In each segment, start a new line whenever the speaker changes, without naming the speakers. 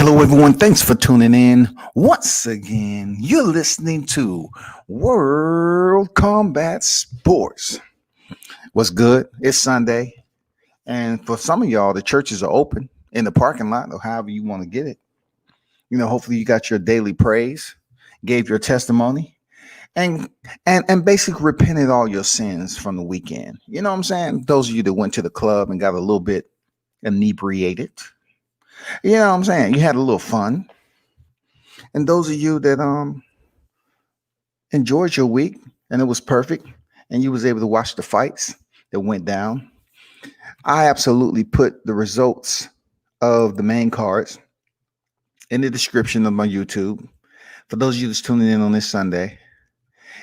Hello, everyone. Thanks for tuning in. Once again, you're listening to World Combat Sports. What's good? It's Sunday. And for some of y'all, the churches are open in the parking lot or however you want to get it. Hopefully you got your daily praise, gave your testimony, and basically repented all your sins from the weekend. You know what I'm saying? Those of you that went to the club and got a little bit inebriated. You know what I'm saying? You had a little fun. And those of you that enjoyed your week and it was perfect and you was able to watch the fights that went down, I absolutely put the results of the main cards in the description of my YouTube. For those of you that's tuning in on this Sunday,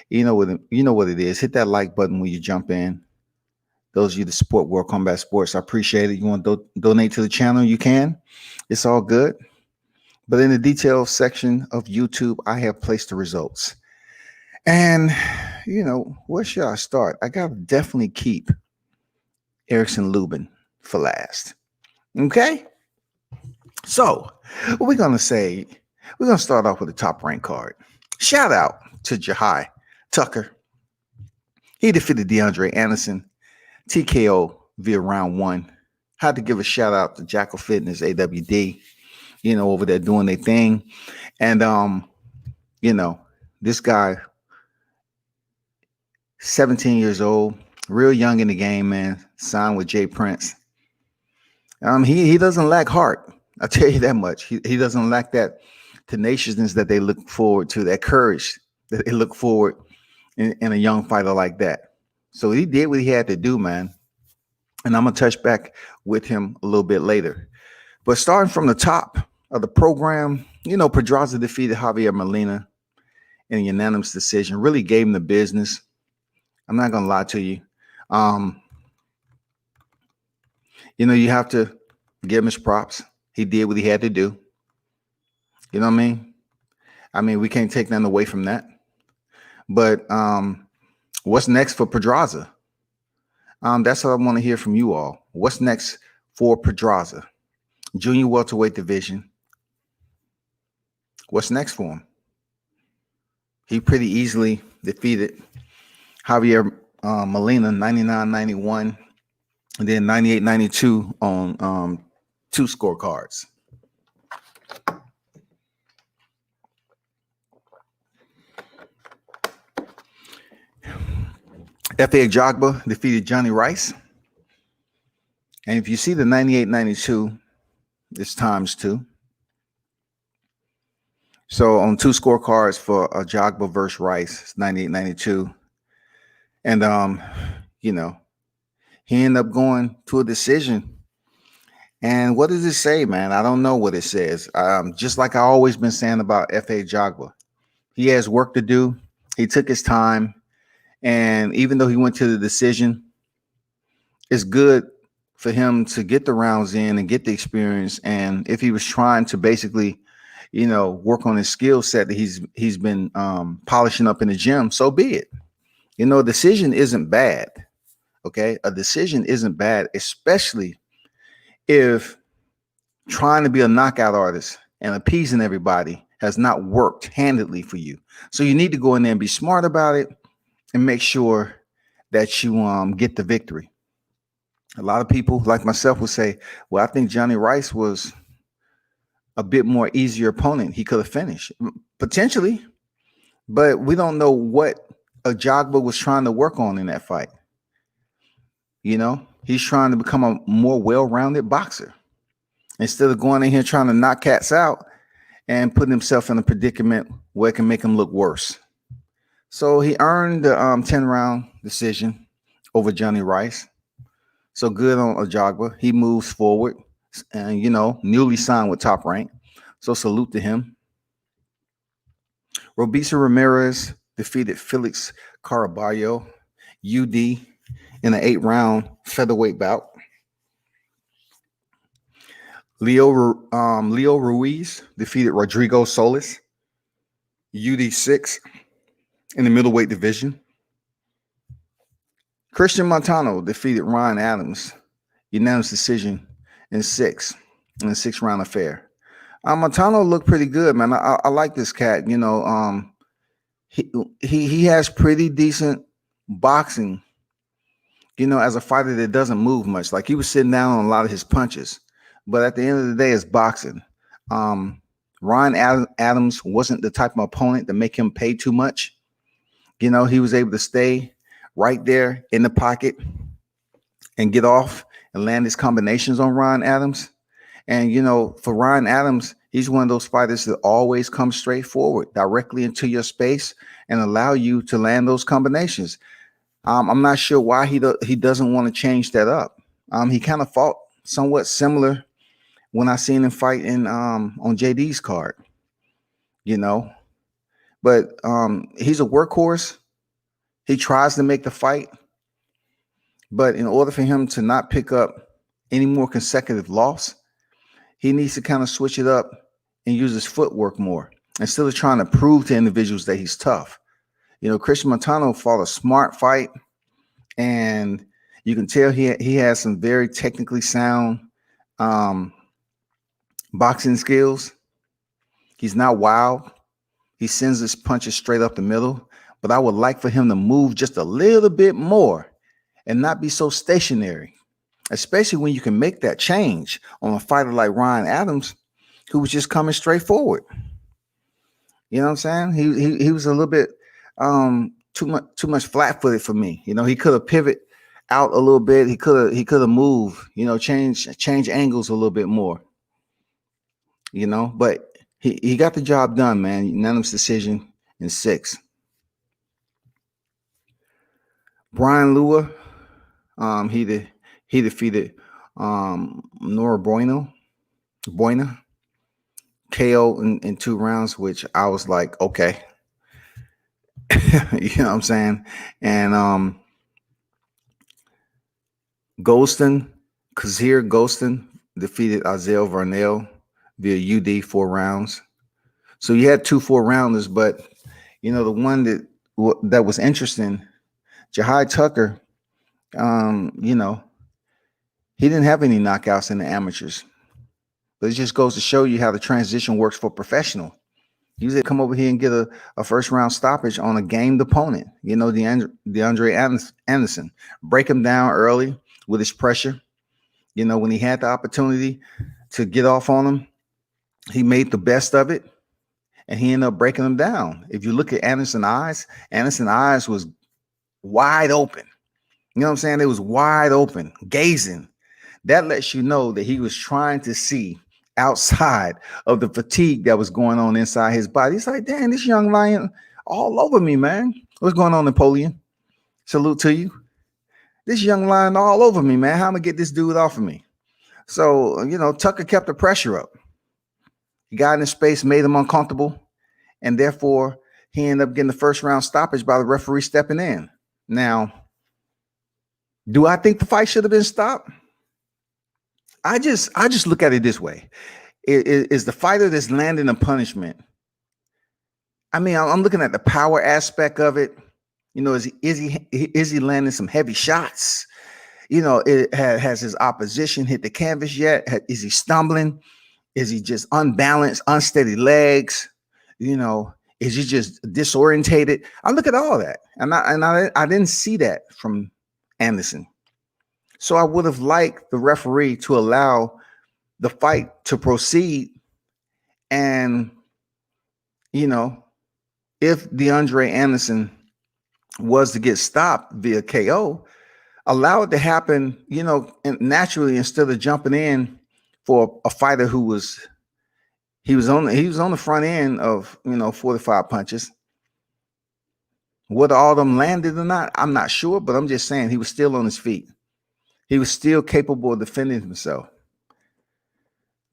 you know what it is. Hit that like button when you jump in. Those of you that support World Combat Sports, I appreciate it. You want to donate to the channel, you can. It's all good. But in the details section of YouTube, I have placed the results. And, where should I start? I got to definitely keep Erickson Lubin for last. Okay? So, what we're going to say, we're going to start off with the top rank card. Shout out to Jahi Tucker. He defeated Deandre Anderson, TKO via round one. Had to give a shout out to Jackal Fitness, AWD, over there doing their thing. And, this guy, 17 years old, real young in the game, man, signed with Jay Prince. He doesn't lack heart. I'll tell you that much. He doesn't lack that tenaciousness that they look forward to, that courage that they look forward in a young fighter like that. So he did what he had to do, man. And I'm going to touch back with him a little bit later. But starting from the top of the program, Pedraza defeated Javier Molina in a unanimous decision, really gave him the business. I'm not going to lie to you. You have to give him his props. He did what he had to do. You know what I mean? We can't take nothing away from that. But what's next for Pedraza? That's what I want to hear from you all. What's next for Pedraza? Junior welterweight division. What's next for him? He pretty easily defeated Javier Molina 99-91 and then 98-92 on two scorecards. Ajagba defeated Jonnie Rice. And if you see the 98-92, it's times two. So on two scorecards for Ajagba versus Rice, it's 98-92. And, he ended up going to a decision. And what does it say, man? I don't know what it says. Just like I always been saying about Ajagba. He has work to do. He took his time. And even though he went to the decision, it's good for him to get the rounds in and get the experience. And if he was trying to basically, work on his skill set that he's been polishing up in the gym, so be it. A decision isn't bad. Okay, a decision isn't bad, especially if trying to be a knockout artist and appeasing everybody has not worked handedly for you. So you need to go in there and be smart about it and make sure that you get the victory. A lot of people like myself will say, well, I think Jonnie Rice was a bit more easier opponent. He could have finished potentially, but we don't know what Ajagba was trying to work on in that fight. He's trying to become a more well-rounded boxer instead of going in here trying to knock cats out and putting himself in a predicament where it can make him look worse. So he earned the 10-round decision over Jonnie Rice. So good on Ajagba. He moves forward and, newly signed with Top Rank. So salute to him. Robeisy Ramírez defeated Félix Caraballo, UD, in an 8-round featherweight bout. Leo Ruiz defeated Rodrigo Solis, UD6, in the middleweight division. Christian Montano defeated Ryan Adams, unanimous decision in a 6-round affair. Montano looked pretty good, man. I like this cat. He he has pretty decent boxing. As a fighter that doesn't move much. Like he was sitting down on a lot of his punches, but at the end of the day, it's boxing. Um, Ryan Adams wasn't the type of opponent to make him pay too much. He was able to stay right there in the pocket and get off and land his combinations on Ryan Adams. And for Ryan Adams, he's one of those fighters that always comes straight forward, directly into your space, and allow you to land those combinations. I'm not sure why he doesn't want to change that up. He kind of fought somewhat similar when I seen him fight in on JD's card, But he's a workhorse. He tries to make the fight, but in order for him to not pick up any more consecutive loss, he needs to kind of switch it up and use his footwork more instead of trying to prove to individuals that he's tough. Christian Montano fought a smart fight, and you can tell he has some very technically sound boxing skills. He's not wild. He sends his punches straight up the middle, but I would like for him to move just a little bit more and not be so stationary, especially when you can make that change on a fighter like Ryan Adams, who was just coming straight forward. You know what I'm saying? He was a little bit too much flat-footed for me. He could have pivoted out a little bit. He could have moved, change angles a little bit more. But he got the job done, man. Unanimous decision in 6. Brian Lua, he defeated Norambuena KO in 2 rounds, which I was like, okay. You know what I'm saying? And Kasir Goldston defeated Isaiah Varnell via UD 4 rounds. So you had 2 4-rounders, but the one that was interesting, Jahi Tucker, he didn't have any knockouts in the amateurs. But it just goes to show you how the transition works for professional. You usually come over here and get a first-round stoppage on a gamed opponent. Deandre Anderson, break him down early with his pressure. When he had the opportunity to get off on him, he made the best of it, and he ended up breaking him down. If you look at Anderson's eyes was wide open. You know what I'm saying? It was wide open, gazing. That lets you know that he was trying to see outside of the fatigue that was going on inside his body. He's like, damn, this young lion all over me, man. What's going on, Napoleon? Salute to you. This young lion all over me, man. How am I gonna get this dude off of me? So, Tucker kept the pressure up. He got in his space, made him uncomfortable, and therefore he ended up getting the first-round stoppage by the referee stepping in. Now, do I think the fight should have been stopped? I just look at it this way. Is the fighter that's landing a punishment? I mean, I'm looking at the power aspect of it. Is he landing some heavy shots? Has his opposition hit the canvas yet? Is he stumbling? Is he just unbalanced, unsteady legs? Is he just disorientated? I look at all that, and I didn't see that from Anderson. So I would have liked the referee to allow the fight to proceed. And, if Deandre Anderson was to get stopped via KO, allow it to happen, naturally, instead of jumping in for a fighter who was on the front end of, 45 punches. Whether all of them landed or not, I'm not sure, but I'm just saying he was still on his feet. He was still capable of defending himself.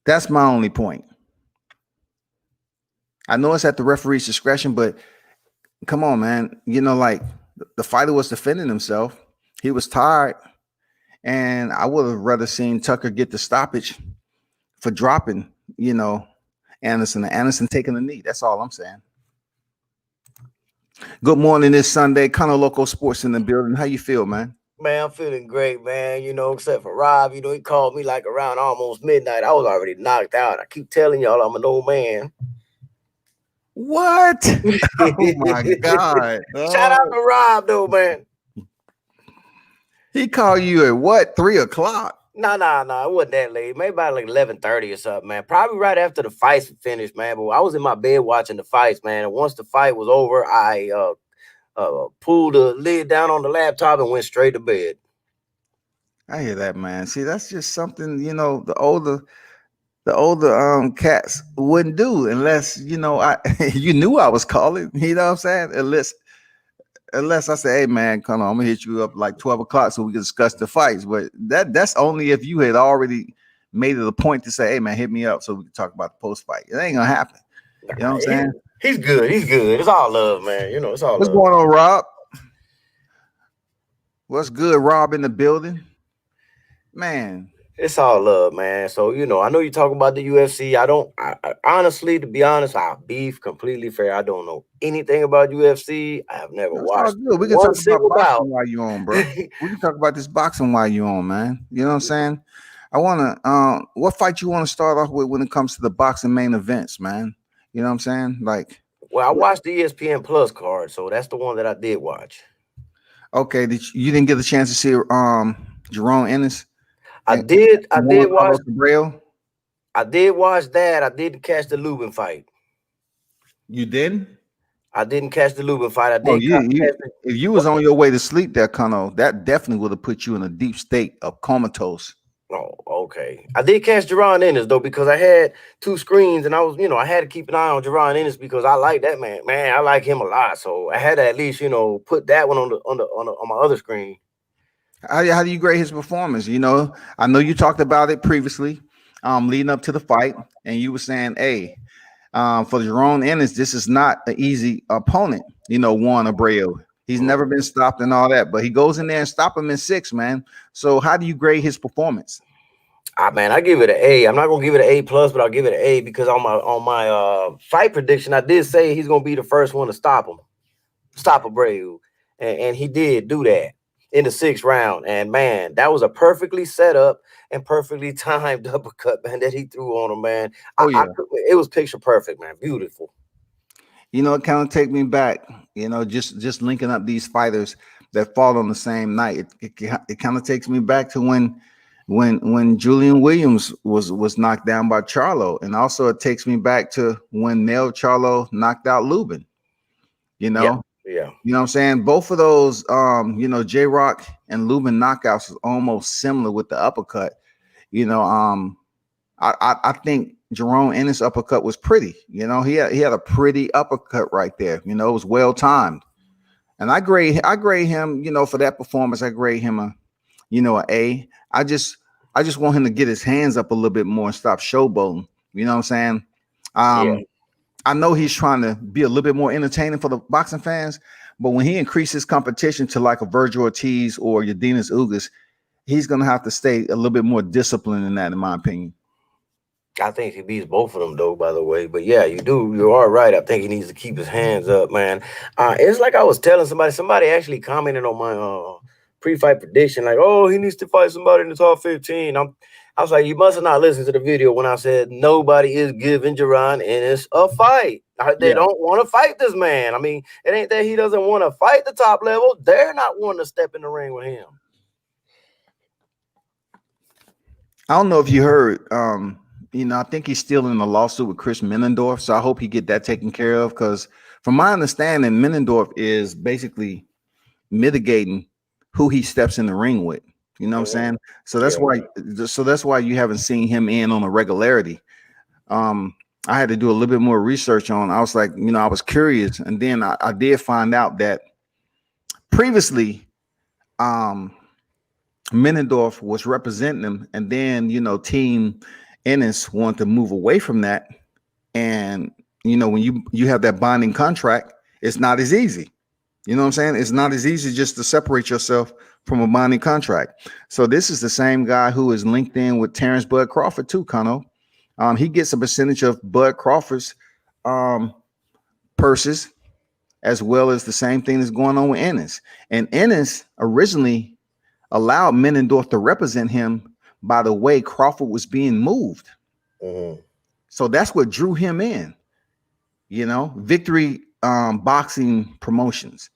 That's my only point. I know it's at the referee's discretion, but come on, man. The fighter was defending himself. He was tired. And I would have rather seen Tucker get the stoppage for dropping, Anderson. Anderson taking a knee. That's all I'm saying. Good morning this Sunday. Kind of Local Sports in the building. How you feel, man?
Man, I'm feeling great, man. Except for Rob, he called me like around almost midnight. I was already knocked out. I keep telling y'all I'm an old man.
What? Oh my God.
Shout out to Rob, though, man.
He called you at what? 3 o'clock?
No. It wasn't that late. Maybe about like 11:30 or something, man. Probably right after the fights finished, man. But I was in my bed watching the fights, man. And once the fight was over, I pulled the lid down on the laptop and went straight to bed.
I hear that, man. See, that's just something, the older cats wouldn't do unless, I you knew I was calling, you know what I'm saying? Unless I say, hey man, come on, I'm gonna hit you up like 12 o'clock so we can discuss the fights. But that's only if you had already made it a point to say, hey man, hit me up so we can talk about the post fight. It ain't gonna happen. You know what I'm saying?
He's good. It's all love, man. It's all
What's
love.
going on, Rob? What's good, Rob, in the building? Man.
It's all love, man. So, I know you're talking about the UFC. I honestly, to be honest, I'll be completely fair. I don't know anything about UFC. I have never watched.
We can talk about boxing while you're on, bro. We can talk about this boxing while you're on, man. You know what I'm saying? I want to, what fight you want to start off with when it comes to the boxing main events, man? You know what I'm saying? Like,
well, I watched the ESPN Plus card, so that's the one that I did watch.
Okay, you didn't get a chance to see Jerome Ennis?
I did watch.
I
did watch that. I didn't catch the Lubin fight.
You didn't?
I didn't catch the Lubin fight. I did.
If you was on your way to sleep, that definitely would have put you in a deep state of comatose.
Oh, okay. I did catch Jerron Ennis though, because I had two screens and I was, I had to keep an eye on Jerron Ennis because I like that man. Man, I like him a lot. So I had to at least, put that one on my other screen.
How do you grade his performance? I know you talked about it previously, leading up to the fight, and you were saying, hey, for Jerome Ennis, this is not an easy opponent, Juan Abreu. He's never been stopped and all that, but he goes in there and stop him in 6, man. So how do you grade his performance?
Man, I give it an A. I'm not gonna give it an A+, but I'll give it an A because on my fight prediction, I did say he's gonna be the first one to stop Abreu, and he did do that in the 6th round. And man, that was a perfectly set up and perfectly timed uppercut, man, that he threw on him, man. It was picture perfect, man. Beautiful.
It kind of take me back, just linking up these fighters that fall on the same night. It kind of takes me back to when Julian Williams was knocked down by Charlo, and also it takes me back to when Nel Charlo knocked out Lubin.
Yeah.
You know what I'm saying? Both of those, J-Rock and Lubin knockouts is almost similar with the uppercut. I think Jerome Ennis' uppercut was pretty. He had a pretty uppercut right there. It was well timed, and I grade him. For that performance, I grade him an A. I just want him to get his hands up a little bit more and stop showboating. You know what I'm saying? I know he's trying to be a little bit more entertaining for the boxing fans, but when he increases competition to like a Virgil Ortiz or Yardenas Ugas, he's gonna have to stay a little bit more disciplined in that, in my opinion.
I think he beats both of them, though, by the way. But yeah, you are right. I think he needs to keep his hands up, man. It's like I was telling somebody actually commented on my pre-fight prediction, like, oh, he needs to fight somebody in the top 15. I was like, you must have not listened to the video when I said nobody is giving Jerron Ennis a fight. They don't want to fight this man. I mean, it ain't that he doesn't want to fight the top level. They're not wanting to step in the ring with him.
I don't know if you heard, I think he's still in a lawsuit with Chris Menendorf, so I hope he get that taken care of, because from my understanding, Menendorf is basically mitigating who he steps in the ring with. You know what I'm saying? So that's why you haven't seen him in on a regularity. I had to do a little bit more research on. I was like, I was curious, and then I did find out that previously, Menendorf was representing him, and then Team Ennis wanted to move away from that. And when you have that binding contract, it's not as easy. You know what I'm saying? It's not as easy just to separate yourself from a binding contract. So this is the same guy who is linked in with Terrence Bud Crawford too, Kano. He gets a percentage of Bud Crawford's purses, as well as the same thing that's going on with Ennis. And Ennis originally allowed Menendorf to represent him by the way Crawford was being moved.
Mm-hmm.
So that's what drew him in. Victory Boxing Promotions.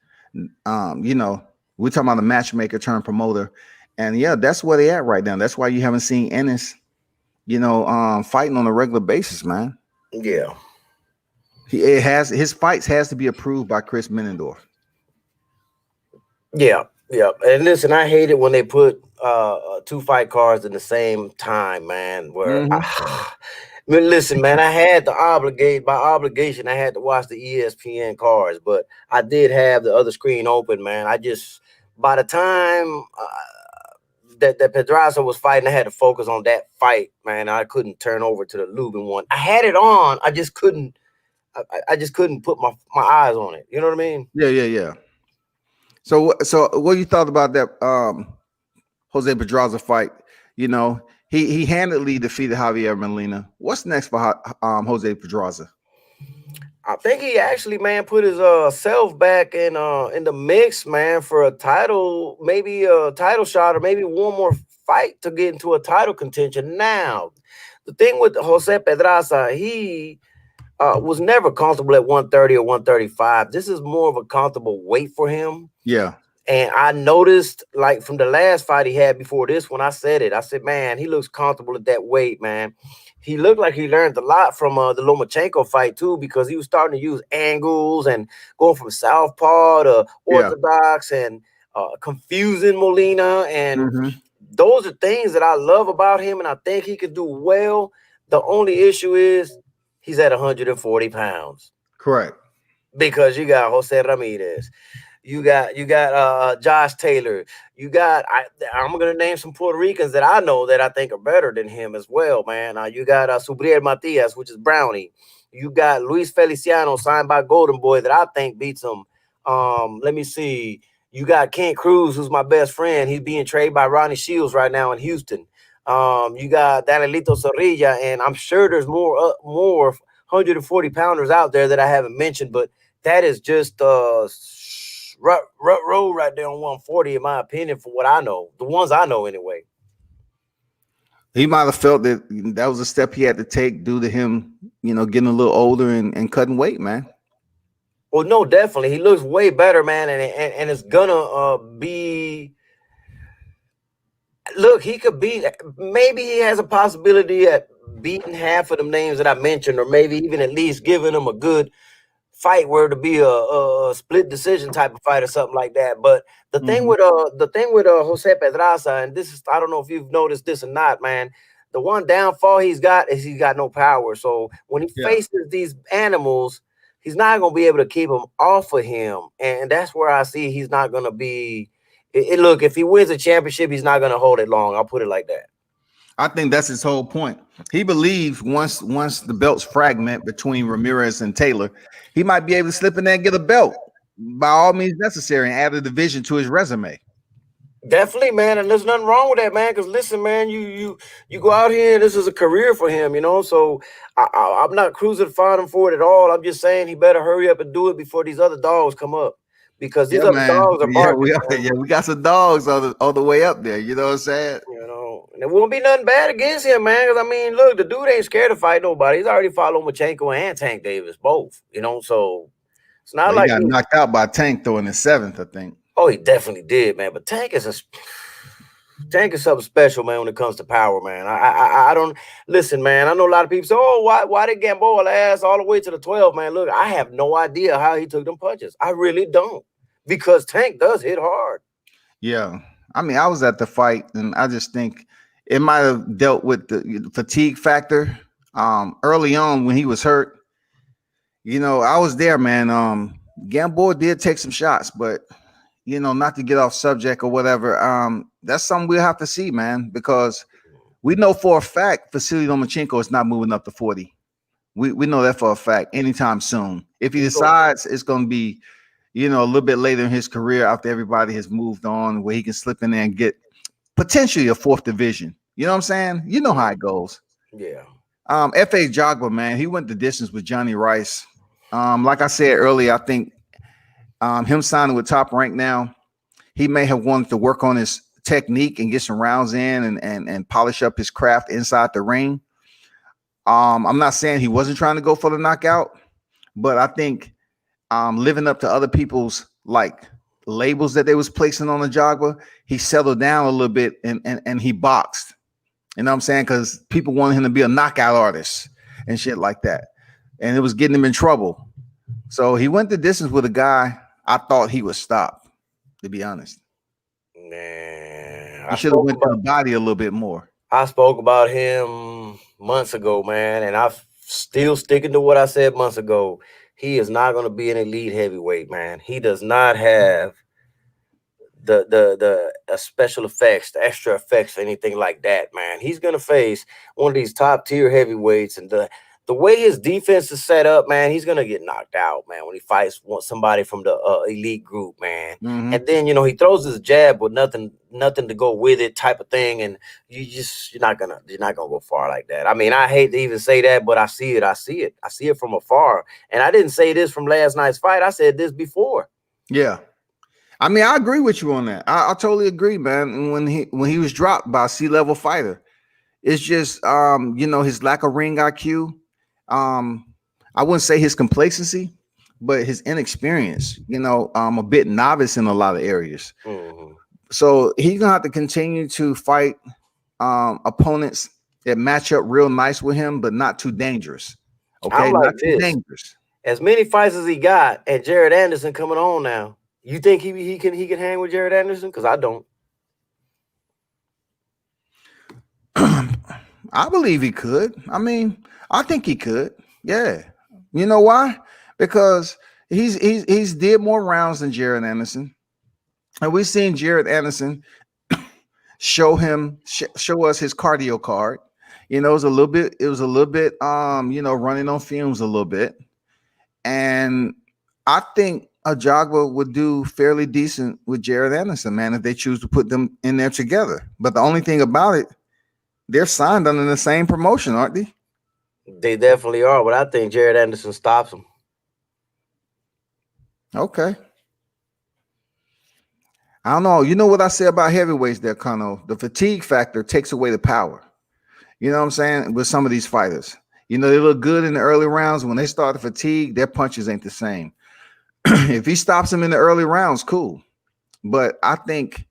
We're talking about a matchmaker turned promoter. And yeah, that's where they at right now. That's why you haven't seen Ennis, fighting on a regular basis, man.
Yeah.
His fights has to be approved by Chris Menendorf.
Yeah. And listen, I hate it when they put 2 fight cards in the same time, man. Where listen, man, I had to by obligation, I had to watch the ESPN cards, but I did have the other screen open, man. I just, by the time that Pedraza was fighting, I had to focus on that fight, man. I couldn't turn over to the Lubin one. I had it on, I just couldn't. I just couldn't put my eyes on it. You know what I mean?
Yeah. So what you thought about that Jose Pedraza fight? He handily defeated Javier Molina. What's next for Jose Pedraza?
I think he actually, man, put his self back in the mix, man, for a title, maybe a title shot, or maybe one more fight to get into a title contention. Now, the thing with Jose Pedraza, he was never comfortable at 130 or 135. This is more of a comfortable weight for him.
Yeah.
And I noticed, like, from the last fight he had before this one, I said, man, he looks comfortable at that weight, man. He looked like he learned a lot from the Lomachenko fight, too, because he was starting to use angles and going from southpaw to orthodox and confusing Molina. And those are things that I love about him, and I think he could do well. The only issue is he's at 140 pounds.
Correct.
Because you got Jose Ramírez. You got Josh Taylor. I'm gonna name some Puerto Ricans that I know that I think are better than him as well, man. You got Subriel Matias, which is Brownie. You got Luis Feliciano, signed by Golden Boy, that I think beats him. Let me see. You got Kent Cruz, who's my best friend. He's being traded by Ronnie Shields right now in Houston. You got Danielito Zorrilla, and I'm sure there's more 140 pounders out there that I haven't mentioned, but that is just rut road right there on 140, in my opinion, for what I know. The ones I know, anyway.
He might have felt that was a step he had to take due to him, getting a little older and cutting weight, man.
Well, no, definitely. He looks way better, man, and it's gonna be. Look, he could be. Maybe he has a possibility at beating half of them names that I mentioned, or maybe even at least giving them a good fight where to be a split decision type of fight or something like that. But the thing with Jose Pedraza, and this is, I don't know if you've noticed this or not, man, the one downfall he's got is he's got no power. So when he faces these animals, he's not going to be able to keep them off of him. And that's where I see he's not going to be. Look, if he wins a championship, he's not going to hold it long. I'll put it like that.
I think that's his whole point. He believes once the belts fragment between Ramírez and Taylor, he might be able to slip in there and get a belt by all means necessary and add a division to his resume.
Definitely, man, and there's nothing wrong with that, man. Because listen, man, you go out here, and this is a career for him, So I'm not cruising him for it at all. I'm just saying he better hurry up and do it before these other dogs come up. Because these other dogs are barking.
We got some dogs all the way up there. You know what I'm saying?
And it won't be nothing bad against him, man. Because, I mean, look, the dude ain't scared to fight nobody. He's already fought Lomachenko and Tank Davis, both, So it's not like
he got knocked out by Tank, though, in the 7th, I think.
Oh, he definitely did, man. But Tank is something special, man, when it comes to power, man. I don't listen, man. I know a lot of people say, oh, why did Gamboa last all the way to the 12, man? Look, I have no idea how he took them punches. I really don't, because Tank does hit hard.
Yeah. I mean, I was at the fight, and I just think it might have dealt with the fatigue factor early on when he was hurt. I was there, man. Gamboa did take some shots, but not to get off subject or whatever. That's something we'll have to see, man, because we know for a fact Vasily Lomachenko is not moving up to 40. We know that for a fact anytime soon. If he decides it's going to be, a little bit later in his career after everybody has moved on, where he can slip in there and get potentially a 4th division. You know what I'm saying? You know how it goes.
Yeah.
F.A. Ajagba, man, he went the distance with Jonnie Rice. Like I said earlier, I think him signing with Top Rank now, he may have wanted to work on his technique and get some rounds in and polish up his craft inside the ring. I'm not saying he wasn't trying to go for the knockout, but I think living up to other people's like labels that they was placing on Ajagba, he settled down a little bit and he boxed. You know what I'm saying? Because people wanted him to be a knockout artist and shit like that. And it was getting him in trouble. So he went the distance with a guy I thought he would stop, to be honest.
Man,
he should have went to the body a little bit more.
I spoke about him months ago, man, and I'm still sticking to what I said months ago. He is not going to be an elite heavyweight, man. He does not have the special effects, the extra effects, anything like that, man. He's going to face one of these top tier heavyweights, and the way his defense is set up, man, he's going to get knocked out, man, when he fights somebody from the elite group, man.
Mm-hmm.
And then, he throws his jab with nothing to go with it type of thing. And you're not going to go far like that. I mean, I hate to even say that, but I see it from afar. And I didn't say this from last night's fight. I said this before.
Yeah. I mean, I agree with you on that. I totally agree, man. When he was dropped by a C-level fighter, it's just, his lack of ring IQ. I wouldn't say his complacency, but his inexperience, a bit novice in a lot of areas.
Mm-hmm.
So he's gonna have to continue to fight opponents that match up real nice with him, but not too dangerous. Okay, not too dangerous.
As many fights as he got, and Jared Anderson coming on now, you think he can hang with Jared Anderson? Because I don't.
I believe he could. I mean, I think he could. Yeah. You know why? Because he's did more rounds than Jared Anderson. And we've seen Jared Anderson show us his cardio card. It was a little bit, running on fumes a little bit. And I think Ajagba would do fairly decent with Jared Anderson, man, if they choose to put them in there together. But the only thing about it, they're signed under the same promotion, aren't they?
They definitely are, but I think Jared Anderson stops him.
Okay. I don't know. You know what I say about heavyweights there, Kano? The fatigue factor takes away the power. You know what I'm saying? With some of these fighters. They look good in the early rounds. When they start to fatigue, their punches ain't the same. If he stops him in the early rounds, cool. But I think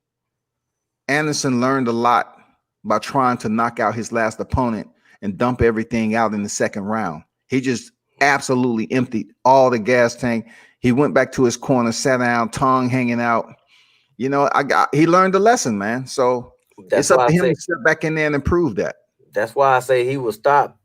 Anderson learned a lot by trying to knock out his last opponent and dump everything out in the second round. He just absolutely emptied all the gas tank. He went back to his corner, sat down, tongue hanging out. He learned the lesson, man. So it's up to him to step back in there and improve that.
That's why I say he will stop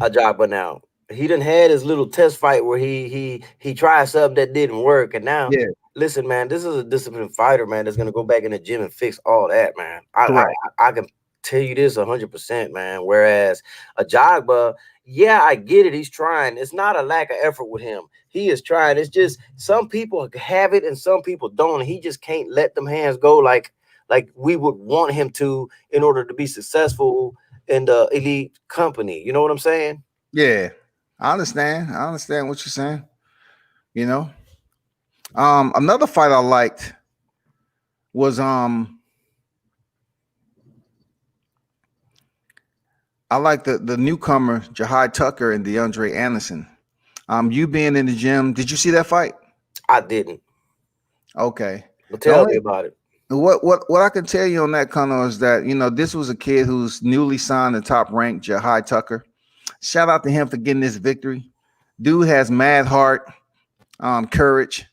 Ajagba now. He done had his little test fight where he tried something that didn't work, and now listen, man, this is a disciplined fighter, man, that's gonna go back in the gym and fix all that, man. I can tell you this 100%, man. Whereas Ajagba, yeah, I get it. He's trying. It's not a lack of effort with him. He is trying. It's just some people have it and some people don't. He just can't let them hands go like we would want him to in order to be successful in the elite company. You know what I'm saying?
Yeah, I understand. I understand what you're saying. Another fight I liked was I like the newcomer Jahi Tucker and Deandre Anderson. You being in the gym, did you see that fight?
I didn't.
Okay.
Well, tell me about it.
What I can tell you on that, Connor, is that this was a kid who's newly signed the top ranked Jahi Tucker. Shout out to him for getting this victory. Dude has mad heart, courage,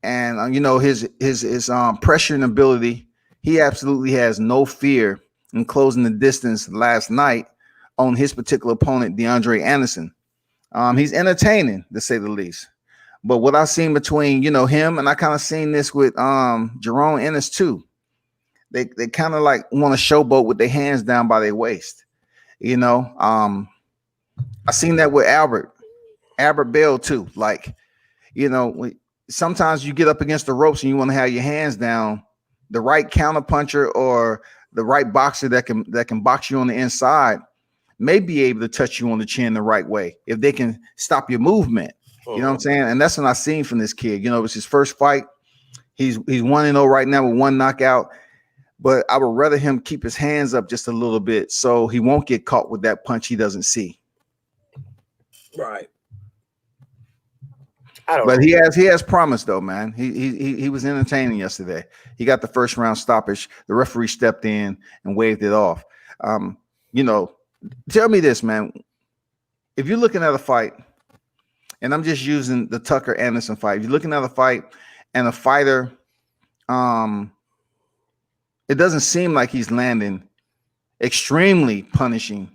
and his pressuring ability. He absolutely has no fear in closing the distance last night on his particular opponent, Deandre Anderson. He's entertaining, to say the least. But what I've seen between, him, and I kind of seen this with Jerome Ennis too. They kind of like want to showboat with their hands down by their waist. I seen that with Albert Bell too. Like, sometimes you get up against the ropes and you want to have your hands down. The right counterpuncher or the right boxer that can box you on the inside may be able to touch you on the chin the right way if they can stop your movement. You know what I'm saying? And that's what I've seen from this kid. It was his first fight. He's 1-0 right now with one knockout. but I would rather him keep his hands up just a little bit so he won't get caught with that punch he doesn't see.
Right. I don't
But
know.
he has promise though, man. He was entertaining yesterday. He got the first round stoppage. The referee stepped in and waved it off. You know, tell me this, man. If you're looking at a fight, and I'm just using the Tucker Anderson fight, if you're looking at a fight and a fighter, it doesn't seem like he's landing extremely punishing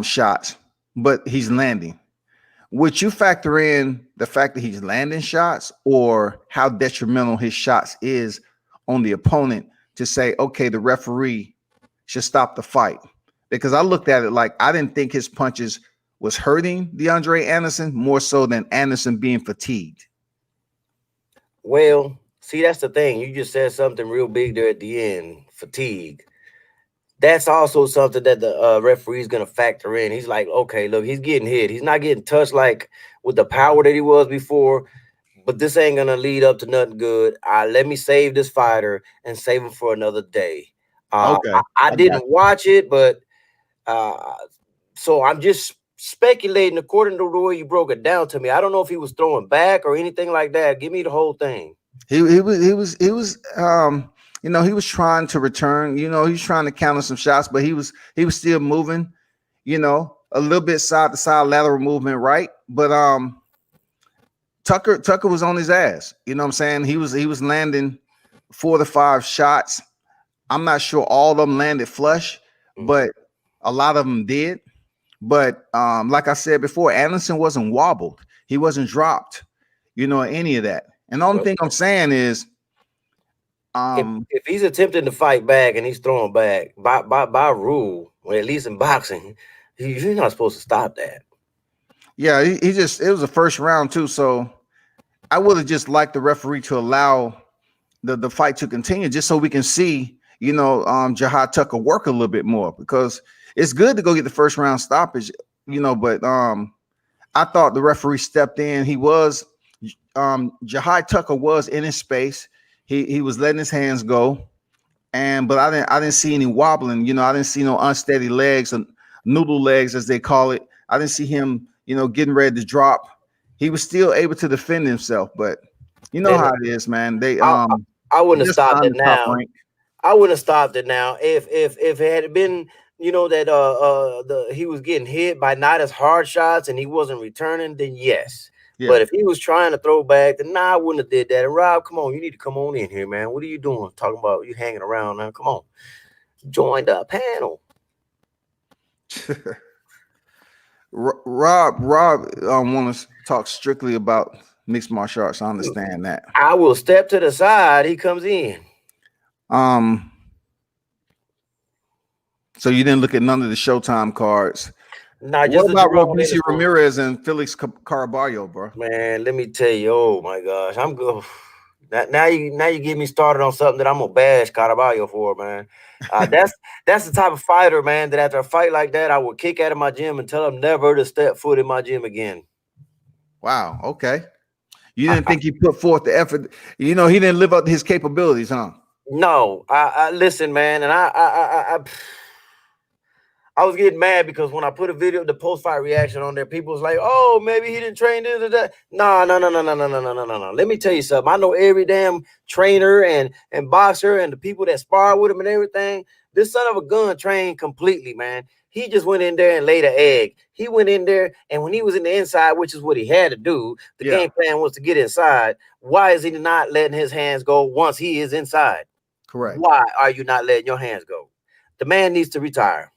shots, but he's landing. Would you factor in the fact that he's landing shots or how detrimental his shots is on the opponent to say, okay, the referee should stop the fight? Because I looked at it like I didn't think his punches was hurting Deandre Anderson more so than Anderson being fatigued.
Well, see, that's the thing. You just said something real big there at the end, fatigue. That's also something that the referee is going to factor in. He's like, okay, look, he's getting hit. He's not getting touched like with the power that he was before, but this ain't going to lead up to nothing good. Let me save this fighter and save him for another day.
Okay.
I didn't watch it, but so I'm just speculating according to the way you broke it down to me. I don't know if he was throwing back or anything like that. Give me the whole thing.
He was you know, he was trying to return, you know, he's trying to counter some shots, but he was still moving, you know, a little bit side to side lateral movement, right? But Tucker was on his ass. You know what I'm saying? He was landing 4 to 5 shots. I'm not sure all of them landed flush, but a lot of them did. But like I said before, Anderson wasn't wobbled. He wasn't dropped, you know, any of that. And the only thing I'm saying is,
if he's attempting to fight back and he's throwing back by rule, or at least in boxing, you're not supposed to stop that.
Yeah, it was a first round too. So I would have just liked the referee to allow the fight to continue just so we can see, you know, Jahi Tucker work a little bit more, because it's good to go get the first round stoppage, you know, but I thought the referee stepped in. He was Jahi Tucker was in his space. He was letting his hands go, but I didn't see any wobbling. You know, I didn't see no unsteady legs and noodle legs, as they call it. I didn't see him, you know, getting ready to drop. He was still able to defend himself, but you know how it is, man.
I wouldn't have stopped it now. I wouldn't have stopped it now if it had been, you know, that he was getting hit by not as hard shots and he wasn't returning, then yes. Yeah. But if he was trying to throw back, then I wouldn't have did that. And Rob, come on, you need to come on in here, man. What are you doing? Talking about you hanging around now? Come on, join the panel.
Rob want to talk strictly about mixed martial arts. I understand that.
I will step to the side. He comes in.
So you didn't look at none of the Showtime cards.
Nah, just
what about Robeisy Ramírez and Félix Caraballo, bro?
Man, let me tell you. Oh my gosh, I'm good. Now you get me started on something that I'm gonna bash Caraballo for, man. That's the type of fighter, man, that after a fight like that, I would kick out of my gym and tell him never to step foot in my gym again.
Wow. Okay. You didn't think he put forth the effort. You know, he didn't live up to his capabilities, huh?
No. I listen, man, and I was getting mad because when I put a video, the post-fight reaction on there, people was like, oh, maybe he didn't train this or that. No. Let me tell you something. I know every damn trainer and boxer and the people that spar with him and everything. This son of a gun trained completely, man. He just went in there and laid an egg. He went in there, and when he was in the inside, which is what he had to do, the game plan was to get inside. Why is he not letting his hands go once he is inside?
Correct.
Why are you not letting your hands go? The man needs to retire.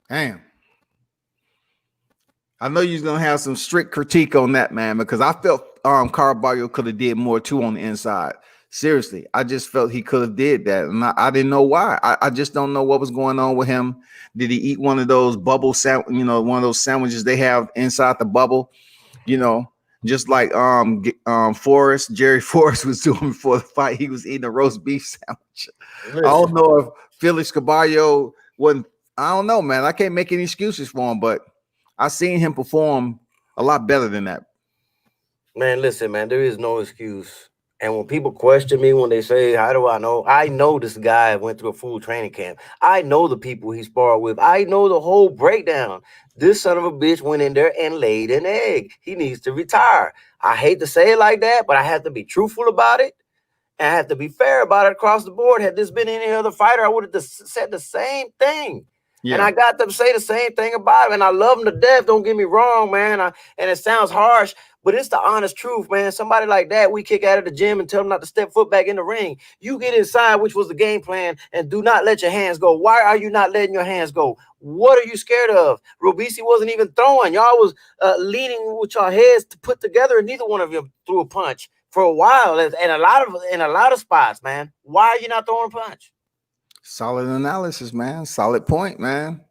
Damn. I know you're gonna have some strict critique on that, man, because I felt Caraballo could have did more too on the inside. Seriously, I just felt he could have did that, and I didn't know why. I just don't know what was going on with him. Did he eat one of those bubble one of those sandwiches they have inside the bubble? You know, just like Jerry Forrest was doing before the fight. He was eating a roast beef sandwich. Listen. I don't know if Félix Caraballo wasn't. I don't know, man. I can't make any excuses for him, but I seen him perform a lot better than that.
Man, listen, man, there is no excuse. And when people question me, when they say, how do I know? I know this guy went through a full training camp. I know the people he sparred with. I know the whole breakdown. This son of a bitch went in there and laid an egg. He needs to retire. I hate to say it like that, but I have to be truthful about it. And I have to be fair about it across the board. Had this been any other fighter, I would have said the same thing. Yeah. And I got them to say the same thing about him. And I love him to death. Don't get me wrong, man. And it sounds harsh, but it's the honest truth, man. Somebody like that, we kick out of the gym and tell them not to step foot back in the ring. You get inside, which was the game plan, and do not let your hands go. Why are you not letting your hands go? What are you scared of? Robeisy wasn't even throwing. Y'all was leaning with your heads to put together, and neither one of you threw a punch for a while. And a lot of spots, man. Why are you not throwing a punch?
Solid analysis, man. Solid point, man.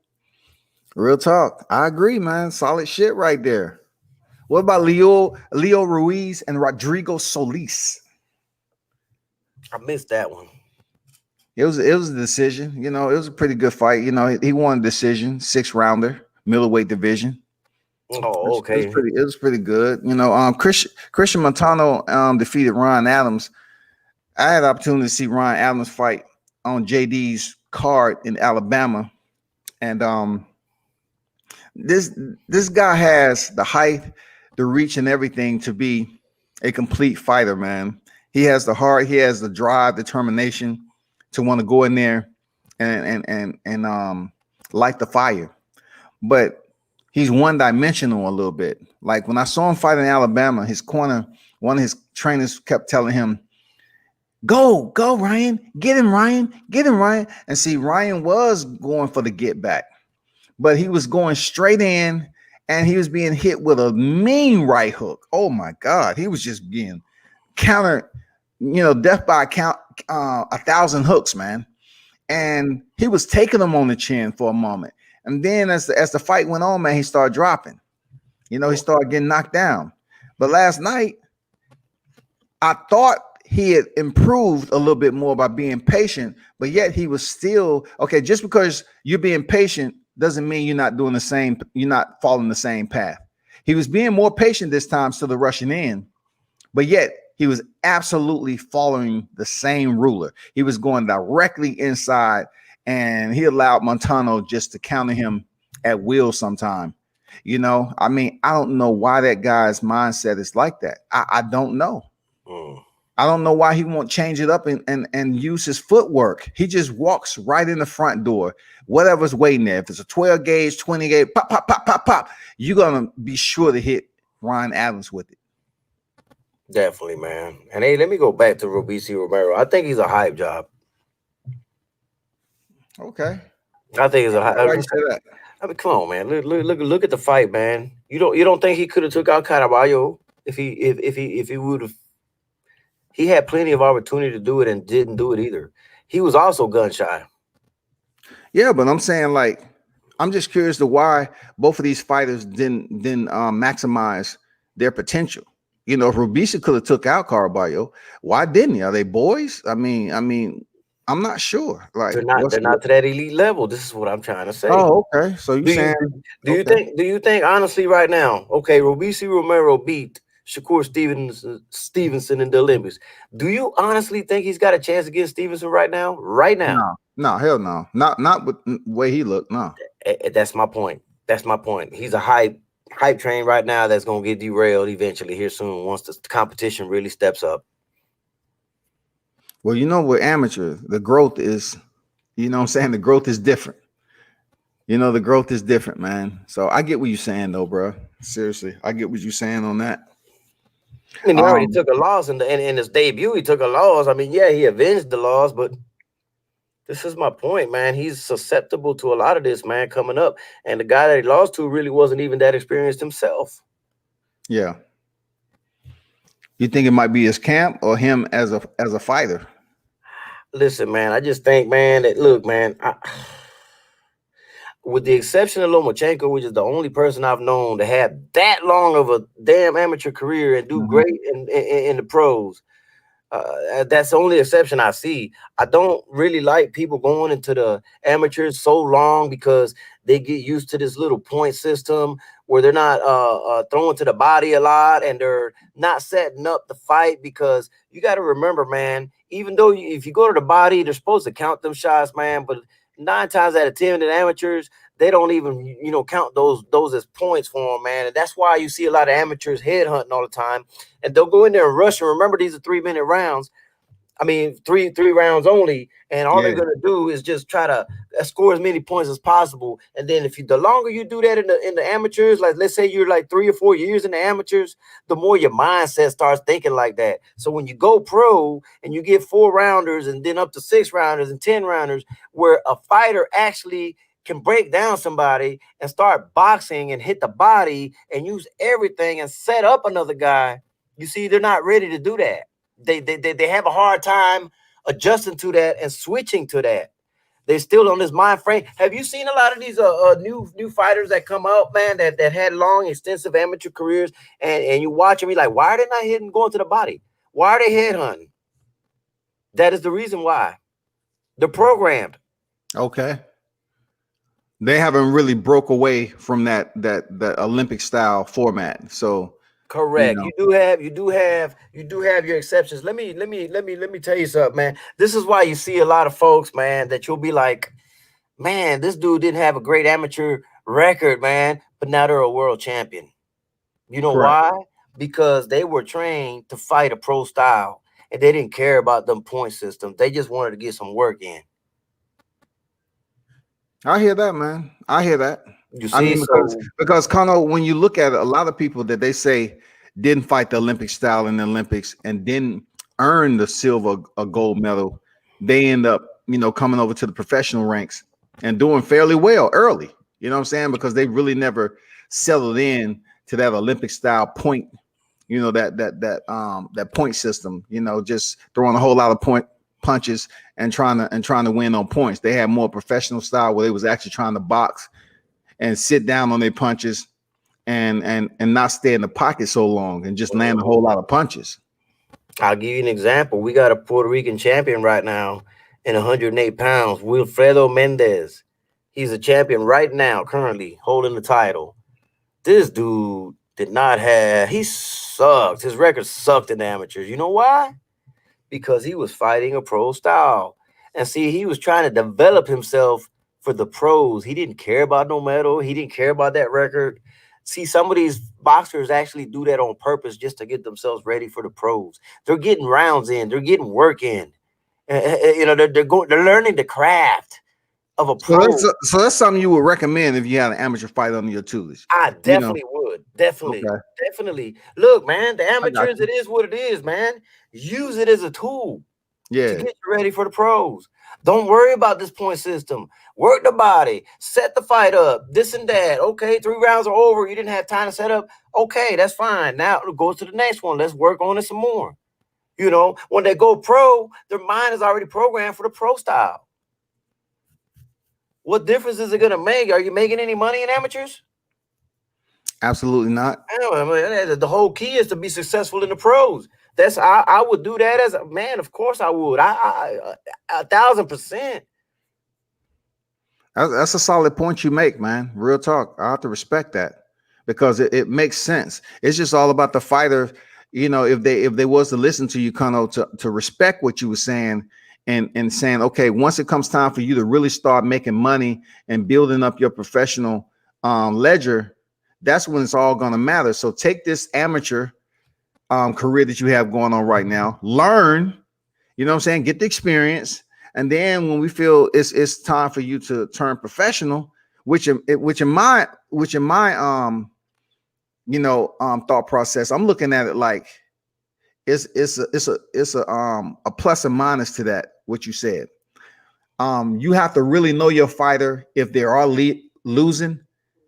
Real talk. I agree, man. Solid shit right there. What about Leo Ruiz and Rodrigo Solis?
I missed that one.
It was a decision. You know, it was a pretty good fight. You know, he won a decision, 6-rounder, middleweight division.
Oh, okay.
It was pretty good. You know, Christian Montano defeated Ryan Adams. I had the opportunity to see Ryan Adams fight on JD's card in Alabama, and this guy has the height, the reach, and everything to be a complete fighter, man. He has the heart, he has the drive, determination to want to go in there and light the fire. But he's one-dimensional a little bit. Like when I saw him fight in Alabama, his corner, one of his trainers kept telling him, Go, Ryan. Get him, Ryan. Get him, Ryan. And see, Ryan was going for the get back, but he was going straight in and he was being hit with a mean right hook. Oh my God. He was just being countered, death by count, 1,000 hooks, man. And he was taking him on the chin for a moment. And then as the fight went on, man, he started dropping. He started getting knocked down. But last night, I thought he had improved a little bit more by being patient, but yet he was still okay. Just because you're being patient doesn't mean you're not doing the same, you're not following the same path. He was being more patient this time, still the rushing in, but yet he was absolutely following the same ruler. He was going directly inside, and he allowed Montano just to counter him at will sometime. I mean, I don't know why that guy's mindset is like that. I don't know. I don't know why he won't change it up and use his footwork. He just walks right in the front door, whatever's waiting there. If it's a 12 gauge, 20 gauge, pop, pop, pop, pop, pop, you're going to be sure to hit Ryan Adams with it.
Definitely, man. And hey, let me go back to Robeisy Romero. I think he's a hype job.
Okay.
I think he's a hype.
Why you say that?
I mean, come on, man. Look at the fight, man. You don't think he could have took out Caraballo if he would have? He had plenty of opportunity to do it and didn't do it either. He was also gun shy.
Yeah, but I'm saying, like, I'm just curious to why both of these fighters didn't maximize their potential. If Robeisy could have took out Caraballo, why didn't he? Are they boys? I mean, I'm not sure. Like,
they're not to that elite level. This is what I'm trying to say.
Oh, okay. So do
you think honestly right now? Okay, Robeisy Romero beat Shakur Stevenson in the Olympics. Do you honestly think he's got a chance against Stevenson right now? Right now?
No, hell no. Not with the way he looked. No.
That's my point. He's a hype train right now that's gonna get derailed eventually here soon once the competition really steps up.
Well, with amateur, the growth is, the growth is different. The growth is different, man. So I get what you're saying, though, bro. Seriously, I get what you're saying on that.
I mean, he already took a loss in his debut. He took a loss. I mean, yeah, he avenged the loss, but this is my point, man. He's susceptible to a lot of this, man, coming up. And the guy that he lost to really wasn't even that experienced himself.
Yeah. You think it might be his camp or him as a fighter?
Listen, man, I just think, man, that look, man, with the exception of Lomachenko, which is the only person I've known to have that long of a damn amateur career and do great in the pros, That's the only exception I see. I don't really like people going into the amateurs so long because they get used to this little point system where they're not throwing to the body a lot and they're not setting up the fight, because you got to remember, man, even though if you go to the body, they're supposed to count them shots, man, but 9 times out of 10 in amateurs, they don't even, count those as points for them, man. And that's why you see a lot of amateurs headhunting all the time, and they'll go in there and rush. And remember, these are 3-minute rounds. I mean, three rounds only, and all they're gonna do is just try to score as many points as possible. And then the longer you do that in the amateurs, like let's say you're like 3 or 4 years in the amateurs, the more your mindset starts thinking like that. So when you go pro and you get 4-rounders and then up to 6-rounders and 10-rounders, where a fighter actually can break down somebody and start boxing and hit the body and use everything and set up another guy, you see, they're not ready to do that. They have a hard time adjusting to that and switching to that. They're still on this mind frame. Have you seen a lot of these new fighters that come out, man, that had long, extensive amateur careers, and you watch them, you're like, why are they not hitting, going to the body? Why are they headhunting? That is the reason why. They're programmed.
Okay. They haven't really broke away from that Olympic style format. So
correct. You do have your exceptions. Let me tell you something, man. This is why you see a lot of folks, man, that you'll be like, man, this dude didn't have a great amateur record, man, but now they're a world champion. You know why? Because they were trained to fight a pro style, and they didn't care about them point systems. They just wanted to get some work in.
I hear that, man. I hear that.
You see,
because Connor, when you look at it, a lot of people that they say didn't fight the Olympic style in the Olympics and didn't earn the silver or gold medal, they end up, coming over to the professional ranks and doing fairly well early. You know what I'm saying? Because they really never settled in to that Olympic style point, that point system, just throwing a whole lot of punches and trying to win on points. They had more professional style where they was actually trying to box and sit down on their punches and not stay in the pocket so long and just land a whole lot of punches.
I'll give you an example. We got a Puerto Rican champion right now in 108 pounds, Wilfredo Mendez. He's a champion right now, currently holding the title. This dude he sucked. His record sucked in the amateurs. You know why? Because he was fighting a pro style. And see, he was trying to develop himself for the pros. He didn't care about no medal. He didn't care about that record. See, some of these boxers actually do that on purpose just to get themselves ready for the pros. They're getting rounds in. They're getting work in. They're learning the craft of a pro.
So that's something you would recommend if you had an amateur fight under your tutelage.
I definitely would. Definitely. Look, man, the amateurs, it is what it is, man. Use it as a tool to get you ready for the pros. Don't worry about this point system. Work the body, set the fight up, this and that. Okay, 3 rounds are over. You didn't have time to set up. Okay, that's fine. Now go to the next one. Let's work on it some more. When they go pro, their mind is already programmed for the pro style. What difference is it going to make? Are you making any money in amateurs?
Absolutely not.
The whole key is to be successful in the pros. I would do that as a man. Of course I would. I 1,000%.
That's a solid point you make, man. Real talk. I have to respect that because it makes sense. It's just all about the fighter. If they was to listen to you, Kano, to respect what you were saying and saying, okay, once it comes time for you to really start making money and building up your professional ledger, that's when it's all going to matter. So take this amateur career that you have going on right now, learn, get the experience. And then when we feel it's time for you to turn professional, which in my thought process, I'm looking at it like it's a plus and minus to that. What you said, you have to really know your fighter. If they are losing,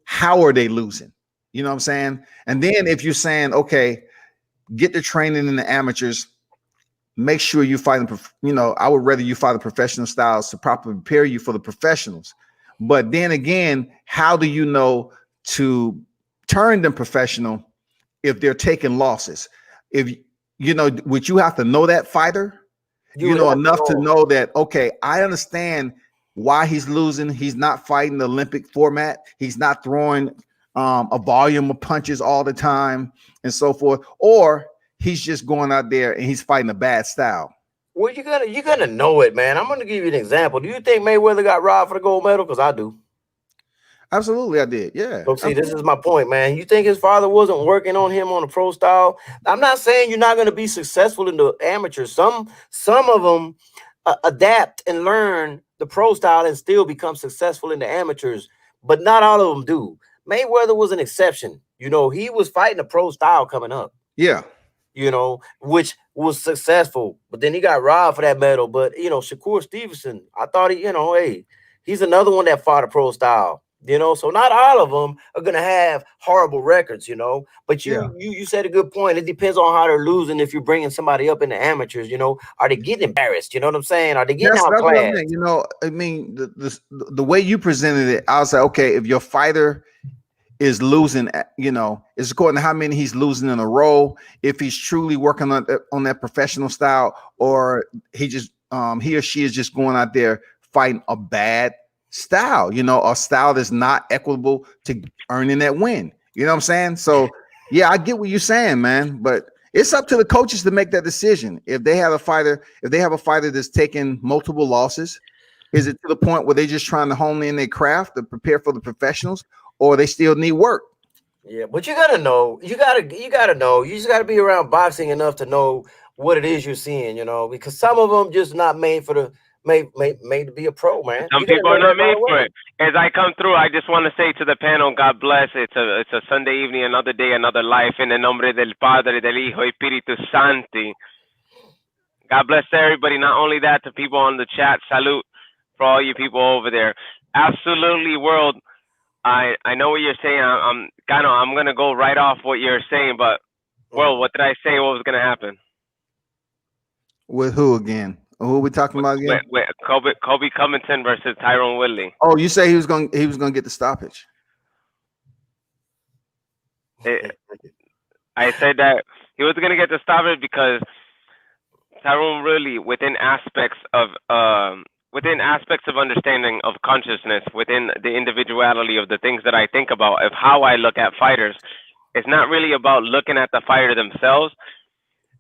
how are they losing? You know what I'm saying? And then if you're saying, okay, get the training in the amateurs, make sure you fight I would rather you fight the professional styles to properly prepare you for the professionals. But then again, how do you know to turn them professional if they're taking losses? If would you have to know that fighter? Enough to know that, okay, I understand why he's losing. He's not fighting the Olympic format. He's not throwing a volume of punches all the time and so forth. Or he's just going out there and he's fighting a bad style.
Well, you're gonna know it, man. I'm gonna give you an example. Do you think Mayweather got robbed for the gold medal? Because I do.
Absolutely, I did. Yeah.
So see, this is my point, man. You think his father wasn't working on him on the pro style? I'm not saying you're not going to be successful in the amateurs. Some of them adapt and learn the pro style and still become successful in the amateurs, but not all of them do. Mayweather was an exception. He was fighting the pro style coming up.
Yeah.
Which was successful, but then he got robbed for that medal. But Shakur Stevenson, I thought he's another one that fought a pro style. So not all of them are gonna have horrible records, But you said a good point. It depends on how they're losing. If you're bringing somebody up in the amateurs, are they getting embarrassed? You know what I'm saying? Are they getting outclassed?
I mean, the way you presented it, I was like, okay, if your fighter is losing, it's according to how many he's losing in a row. If he's truly working on that professional style, or he or she is just going out there fighting a bad style, a style that's not equitable to earning that win. You know what I'm saying? So yeah, I get what you're saying, man, but it's up to the coaches to make that decision. If they have a fighter that's taking multiple losses, is it to the point where they're just trying to hone in their craft to prepare for the professionals, or they still need work?
Yeah, but you gotta know, you just gotta be around boxing enough to know what it is you're seeing, because some of them just not made for the made to be a pro, man.
Some people are not made for it. As I come through, I just want to say to the panel, God bless. It's a Sunday evening, another day, another life. En el nombre del Padre, del Hijo, y Espíritu Santo. God bless everybody. Not only that, to people on the chat, salute for all you people over there. Absolutely, world. I know what you're saying. I'm gonna go right off what you're saying, but world, what did I say? What was gonna happen?
With who again? Who are we talking about again?
With Colby Covington versus Tyron Woodley.
Oh, you say he was going to get the stoppage.
I said that he was going to get the stoppage because Tyron Woodley, within aspects of understanding of consciousness, within the individuality of the things that I think about, of how I look at fighters, it's not really about looking at the fighter themselves.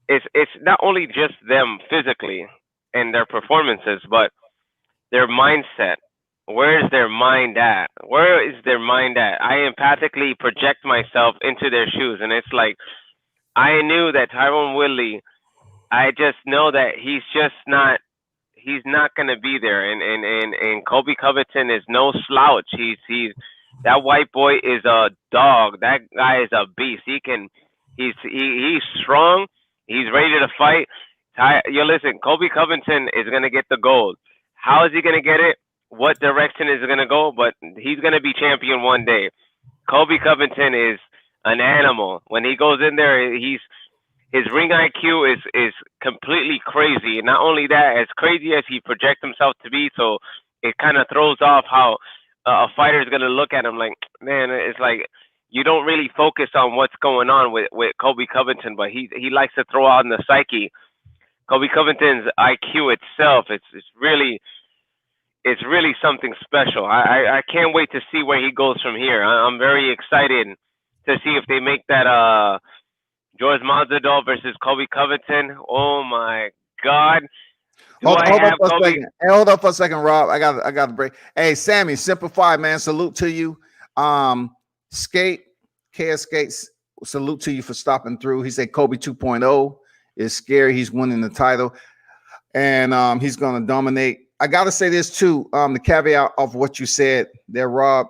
It's not only just them physically and their performances, but their mindset. Where is their mind at? Where is their mind at? I empathically project myself into their shoes, and it's like I knew that Tyron Woodley, I just know that he's not going to be there, and Colby Covington is no slouch. He's that white boy is a dog. That guy is a beast. He's strong. He's ready to fight. Listen, Colby Covington is going to get the gold. How is he going to get it? What direction is it going to go? But he's going to be champion one day. Colby Covington is an animal. When he goes in there, his ring IQ is completely crazy. And not only that, as crazy as he projects himself to be, so it kind of throws off how a fighter is going to look at him like, man, it's like you don't really focus on what's going on with Colby Covington, but he likes to throw out in the psyche. Colby Covington's IQ itself, it's really something special. I can't wait to see where he goes from here. I'm very excited to see if they make that George Masvidal versus Colby Covington. Oh my God!
Hold up for a second, Rob. I got to break. Hey, Sammy, Simplify, man. Salute to you. Skate, KS Skates, salute to you for stopping through. He said Kobe 2.0 is scary. He's winning the title, and he's going to dominate. I got to say this too. The caveat of what you said there, Rob.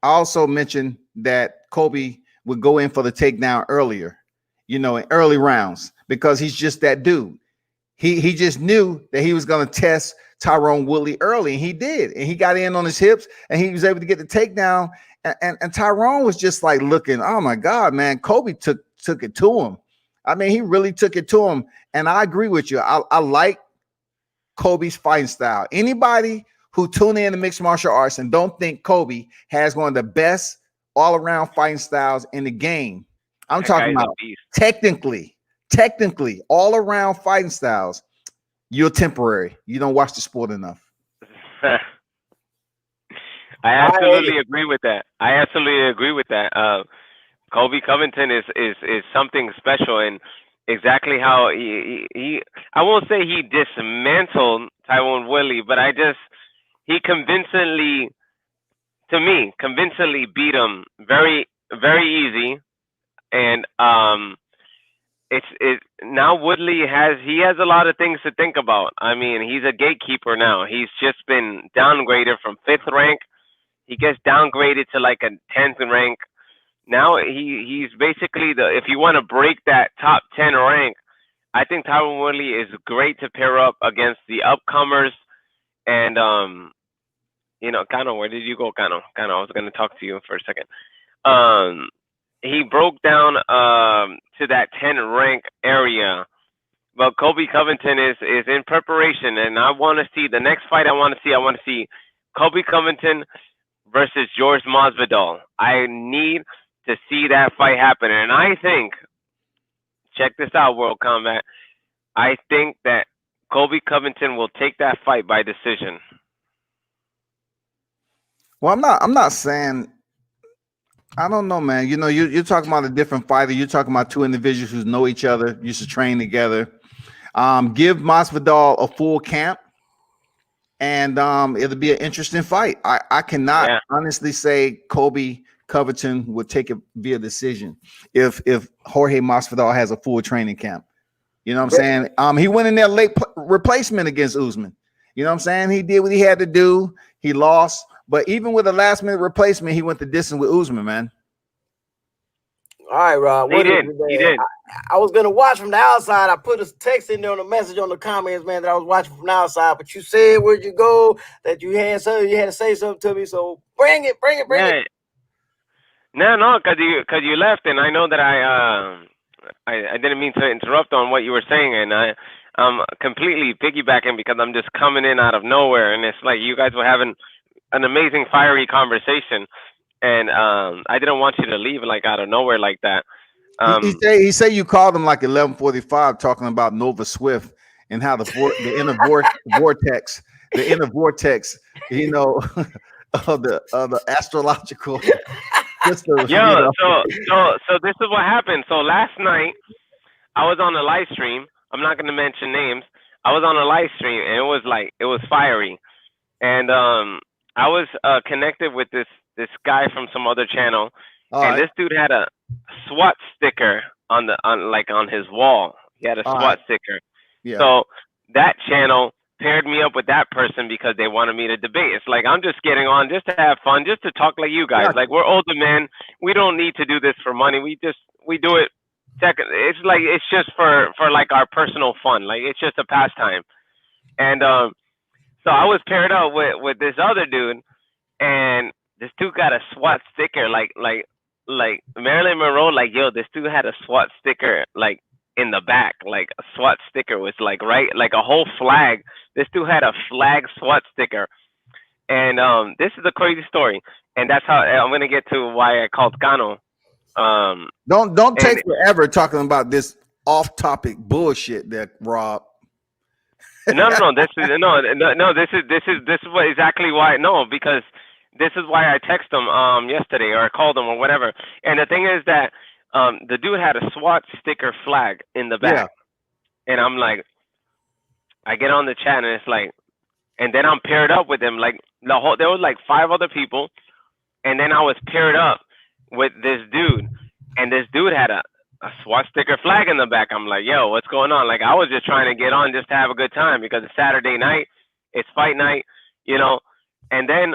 I also mentioned that Kobe would go in for the takedown earlier, in early rounds, because he's just that dude. He just knew that he was going to test Tyron Woodley early, and he did. And he got in on his hips, and he was able to get the takedown. And Tyron was just like looking, oh my God, man, Kobe took it to him. I mean, he really took it to him. And I agree with you. I like Kobe's fighting style. Anybody who tune in to mixed martial arts and don't think Kobe has one of the best all-around fighting styles in the game, I'm talking about technically, technically all around fighting styles, you're temporary. You don't watch the sport enough.
I absolutely agree with that. Colby Covington is something special, and exactly how he I won't say he dismantled Tyron Woodley, but he convincingly beat him very, very easy. And it's now Woodley has a lot of things to think about. I mean, he's a gatekeeper now. He's just been downgraded from 5th rank. He gets downgraded to like a 10th rank. Now he's basically if you want to break that top 10 rank, I think Tyron Woodley is great to pair up against the upcomers. And Cano, where did you go, Cano? Cano, I was going to talk to you for a second. He broke down to that 10 rank area, but Colby Covington is in preparation, and I want to see the next fight. I want to see Colby Covington versus George Masvidal. I need to see that fight happen. And I think, check this out, World Combat, I think that Colby Covington will take that fight by decision.
Well, I'm not saying, I don't know, man. You're talking about a different fighter. You're talking about two individuals who know each other, used to train together. Give Masvidal a full camp, and it'll be an interesting fight. I cannot honestly say Colby Covington would take it via decision if Jorge Masvidal has a full training camp. You know what I'm saying? He went in there late replacement against Usman. You know what I'm saying? He did what he had to do. He lost, but even with a last minute replacement, he went the distance with Usman, man.
All right, Rob.
He did.
I was gonna watch from the outside. I put a text in there on a message on the comments, man, that I was watching from the outside. But you said where'd you go? That you had to say something to me. So bring it.
No, because you left, and I know that I didn't mean to interrupt on what you were saying, and I'm completely piggybacking because I'm just coming in out of nowhere, and it's like you guys were having an amazing, fiery conversation, and I didn't want you to leave like out of nowhere like that.
He said you called him like 11:45 talking about Nova Swift and how the inner vortex, of the astrological system.
So this is what happened. So last night I was on a live stream. I'm not going to mention names. I was on a live stream, and it was fiery, and I was connected with this guy from some other channel, and this dude had a SWAT sticker on his wall. He had a SWAT sticker. Yeah. So that channel paired me up with that person because they wanted me to debate. It's like I'm just getting on just to have fun, just to talk like you guys. Yeah. Like we're older men. We don't need to do this for money. We do it. It's like it's just for like our personal fun. Like it's just a pastime. And so I was paired up with this other dude, and this dude got a SWAT sticker like Marilyn Monroe. Like, yo, this dude had a SWAT sticker like in the back. Like a SWAT sticker was like like a whole flag. This dude had a flag SWAT sticker. And this is a crazy story. And that's how I'm gonna get to why I called Cano.
Don't take forever talking about this off-topic bullshit there, Rob.
No. This is what exactly why. No, because this is why I texted him yesterday, or I called him, or whatever. And the thing is that the dude had a SWAT sticker flag in the back, and I'm like, I get on the chat, and it's like, and then I'm paired up with him. Like there was like 5 other people, and then I was paired up with this dude, and this dude had a SWAT sticker flag in the back. I'm like, yo, what's going on? Like I was just trying to get on just to have a good time because it's Saturday night, it's fight night, and then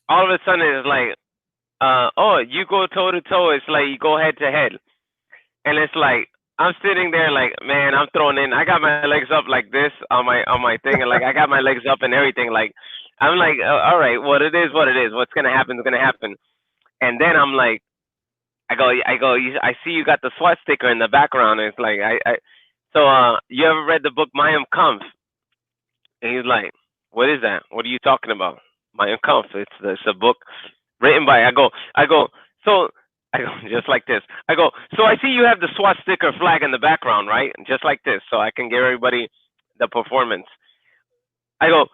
all of a sudden it's like, oh, you go toe to toe. It's like you go head to head, and it's like I'm sitting there like, man, I'm thrown in. I got my legs up like this on my thing, and like I got my legs up and everything. Like I'm like, all right, what it is. What's gonna happen is gonna happen. And then I'm like, I go. I see you got the SWAT sticker in the background. And it's like, So you ever read the book Mein Kampf? And he's like, what is that? What are you talking about? Mein Kampf. It's a book written by. I go. So I go, just like this. I go, so I see you have the SWAT sticker flag in the background, right? Just like this, so I can give everybody the performance. I go,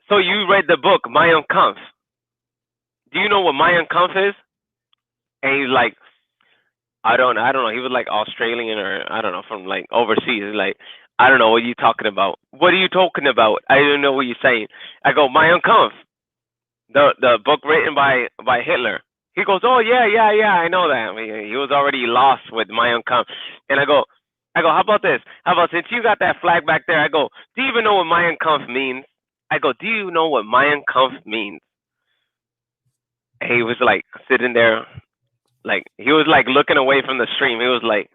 so you read the book, Mein Kampf. Do you know what Mein Kampf is? And he's like, I don't know. He was like Australian or I don't know, from like overseas. He's like, I don't know what you talking about. What are you talking about? I don't know what you're saying. I go, Mein Kampf, the book written by Hitler. He goes, oh yeah, I know that. I mean, he was already lost with Mein Kampf. And I go, how about this? How about since you got that flag back there? I go, do you even know what Mein Kampf means? I go, do you know what Mein Kampf means? And he was like sitting there, like he was like looking away from the stream. He was like,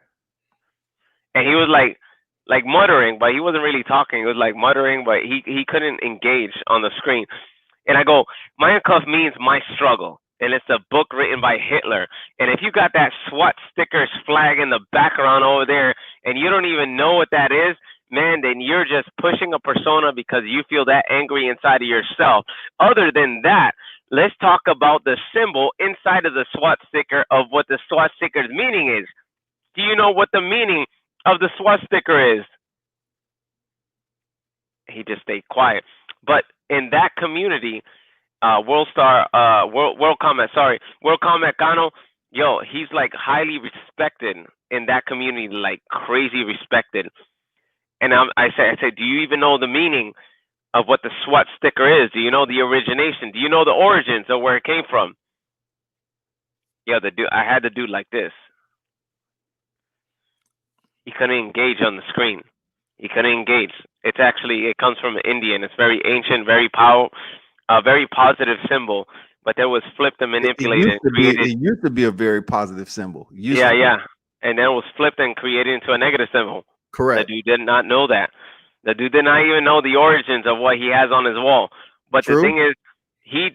and he was like muttering, but he wasn't really talking. He was like muttering, but he couldn't engage on the screen. And I go, Mein Kampf means my struggle. And it's a book written by Hitler. And if you got that SWAT stickers flag in the background over there and you don't even know what that is, man, then you're just pushing a persona because you feel that angry inside of yourself. Other than that, let's talk about the symbol inside of the SWAT sticker of what the SWAT sticker's meaning is. Do you know what the meaning of the SWAT sticker is? He just stayed quiet. But in that community, World Combat Kano, yo, he's like highly respected in that community, like crazy respected. And I said, do you even know the meaning of what the SWAT sticker is? Do you know the origination? Do you know the origins of where it came from? Yo, I had the dude like this. He couldn't engage on the screen. He couldn't engage. It comes from Indian. It's very ancient, very powerful. A very positive symbol, but that was flipped and manipulated and created.
It used to be a very positive symbol.
Yeah. And then it was flipped and created into a negative symbol.
Correct.
The dude did not know that. The dude did not even know the origins of what he has on his wall. But the thing is, he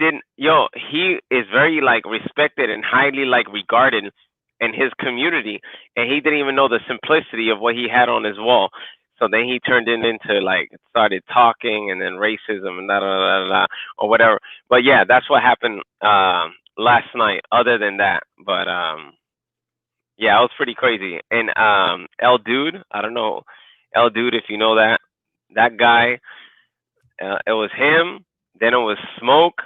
is very like respected and highly like regarded in his community, and he didn't even know the simplicity of what he had on his wall. So then he turned it into like started talking and then racism and or whatever. But yeah, that's what happened last night. Other than that, but yeah, it was pretty crazy. And El Dude, I don't know, El Dude, if you know that guy, it was him. Then it was Smoke.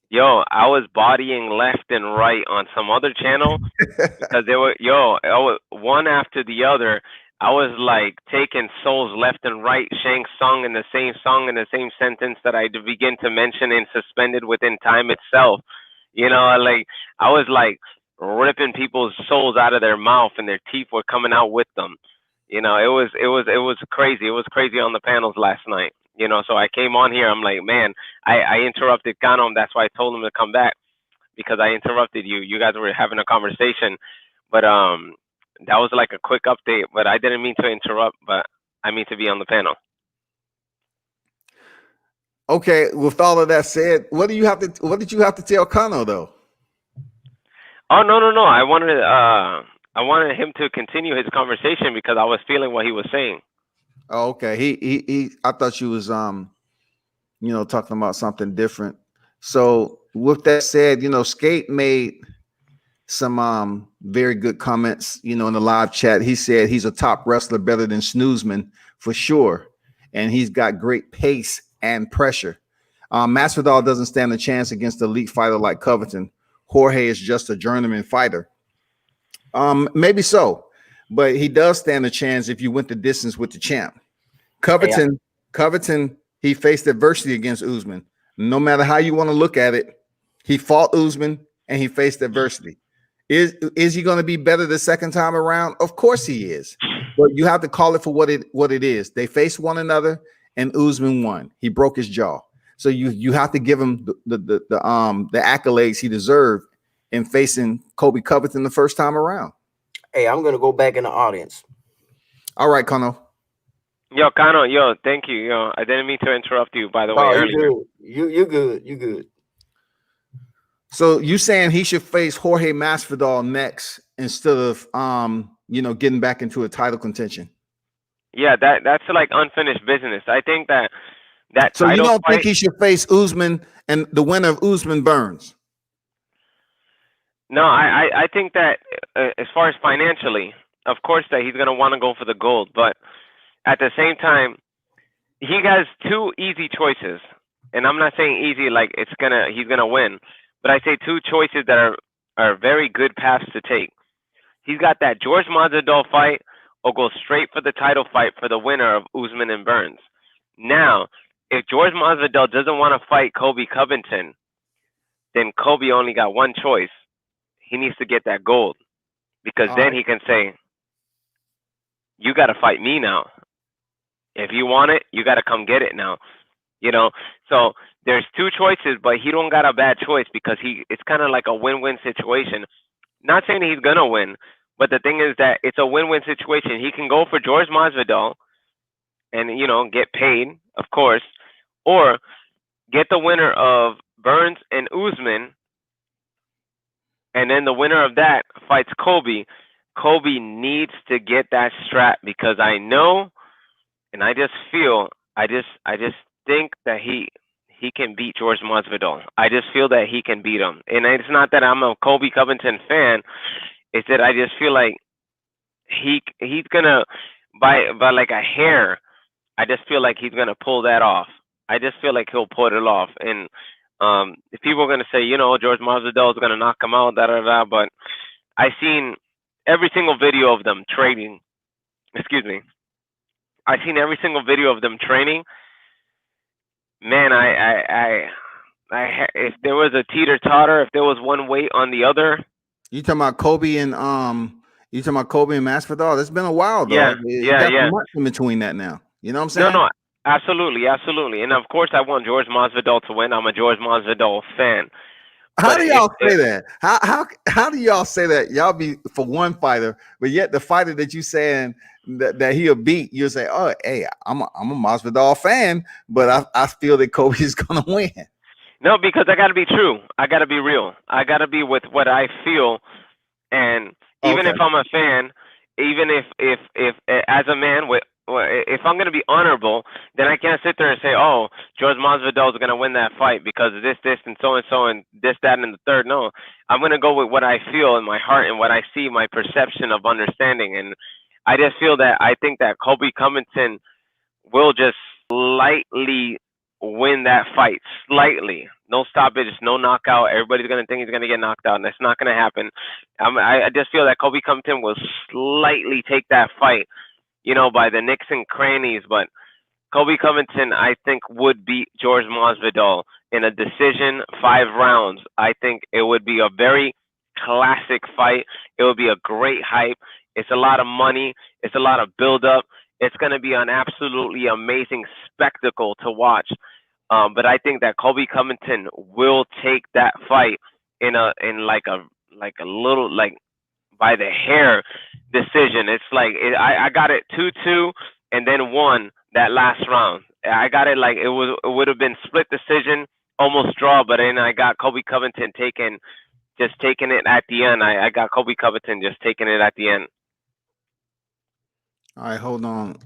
Yo, I was bodying left and right on some other channel because they were one after the other. I was like taking souls left and right, saying song in the same sentence that I begin to mention and suspended within time itself. You know, like I was like ripping people's souls out of their mouth and their teeth were coming out with them. You know, it was crazy. It was crazy on the panels last night. You know, so I came on here. I'm like, man, I interrupted Kano. That's why I told him to come back because I interrupted you. You guys were having a conversation, but that was like a quick update, but I didn't mean to interrupt, but I mean to be on the panel.
Okay, with all of that said, what did you have to tell Kano though?
Oh no. I wanted him to continue his conversation because I was feeling what he was saying.
Oh, okay. He I thought you was talking about something different. So with that said, Skate made some very good comments, in the live chat. He said he's a top wrestler, better than Snoozman for sure, and he's got great pace and pressure. Masvidal doesn't stand a chance against an elite fighter like Covington. Jorge is just a journeyman fighter. Maybe so, but he does stand a chance if you went the distance with the champ. Covington, he faced adversity against Usman. No matter how you want to look at it, he fought Usman and he faced adversity. Is he going to be better the second time around? Of course he is. But you have to call it for what it is. They faced one another and Usman won. He broke his jaw. So you have to give him the accolades he deserved in facing Colby Covington the first time around.
Hey, I'm gonna go back in the audience.
All right, Kano.
Yo, Kano, thank you. Yo, I didn't mean to interrupt you, by the way, earlier.
You good. You good.
So you saying he should face Jorge Masvidal next instead of getting back into a title contention?
Yeah, that's like unfinished business. I think that
so you don't think he should face Usman and the winner of Usman Burns?
No, I think that as far as financially, of course that he's gonna want to go for the gold, but at the same time, he has two easy choices, and I'm not saying easy like he's gonna win, but I say two choices that are very good paths to take. He's got that George Masvidal fight, or go straight for the title fight for the winner of Usman and Burns. Now, if George Masvidal doesn't want to fight Colby Covington, then Colby only got one choice. He needs to get that gold, because
All
then
right.
he can say, "You got to fight me now. If you want it, you got to come get it now." You know, so there's two choices, but he don't got a bad choice because it's kind of like a win-win situation. Not saying he's gonna win, but the thing is that it's a win-win situation. He can go for George Masvidal and get paid, of course, or get the winner of Burns and Usman, and then the winner of that fights Colby. Colby needs to get that strap, because I know, and I just feel, I just think that he can beat George Masvidal. I just feel that he can beat him, and it's not that I'm a Colby Covington fan. It's that I just feel like he's gonna, by like a hair. I just feel like he's gonna pull that off. I just feel like he'll pull it off. And if people are gonna say, George Masvidal is gonna knock him out, da da da, but I seen every single video of them training. Excuse me. I seen every single video of them training. Man, if there was a teeter totter, if there was one weight on the other.
You talking about Colby and Masvidal? It's been a while,
Yeah,
dog. You
yeah,
got
yeah.
some months in between that now. You know what I'm saying?
No, absolutely, absolutely. And of course, I want George Masvidal to win. I'm a George Masvidal fan.
How do y'all say that? How do y'all say that? Y'all be for one fighter, but yet the fighter that you saying that he'll beat, you say, "Oh, hey, I'm a Masvidal fan, but I feel that Kobe's gonna win."
No, because I got to be true. I got to be real. I got to be with what I feel. And even
Okay.
if I'm a fan, even if as a man, if I'm gonna be honorable, then I can't sit there and say, "Oh, George Masvidal is gonna win that fight because of this, and so, and this, that, and the third." No, I'm gonna go with what I feel in my heart and what I see, my perception of understanding. And I just feel that I think that Colby Covington will just slightly win that fight. Slightly. No stoppage, no knockout. Everybody's going to think he's going to get knocked out, and that's not going to happen. I just feel that Colby Covington will slightly take that fight, by the nicks and crannies. But Colby Covington, I think, would beat George Masvidal in a decision, 5 rounds. I think it would be a very classic fight. It would be a great hype. It's a lot of money. It's a lot of build-up. It's going to be an absolutely amazing spectacle to watch. But I think that Colby Covington will take that fight in like a little, like, by the hair decision. It's like I got it 2-2 and then won that last round. I got it like it would have been split decision, almost draw, but then I got Colby Covington taking it at the end. I got Colby Covington just taking it at the end.
All right, hold on.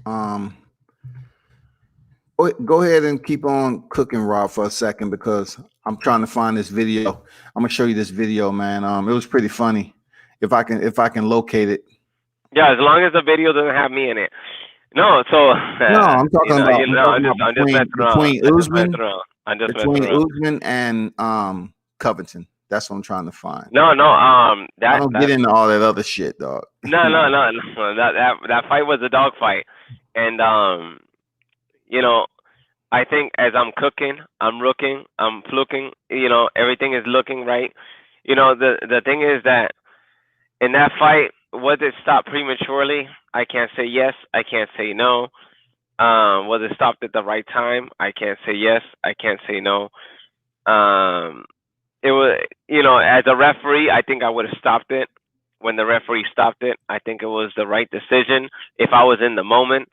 Go ahead and keep on cooking, Rob, for a second, because I'm trying to find this video. I'm gonna show you this video, man. It was pretty funny. If I can locate it.
Yeah, as long as the video doesn't have me in it. No, so
no, I'm talking about between Usman and Covington. That's what I'm trying to find.
No,
I don't get into all that other shit, dog.
No. That fight was a dog fight, and I think as I'm cooking, I'm looking, I'm fluking, everything is looking right. The thing is that in that fight, was it stopped prematurely? I can't say yes. I can't say no. Was it stopped at the right time? I can't say yes. I can't say no. It was, as a referee, I think I would have stopped it. When the referee stopped it, I think it was the right decision. If I was in the moment,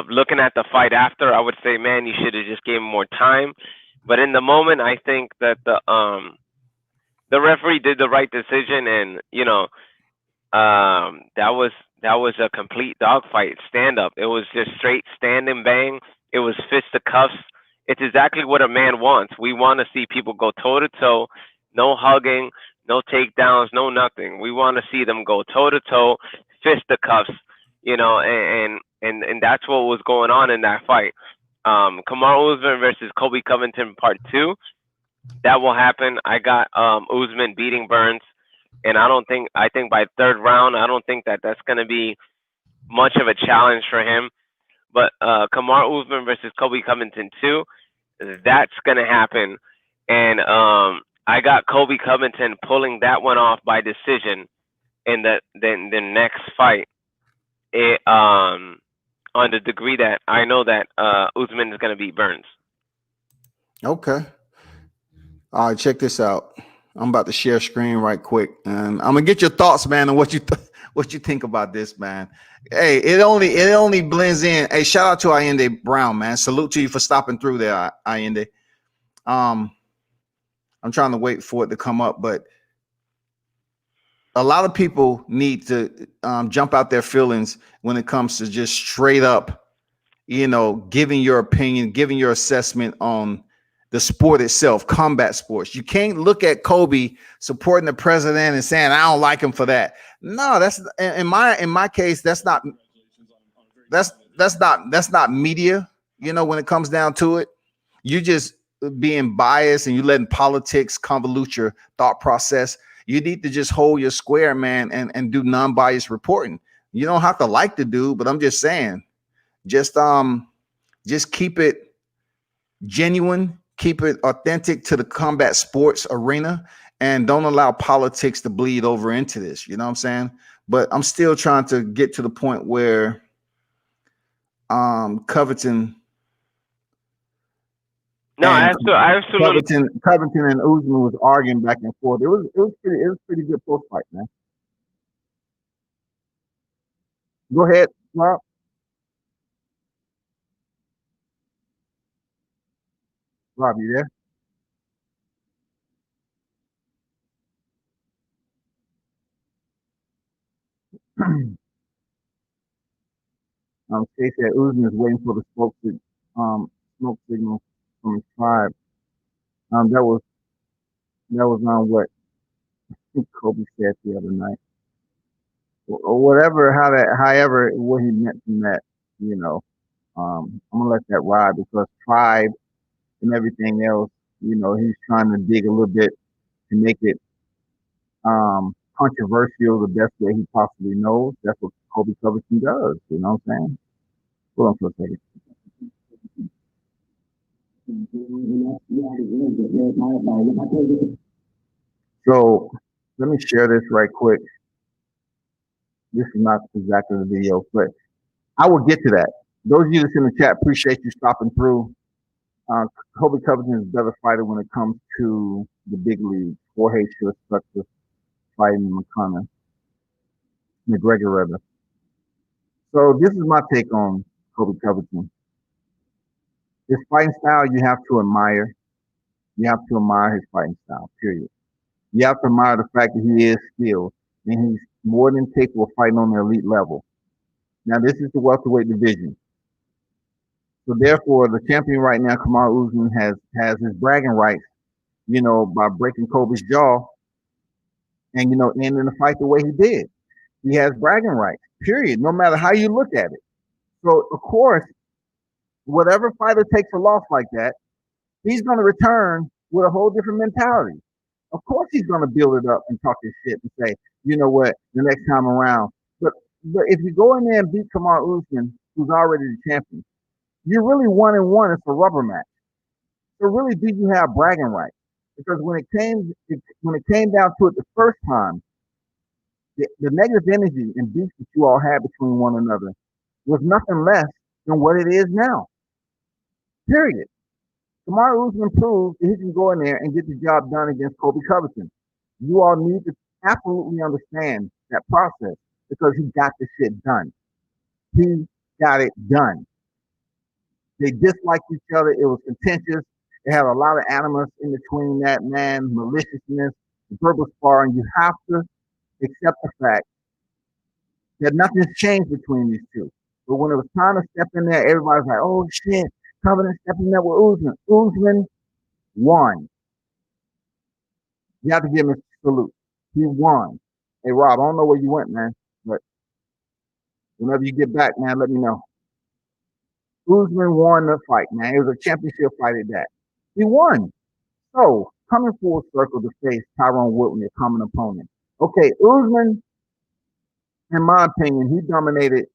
looking at the fight after, I would say, man, you should have just gave him more time. But in the moment, I think that the referee did the right decision, and that was a complete dogfight, stand up. It was just straight stand and bang. It was fist to cuffs. It's exactly what a man wants. We want to see people go toe to toe, no hugging, no takedowns, no nothing. We want to see them go toe to toe, fisticuffs, and that's what was going on in that fight. Kamaru Usman versus Colby Covington Part 2. That will happen. I got Usman beating Burns, and I think by third round, I don't think that's going to be much of a challenge for him. But Kamaru Usman versus Colby Covington 2, that's going to happen. And I got Colby Covington pulling that one off by decision in the next fight. On the degree that I know that Usman is going to beat Burns.
Okay. All right, check this out. I'm about to share screen right quick, and I'm gonna get your thoughts, man, on what you think about this, man. Hey, it only blends in. Hey, shout out to Allende Brown, man. Salute to you for stopping through there, Allende. I'm trying to wait for it to come up, but a lot of people need to jump out their feelings when it comes to just straight up, giving your opinion, giving your assessment on the sport itself, combat sports. You can't look at Colby supporting the president and saying, I don't like him for that. No, that's in my case, that's not media, when it comes down to it. You just being biased and you letting politics convolute your thought process. You need to just hold your square, man, and do non-biased reporting. You don't have to like the dude, but I'm just saying, just keep it genuine, keep it authentic to the combat sports arena, and don't allow politics to bleed over into this. You know what I'm saying? But I'm still trying to get to the point where Covington.
No, absolutely.
Covington and Usman was arguing back and forth. It was pretty good post fight, man. Go ahead, Rob. Rob, you there? Stacey said Usman is waiting for the smoke signal from his tribe. That was on what Kobe said the other night, or whatever. However, what he meant from that, I'm gonna let that ride because tribe and everything else, he's trying to dig a little bit to make it controversial the best way he possibly knows. That's what Kobe Covington does. You know what I'm saying? Hold on for a second. So let me share this right quick. This is not exactly the video, but I will get to that. Those of you that's in the chat, appreciate you stopping through. Kobe Covington is a better fighter when it comes to the big league. Jorge should have stuck to fighting McGregor rather. So this is my take on Kobe Covington. His fighting style, you have to admire. You have to admire his fighting style, period. You have to admire the fact that he is skilled and he's more than capable of fighting on the elite level. Now, this is the welterweight division. So therefore, the champion right now, Kamaru Usman, has his bragging rights, by breaking Kobe's jaw and, ending the fight the way he did. He has bragging rights, period, no matter how you look at it. So, of course, whatever fighter takes a loss like that, he's going to return with a whole different mentality. Of course, he's going to build it up and talk his shit and say, you know what, the next time around. But if you go in there and beat Kamaru Usman, who's already the champion, you're really 1-1. It's a rubber match. So really, do you have bragging rights? Because when it came down to it the first time, the negative energy and beef that you all had between one another was nothing less than what it is now. Period. Kamaru Usman proved that he can go in there and get the job done against Colby Covington. You all need to absolutely understand that process because he got the shit done. He got it done. They disliked each other. It was contentious. It had a lot of animus in between that, man, maliciousness, verbal sparring. You have to accept the fact that nothing's changed between these two. But when it was time to step in there, everybody's like, oh, shit, Covington stepping in there with Usman. Usman won. You have to give him a salute. He won. Hey, Rob, I don't know where you went, man, but whenever you get back, man, let me know. Usman won the fight, man. It was a championship fight at that. He won. So, coming full circle to face Tyron Woodley, a common opponent. Okay, Usman, in my opinion, he dominated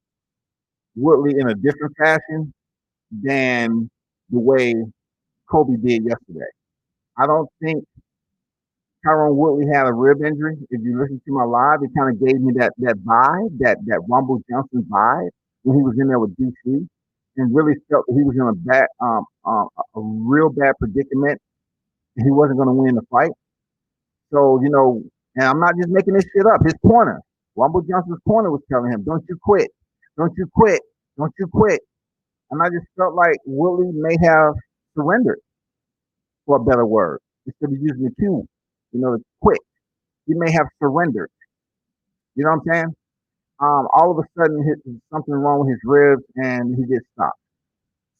Woodley in a different fashion than the way Colby did yesterday. I don't think Tyron Woodley had a rib injury. If you listen to my live, it kind of gave me that vibe, that Rumble Johnson vibe when he was in there with DC, and really felt that he was in a real bad predicament. He wasn't going to win the fight. So, and I'm not just making this shit up. His corner, Rumble Johnson's corner, was telling him, "Don't you quit, don't you quit, don't you quit." And I just felt like Woodley may have surrendered, for a better word, instead of using the Q, to quit. He may have surrendered. You know what I'm saying? All of a sudden, something wrong with his ribs, and he gets stopped.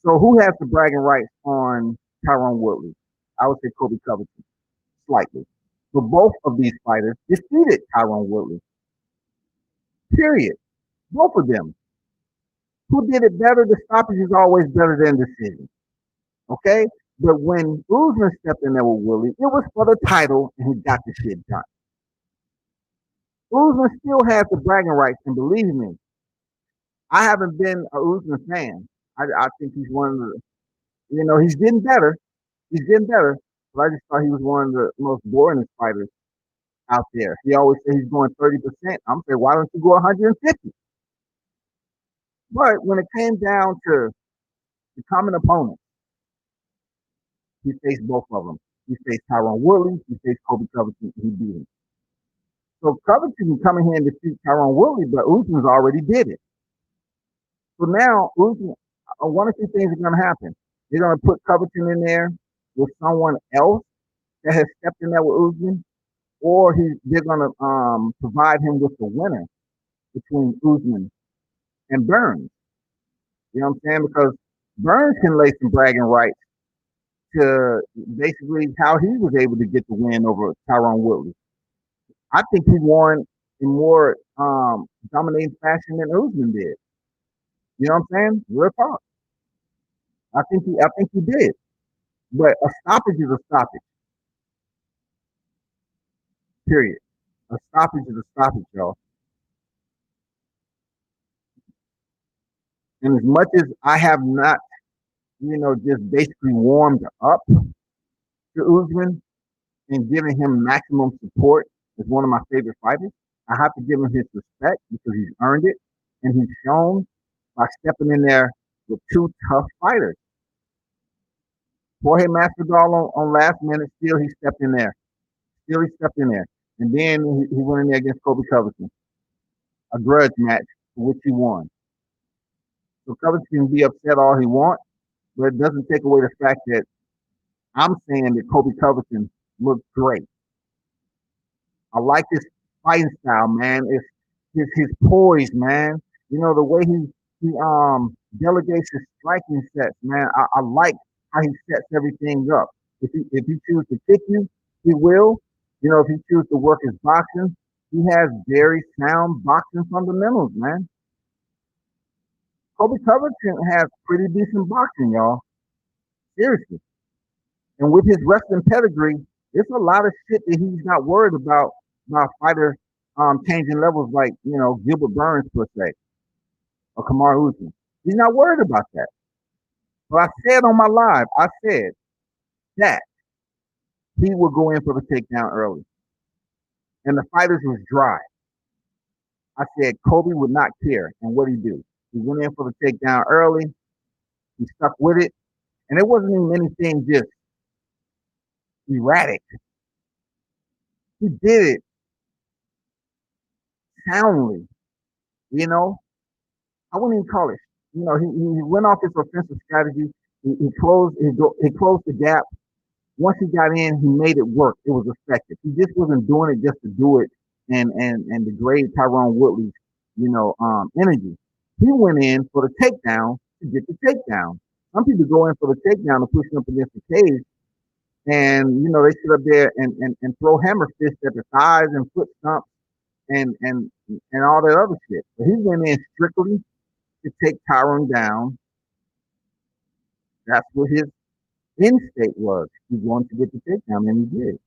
So who has the bragging rights on Tyron Woodley? I would say Colby Covington, slightly. But both of these fighters defeated Tyron Woodley. Period. Both of them. Who did it better? The stoppage is always better than decision. Okay? But when Usman stepped in there with Woodley, it was for the title, and he got the shit done. Usman still has the bragging rights, and believe me, I haven't been a Usman fan. I think he's one of the, he's getting better. He's getting better, but I just thought he was one of the most boring fighters out there. He always said he's going 30%. I'm saying, why don't you go 150? But when it came down to the common opponent, he faced both of them. He faced Tyron Woodley. He faced Colby Covington. He beat him. So Covington can come in here and defeat Tyron Woodley, but Usman's already did it. So now, Usman, one of two things are going to happen. They're going to put Covington in there with someone else that has stepped in there with Usman, or they're going to provide him with the winner between Usman and Burns. You know what I'm saying? Because Burns can lay some bragging rights to basically how he was able to get the win over Tyron Woodley. I think he won in more dominating fashion than Usman did. You know what I'm saying? Real talk. I think he did. But a stoppage is a stoppage. Period. A stoppage is a stoppage, y'all. And as much as I have not, just basically warmed up to Usman and giving him maximum support as one of my favorite fighters, I have to give him his respect because he's earned it, and he's shown by stepping in there with two tough fighters. Jorge Masvidal on last minute, still he stepped in there. And then he went in there against Colby Covington. A grudge match for which he won. So Covington can be upset all he wants, but it doesn't take away the fact that I'm saying that Colby Covington looked great. I like his fighting style, man. It's his poise, man. The way he delegates his striking sets, man. I like how he sets everything up. If he chooses to kick you, he will. If he chooses to work his boxing, he has very sound boxing fundamentals, man. Colby Covington has pretty decent boxing, y'all. Seriously. And with his wrestling pedigree, there's a lot of shit that he's not worried about fighter changing levels like, Gilbert Burns, per se, or Kamaru Usman. He's not worried about that. But I said on my live, I said that he would go in for the takedown early. And the fighters was dry. I said Colby would not care. And what did he do? He went in for the takedown early. He stuck with it. And it wasn't even anything just erratic. He did it soundly. I wouldn't even call it. He went off his offensive strategy. He closed the gap. Once he got in, he made it work. It was effective. He just wasn't doing it just to do it and degrade Tyron Woodley's, energy. He went in for the takedown to get the takedown. Some people go in for the takedown to push him up against the cage And they sit up there and throw hammer fists at the thighs and foot stomps and all that other shit. But he went in strictly to take Tyron down. That's what his end state was. He wanted to get the takedown, and he did.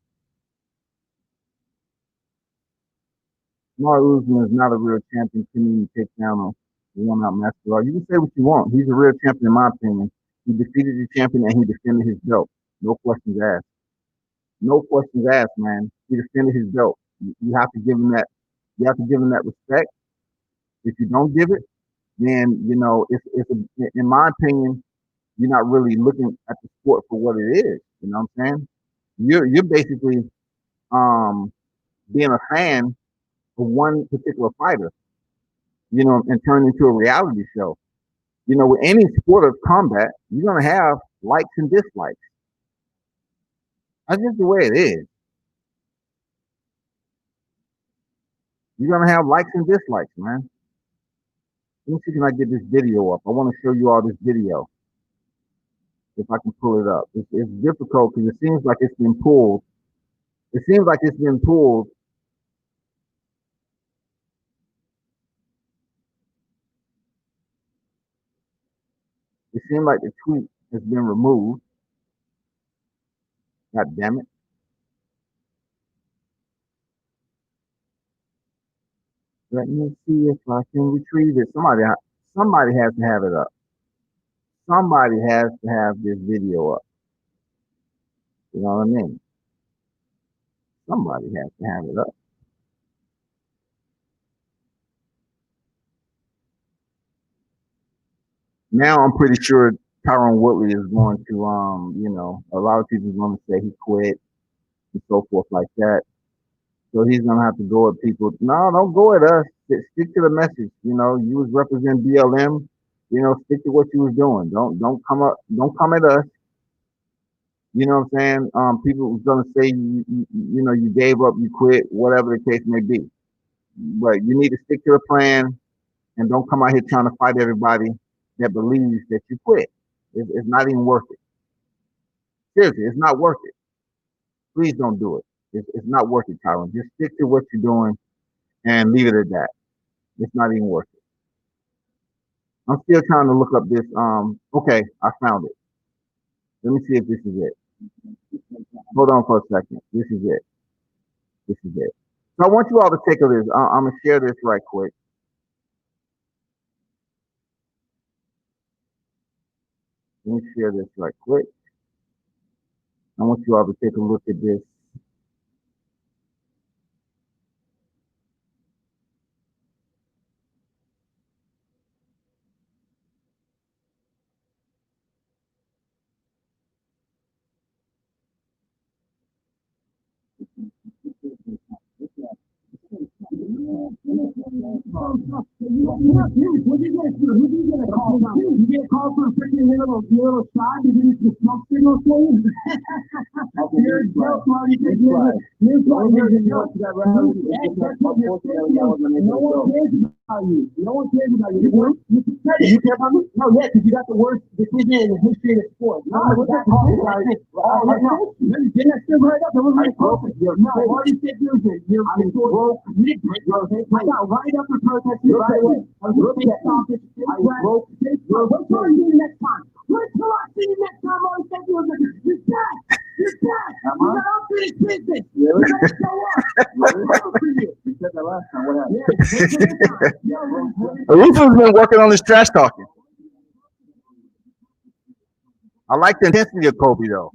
Mar Usman is not a real champion. Can you take down a one-out master? You can say what you want. He's a real champion, in my opinion. He defeated the champion and he defended his belt. No questions asked. No questions asked, man. He defended his belt. You have to give him that. You have to give him that respect. If you don't give it, then in my opinion, you're not really looking at the sport for what it is. You know what I'm saying? You're basically being a fan of one particular fighter, and turn into a reality show. With any sport of combat, you're gonna have likes and dislikes. That's just the way it is. You're gonna have likes and dislikes, man. Let me see if I get this video up. I want to show you all this video. If I can pull it up. It's difficult because it seems like it's been pulled. It seems like it's been pulled. It seems like the tweet has been removed. God damn it. Let me see if I can retrieve it. Somebody has to have it up. Somebody has to have this video up. You know what I mean? Somebody has to have it up. Now I'm pretty sure Tyron Woodley is going to, a lot of people are going to say he quit and so forth like that. So he's going to have to go at people. No, don't go at us. Stick to the message. You was representing BLM. Stick to what you was doing. Don't come at us. You know what I'm saying? People was going to say, you gave up, you quit, whatever the case may be. But you need to stick to the plan and don't come out here trying to fight everybody that believes that you quit. It's not even worth it. Seriously, it's not worth it. Please don't do it. It's not worth it, Tyron. Just stick to what you're doing and leave it at that. It's not even worth it. I'm still trying to look up this. Okay, I found it. Let me see if this is it. Hold on for a second. This is it. This is it. So I want you all to take a look. I'm going to share this right quick. Let me share this right quick. I want you all to take a look at this.
What you gonna do? Who you gonna call now? You get called for a freaking little shot? You didn't just smoke signal for you? You're a joke, Marty. You're a joke. That's what you're saying. No one cares about you. No one cares about you. You care about me? No, yeah, because you got the worst decision in the history of the sport. No, what's that called? Didn't I still right up? That wasn't close. No, Marty said you broke. You didn't break your head. I got right up and protested right away. I was looking at something. What are you doing next time? What till I see you next time? I said you're dead. You're dead. You got unfinished business. You gotta show up. You said that last time. What happened?
Ruiz been working on his trash talking. I like the intensity of Colby though.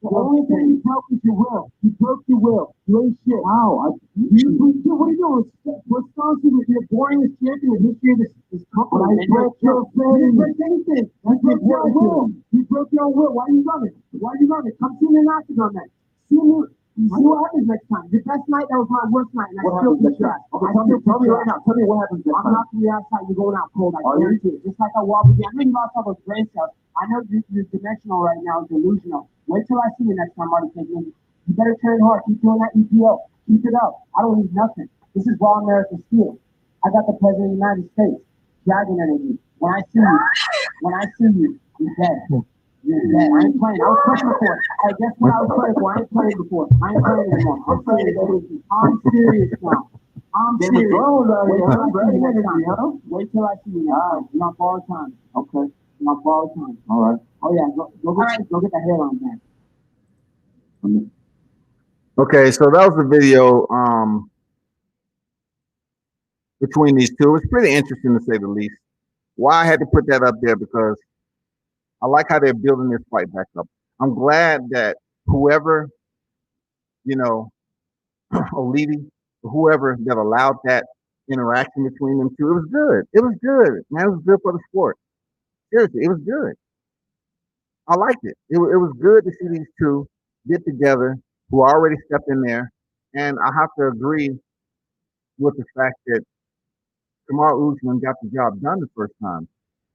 The only thing you broke is your will. You broke your will. You ain't shit. Wow. What are you doing? Wisconsin is the boringest champion in the history of this company. You broke your will. You break anything. You broke your will. You broke your will. Why are you running? Why are you running? Come see me in Octagon then. See me. You see what happens next time. The best night, that was my worst night, and I still beat you. Okay, tell me right now. Tell me what happens next time. I'm knocking you outside. You're going out cold. I guarantee it. Just like I walk with you. I know you lost all those brain cells. I know you're dimensional right now. Delusional. Wait till I see you next time, Marty. You better train hard. Keep doing that EPO. Keep it up. I don't need nothing. This is raw American steel. I got the President of the United States dragging it at me. When I see you, you're dead. You're dead. I ain't playing. I was playing before. Hey, guess what I was playing for? I ain't playing before. I ain't playing anymore. I'm serious now. I'm serious. Wait till I see you now. All right. You're not borrowed time. Okay. You're not borrowed time. All right. Oh yeah. Go get the hairline back.
Okay, so that was the video between these two. It's pretty interesting to say the least. Why I had to put that up there, because I like how they're building this fight back up. I'm glad that whoever, Olivia, whoever that allowed that interaction between them two, it was good. It was good, man. It was good for the sport. Seriously, it was good. I liked it. It was good to see these two get together who already stepped in there. And I have to agree with the fact that Kamaru Usman got the job done the first time.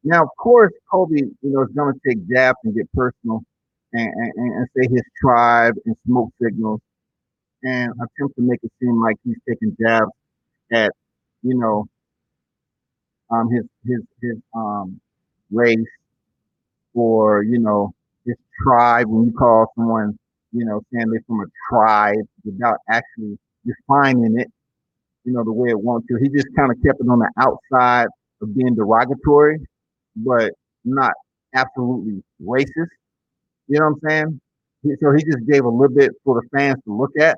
Now, of course, Colby, is going to take jabs and get personal and say his tribe and smoke signals and attempt to make it seem like he's taking jabs at, his race or, his tribe. When you call someone, saying they're from a tribe without actually defining it, the way it wants to. He just kind of kept it on the outside of being derogatory, but not absolutely racist. You know what I'm saying? So he just gave a little bit for the fans to look at.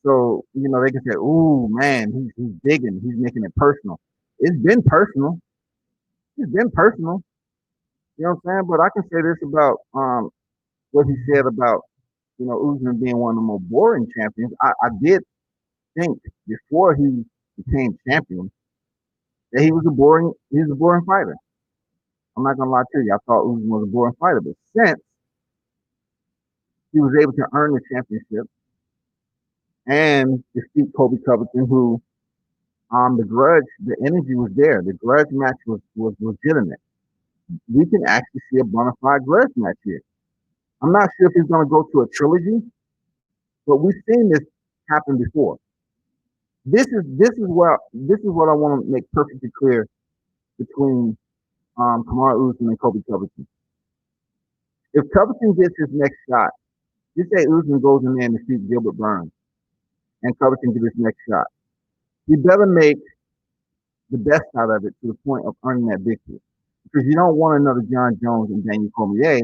So, they can say, ooh, man, he's digging. He's making it personal. It's been personal. It's been personal. You know what I'm saying? But I can say this about what he said about, Usman being one of the more boring champions. I did think before he became champion that he was a boring fighter. I'm not gonna lie to you. I thought Usman was a boring fighter, but since he was able to earn the championship and defeat Colby Covington, who the energy was there. The grudge match was legitimate. We can actually see a bona fide grudge match here. I'm not sure if he's gonna go to a trilogy, but we've seen this happen before. This is what I want to make perfectly clear between Kamaru Usman and Colby Covington. If Covington gets his next shot, just say Usman goes in there and defeats Gilbert Burns, and Covington gets his next shot. He better make the best out of it to the point of earning that victory, because you don't want another John Jones and Daniel Cormier,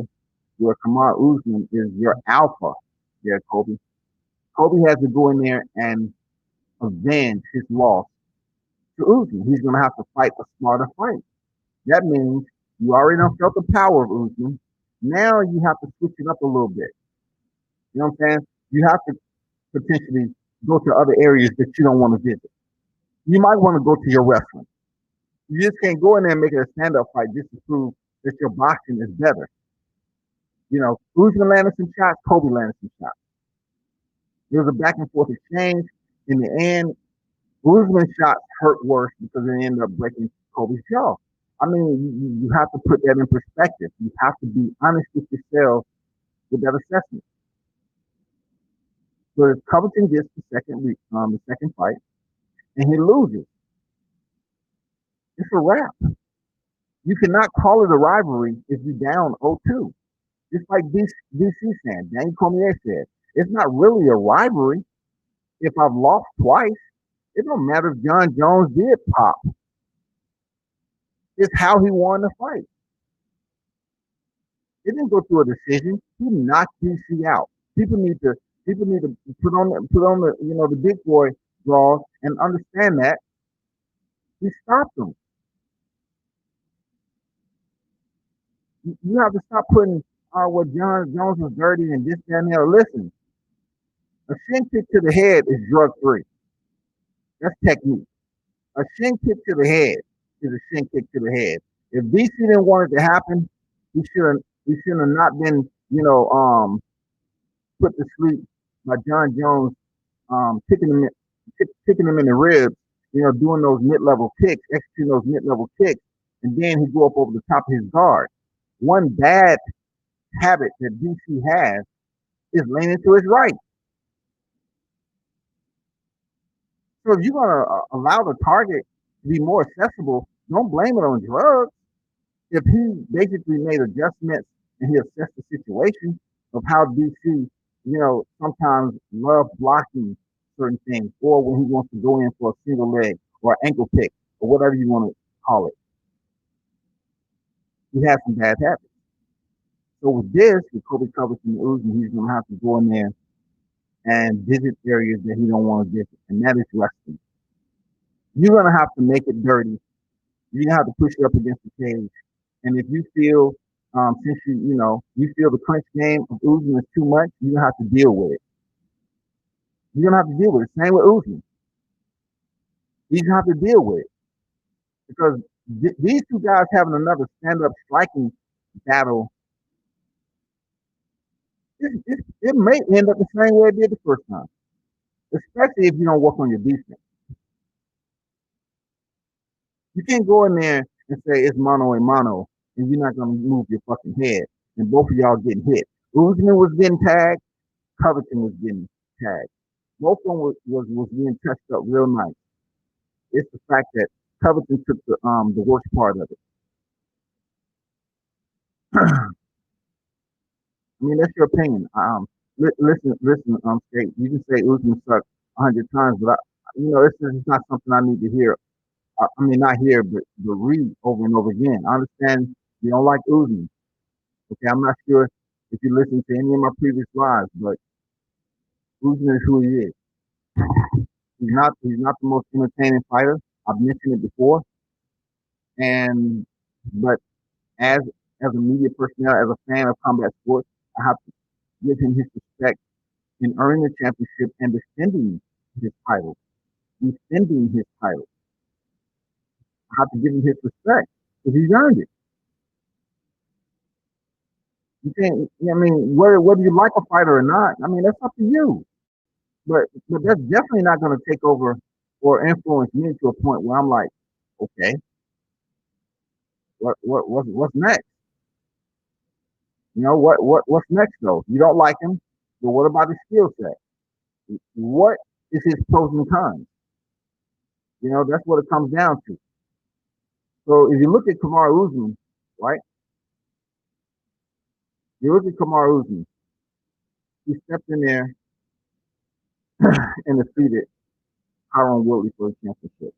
where Kamaru Usman is your alpha. There, Colby. Colby has to go in there and avenge his loss to Usman. He's going to have to fight a smarter fight. That means you already don't felt the power of Usman. Now you have to switch it up a little bit. You know what I'm saying? You have to potentially go to other areas that you don't want to visit. You might want to go to your wrestling. You just can't go in there and make it a stand-up fight just to prove that your boxing is better. Usman landed some shots, Colby landed some shots. There was a back and forth exchange. In the end, Usman's shots hurt worse because they ended up breaking Colby's jaw. I mean, you have to put that in perspective. You have to be honest with yourself with that assessment. So if Covington gets the second fight and he loses, it's a wrap. You cannot call it a rivalry if you're down 0-2. Just like DC said, Daniel Cormier said, it's not really a rivalry if I've lost twice. It don't matter if John Jones did pop. It's how he won the fight. It didn't go through a decision. He knocked DC out. People need to put on the the big boy draws and understand that he stopped them. You have to stop putting what John Jones was dirty and this, that, and there. Listen, a shin kick to the head is drug free. That's technique. A shin kick to the head is a shin kick to the head. If DC didn't want it to happen, he should have not been, put to sleep
by John Jones kicking him in the ribs, doing those mid-level kicks, executing those mid-level kicks, and then he go up over the top of his guard. One bad habit that DC has is leaning to his right. So if you're gonna allow the target to be more accessible, don't blame it on drugs. If he basically made adjustments and he assessed the situation of how DC, sometimes love blocking certain things, or when he wants to go in for a single leg or ankle pick or whatever you want to call it, he has some bad habits. So with Colby Covington and Usman, he's gonna have to go in there and visit areas that he don't want to visit, and that is wrestling. You're gonna have to make it dirty. You're gonna have to push it up against the cage. And if you feel, since you feel the clinch game of Usman is too much, you're gonna have to deal with it. You're gonna have to deal with it. Same with Usman. You're gonna have to deal with it because these two guys having another stand-up striking battle, it may end up the same way it did the first time, especially if you don't work on your defense. You can't go in there and say it's mano a mano, and you're not going to move your fucking head, and both of y'all getting hit. Usman was getting tagged, Covington was getting tagged. Both of them was being touched up real nice. It's the fact that Covington took the worst part of it. I mean, that's your opinion. Listen, Skate. You can say Usman sucked 100 times, but this is not something I need to hear. I mean, not hear, but read over and over again. I understand you don't like Usman. Okay, I'm not sure if you listen to any of my previous lives, but Usman is who he is. He's not the most entertaining fighter. I've mentioned it before. But as a media personnel, as a fan of combat sports, I have to give him his respect in earning the championship and defending his title. Defending his title. I have to give him his respect because he's earned it. You can't. I mean, whether you like a fighter or not, I mean, that's up to you. But that's definitely not going to take over or influence me to a point where I'm like, okay, what's next? What's next though? You don't like him, but what about his skill set? What is his pros and cons? That's what it comes down to. So if you look at Kamaru Usman, right? You look at Kamaru Usman. He stepped in there and defeated Tyron Woodley for the championship.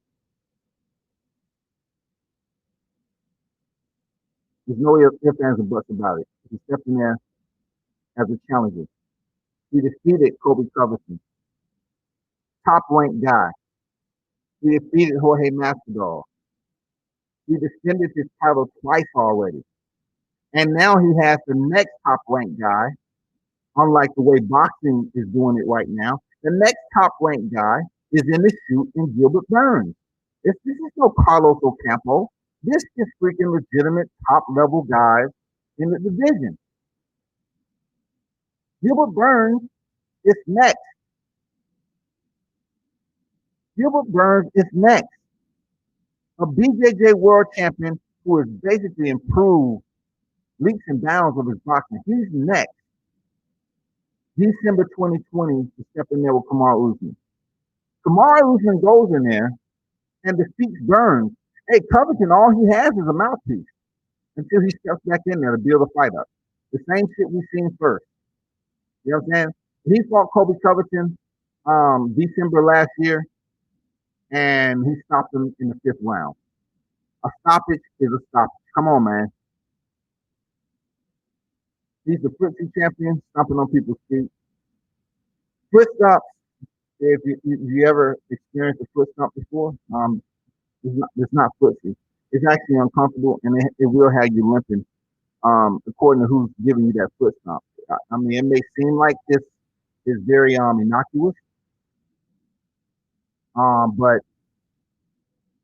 There's no ifs, ands, and buts about it. He stepped in there as a challenger. He defeated Colby Covington, top-ranked guy. He defeated Jorge Masvidal. He defended his title twice already. And now he has the next top-ranked guy, unlike the way boxing is doing it right now. The next top-ranked guy is in the shoot in Gilbert Burns. This is no Carlos Ocampo. This is freaking legitimate top-level guys in the division. Gilbert Burns is next. Gilbert Burns is next. A BJJ world champion who has basically improved leaps and bounds of his boxing. He's next. December 2020 to step in there with Kamaru Usman. Kamaru Usman goes in there and defeats Burns. Hey, Covington, all he has is a mouthpiece until he steps back in there to build a fight up. The same shit we've seen first. You know what I'm saying? He fought Colby Covington December last year, and he stopped him in the 5th round. A stoppage is a stoppage. Come on, man. He's the footsie champion, stomping on people's feet. Foot stomps, if you ever experienced a foot stomp before, it's not footsie. It's actually uncomfortable, and it will have you limping, according to who's giving you that foot stomp. I mean, it may seem like this is very innocuous, but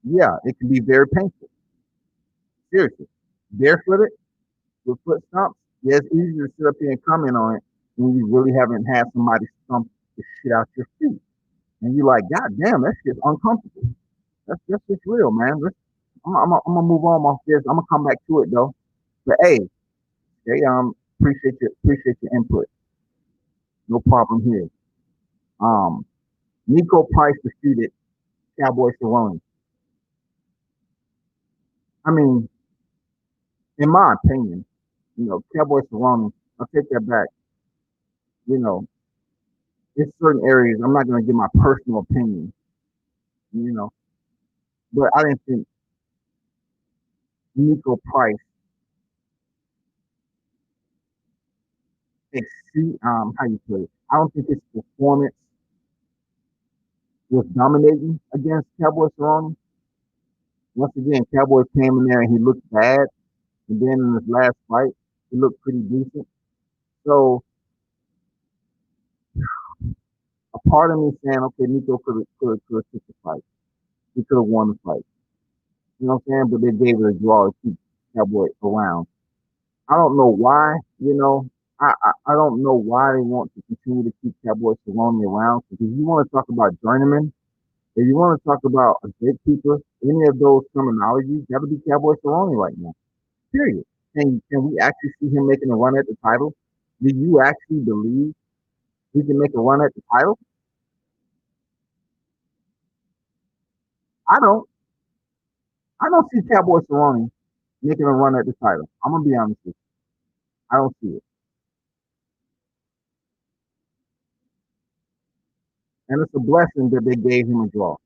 yeah, it can be very painful. Seriously, barefooted with foot stomps. Yeah, it's easy to sit up here and comment on it when you really haven't had somebody stomp
the shit out your feet. And you're like, God damn, that shit's uncomfortable. That's just real, man. I'm gonna move on off this. I'm gonna come back to it though. But hey, appreciate your input. No problem here. Um, Nico Price defeated Cowboy Cerrone. I mean, in my opinion, Cowboy Cerrone, I'll take that back. In certain areas, I'm not gonna give my personal opinion, you know, but I didn't think Nico Price how you put it. I don't think his performance was dominating against Cowboy Cerrone. Once again, Cowboy came in there and he looked bad, and then in his last fight, he looked pretty decent. So a part of me saying, okay, Nico could have took the fight. He could have won the fight. You know what I'm saying? But they gave it a draw to keep Cowboy around. I don't know why, I don't know why they want to continue to keep Cowboy Cerrone around. Because if you want to talk about journeyman, if you want to talk about a gatekeeper, any of those terminologies, that would be Cowboy Cerrone right now. Period. Can we actually see him making a run at the title? Do you actually believe he can make a run at the title? I don't. I don't see Cowboy Cerrone making a run at the title. I'm gonna be honest with you. I don't see it. And it's a blessing that they gave him a draw.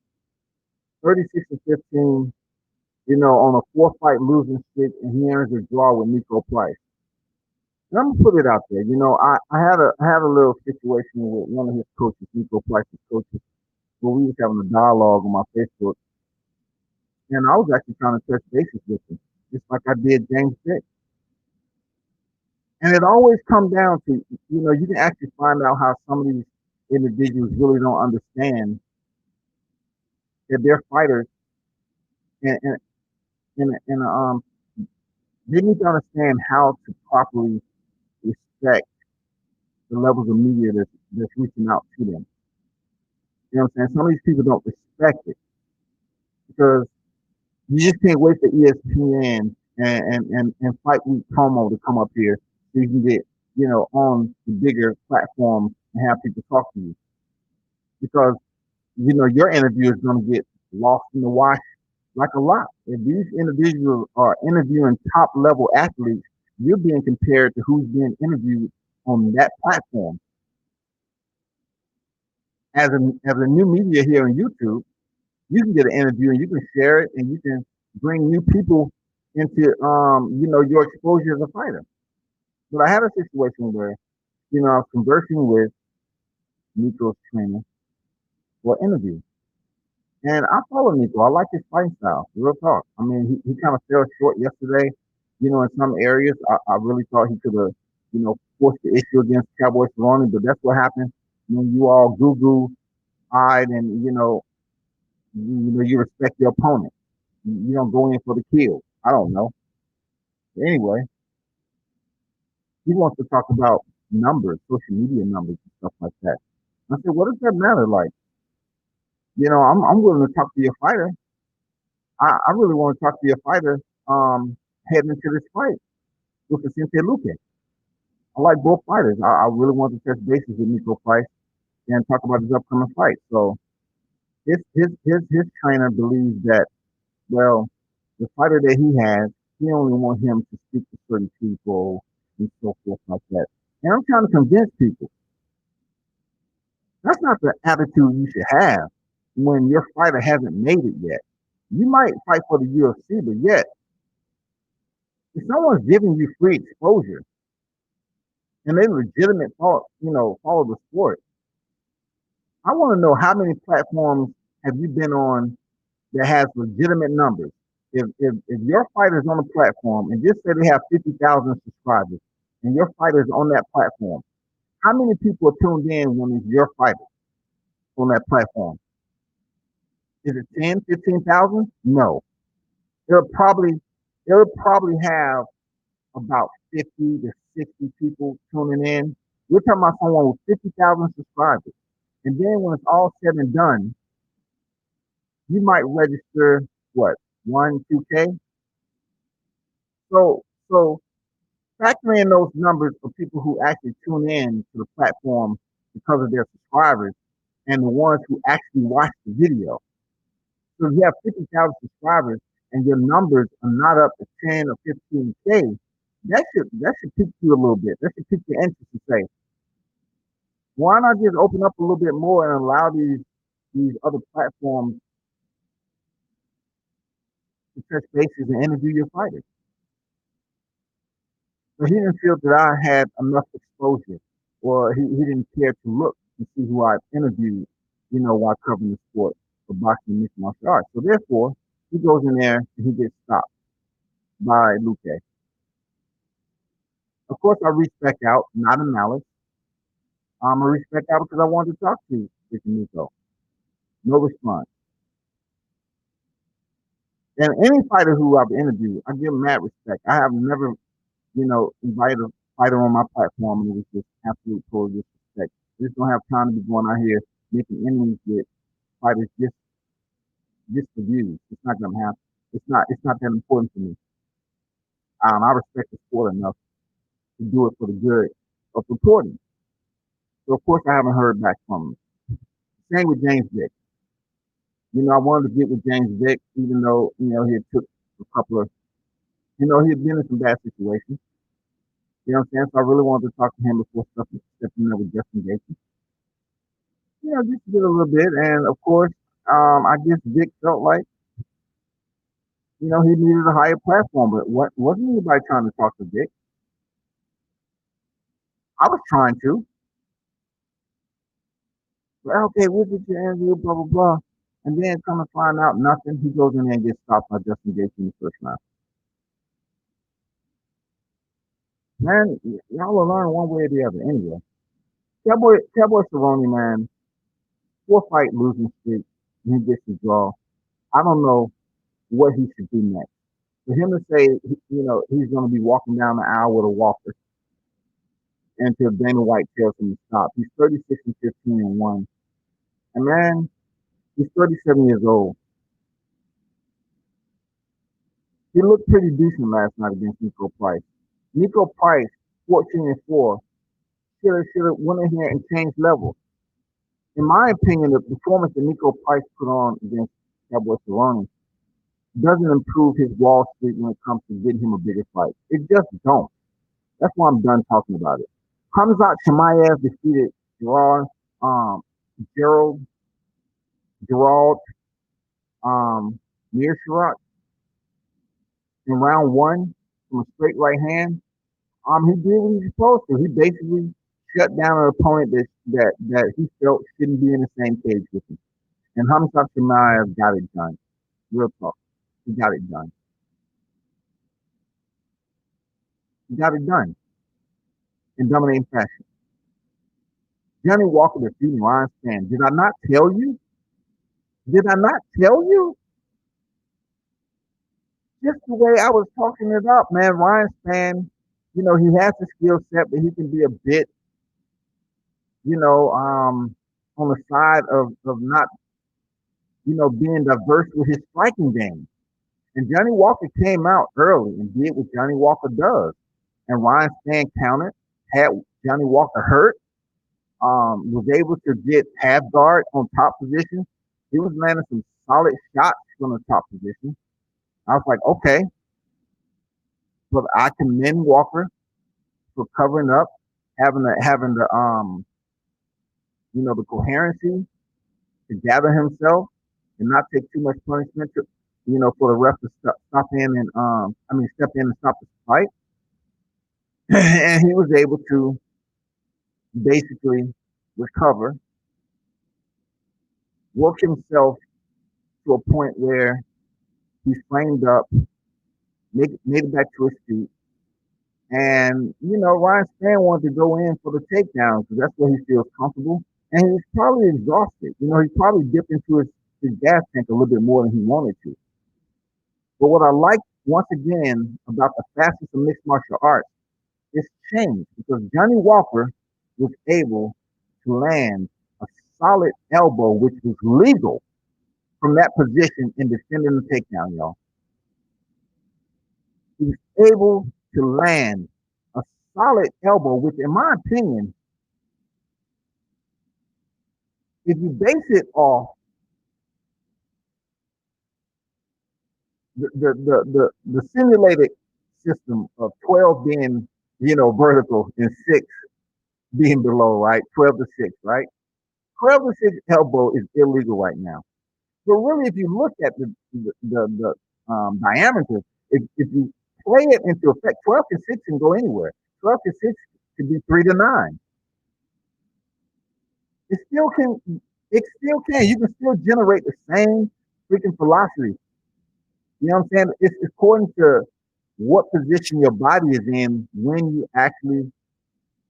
36-15, on a 4-fight losing streak, and he enters a draw with Nico Price. And I'm gonna put it out there. I had a little situation with one of his coaches, Nico Price's coaches, where we was having a dialogue on my Facebook, and I was actually trying to touch bases with him, just like I did James Vick. And it always comes down to, you can actually find out how some of these individuals really don't understand that they're fighters, and they need to understand how to properly respect the levels of media that's reaching out to them. You know what I'm saying? Some of these people don't respect it because you just can't wait for ESPN and Fight Week promo to come up here so you can get, on the bigger platforms and have people talk to you. Because, your interview is going to get lost in the wash like a lot. If these individuals are interviewing top level athletes, you're being compared to who's being interviewed on that platform. As a new media here on YouTube, you can get an interview and you can share it and you can bring new people into your exposure as a fighter. But I had a situation where, I was conversing with Nico's trainer for an interview. And I follow Nico. I like his fighting style. Real talk. I mean, he kind of fell short yesterday. In some areas, I really thought he could have, forced the issue against Cowboy Cerrone, but that's what happened when you all goo-eyed and, you respect your opponent. You don't go in for the kill. I don't know. But anyway, he wants to talk about numbers, social media numbers and stuff like that. I said, what does that matter? Like, I'm willing to talk to your fighter. I really want to talk to your fighter heading into this fight with Vicente Luque. I like both fighters. I really want to touch bases with Nico Price and talk about his upcoming fight. So his trainer believes that, well, the fighter that he has, he only wants him to speak to certain people and so forth like that. And I'm trying to convince people that's not the attitude you should have when your fighter hasn't made it yet. You might fight for the UFC, but yet, if someone's giving you free exposure and they legitimate follow the sport, I want to know how many platforms have you been on that has legitimate numbers. If your fighter's on a platform and just say they have 50,000 subscribers and your fighter's on that platform, how many people are tuned in when it's your fighter on that platform? Is it 10, 15,000? No. It'll probably have about 50 to 60 people tuning in. We're talking about someone with 50,000 subscribers. And then when it's all said and done, you might register what, 1, 2K? So factor in those numbers for people who actually tune in to the platform because of their subscribers and the ones who actually watch the video. So if you have 50,000 subscribers and your numbers are not up to 10 or 15K, that should pique you a little bit. That should pique your interest to say, why not just open up a little bit more and allow these other platforms to touch bases and interview your fighters? So he didn't feel that I had enough exposure, or he didn't care to look and see who I interviewed, while covering the sport for boxing and mixed martial arts. So therefore, he goes in there and he gets stopped by Luque. Of course, I reached back out, not in malice. I reached back out because I wanted to talk to Nico. No response. And any fighter who I've interviewed, I give mad respect. I have never, invited a fighter on my platform and it was just absolute total disrespect. I just don't have time to be going out here making enemies with fighters just for views. It's not gonna happen. It's not that important to me. I respect the sport enough to do it for the good of reporting. So of course I haven't heard back from him. Same with James Vick. I wanted to get with James Vick, even though, he had took a couple of, he had been in some bad situations. You know what I'm saying? So I really wanted to talk to him before stepping in there with Justin Gaethje. Just to get a little bit. And of course, I guess Vic felt like, he needed a higher platform, but wasn't anybody trying to talk to Vic? I was trying to. But okay, we'll get your interview, blah, blah, blah. And then come to find out nothing. He goes in there and gets stopped by Justin Gaethje in the first round. Man, y'all will learn one way or the other anyway. Cowboy Cerrone, man, 4-fight losing streak, and he gets the draw. I don't know what he should do next. For him to say, he's going to be walking down the aisle with a walker until Dana White tells him to stop. He's 36-15-1. And man, he's 37 years old. He looked pretty decent last night against Nico Price. Nico Price, 14-4, should have went in here and changed levels. In my opinion, the performance that Nico Price put on against Cowboy Cerrone doesn't improve his Wall Street when it comes to getting him a bigger fight. It just don't. That's why I'm done talking about it. Khamzat Chimaev defeated Gerald Meerschaert in round 1 from a straight right hand. He did what he was supposed to. He basically shut down an opponent that he felt shouldn't be in the same cage with him. And Khamzat Chimaev got it done. Real talk. He got it done. He got it done in dominating fashion. Johnny Walker defeating Ryan Spann. Did I not tell you? Did I not tell you? Just the way I was talking it up, man. Ryan Spann, he has the skill set, but he can be a bit, on the side of not, being diverse with his striking game. And Johnny Walker came out early and did what Johnny Walker does. And Ryan Spann countered, had Johnny Walker hurt, was able to get half guard on top position. He was landing some solid shots from the top position. I was like, okay. But I commend Walker for covering up, having the the coherency to gather himself and not take too much punishment to, for the ref to step in and stop the fight. And he was able to basically recover, work himself to a point where he framed up, made it back to his feet. And, Ryan Spann wanted to go in for the takedown because that's where he feels comfortable. And he's probably exhausted. He probably dipped into his gas tank a little bit more than he wanted to. But what I like, once again, about the fastest of mixed martial arts, is change. Because Johnny Walker was able to land a solid elbow, which was legal from that position in defending the takedown, y'all. He was able to land a solid elbow, which, in my opinion, if you base it off the simulated system of 12 being, vertical and 6 being below, right? 12 to 6, right? 12 to 6 elbow is illegal right now. But really, if you look at the diameter, if you play it into effect, 12 to 6 can go anywhere. 12 to 6 could be 3 to 9. It still can. You can still generate the same freaking velocity. You know what I'm saying? It's according to what position your body is in when you actually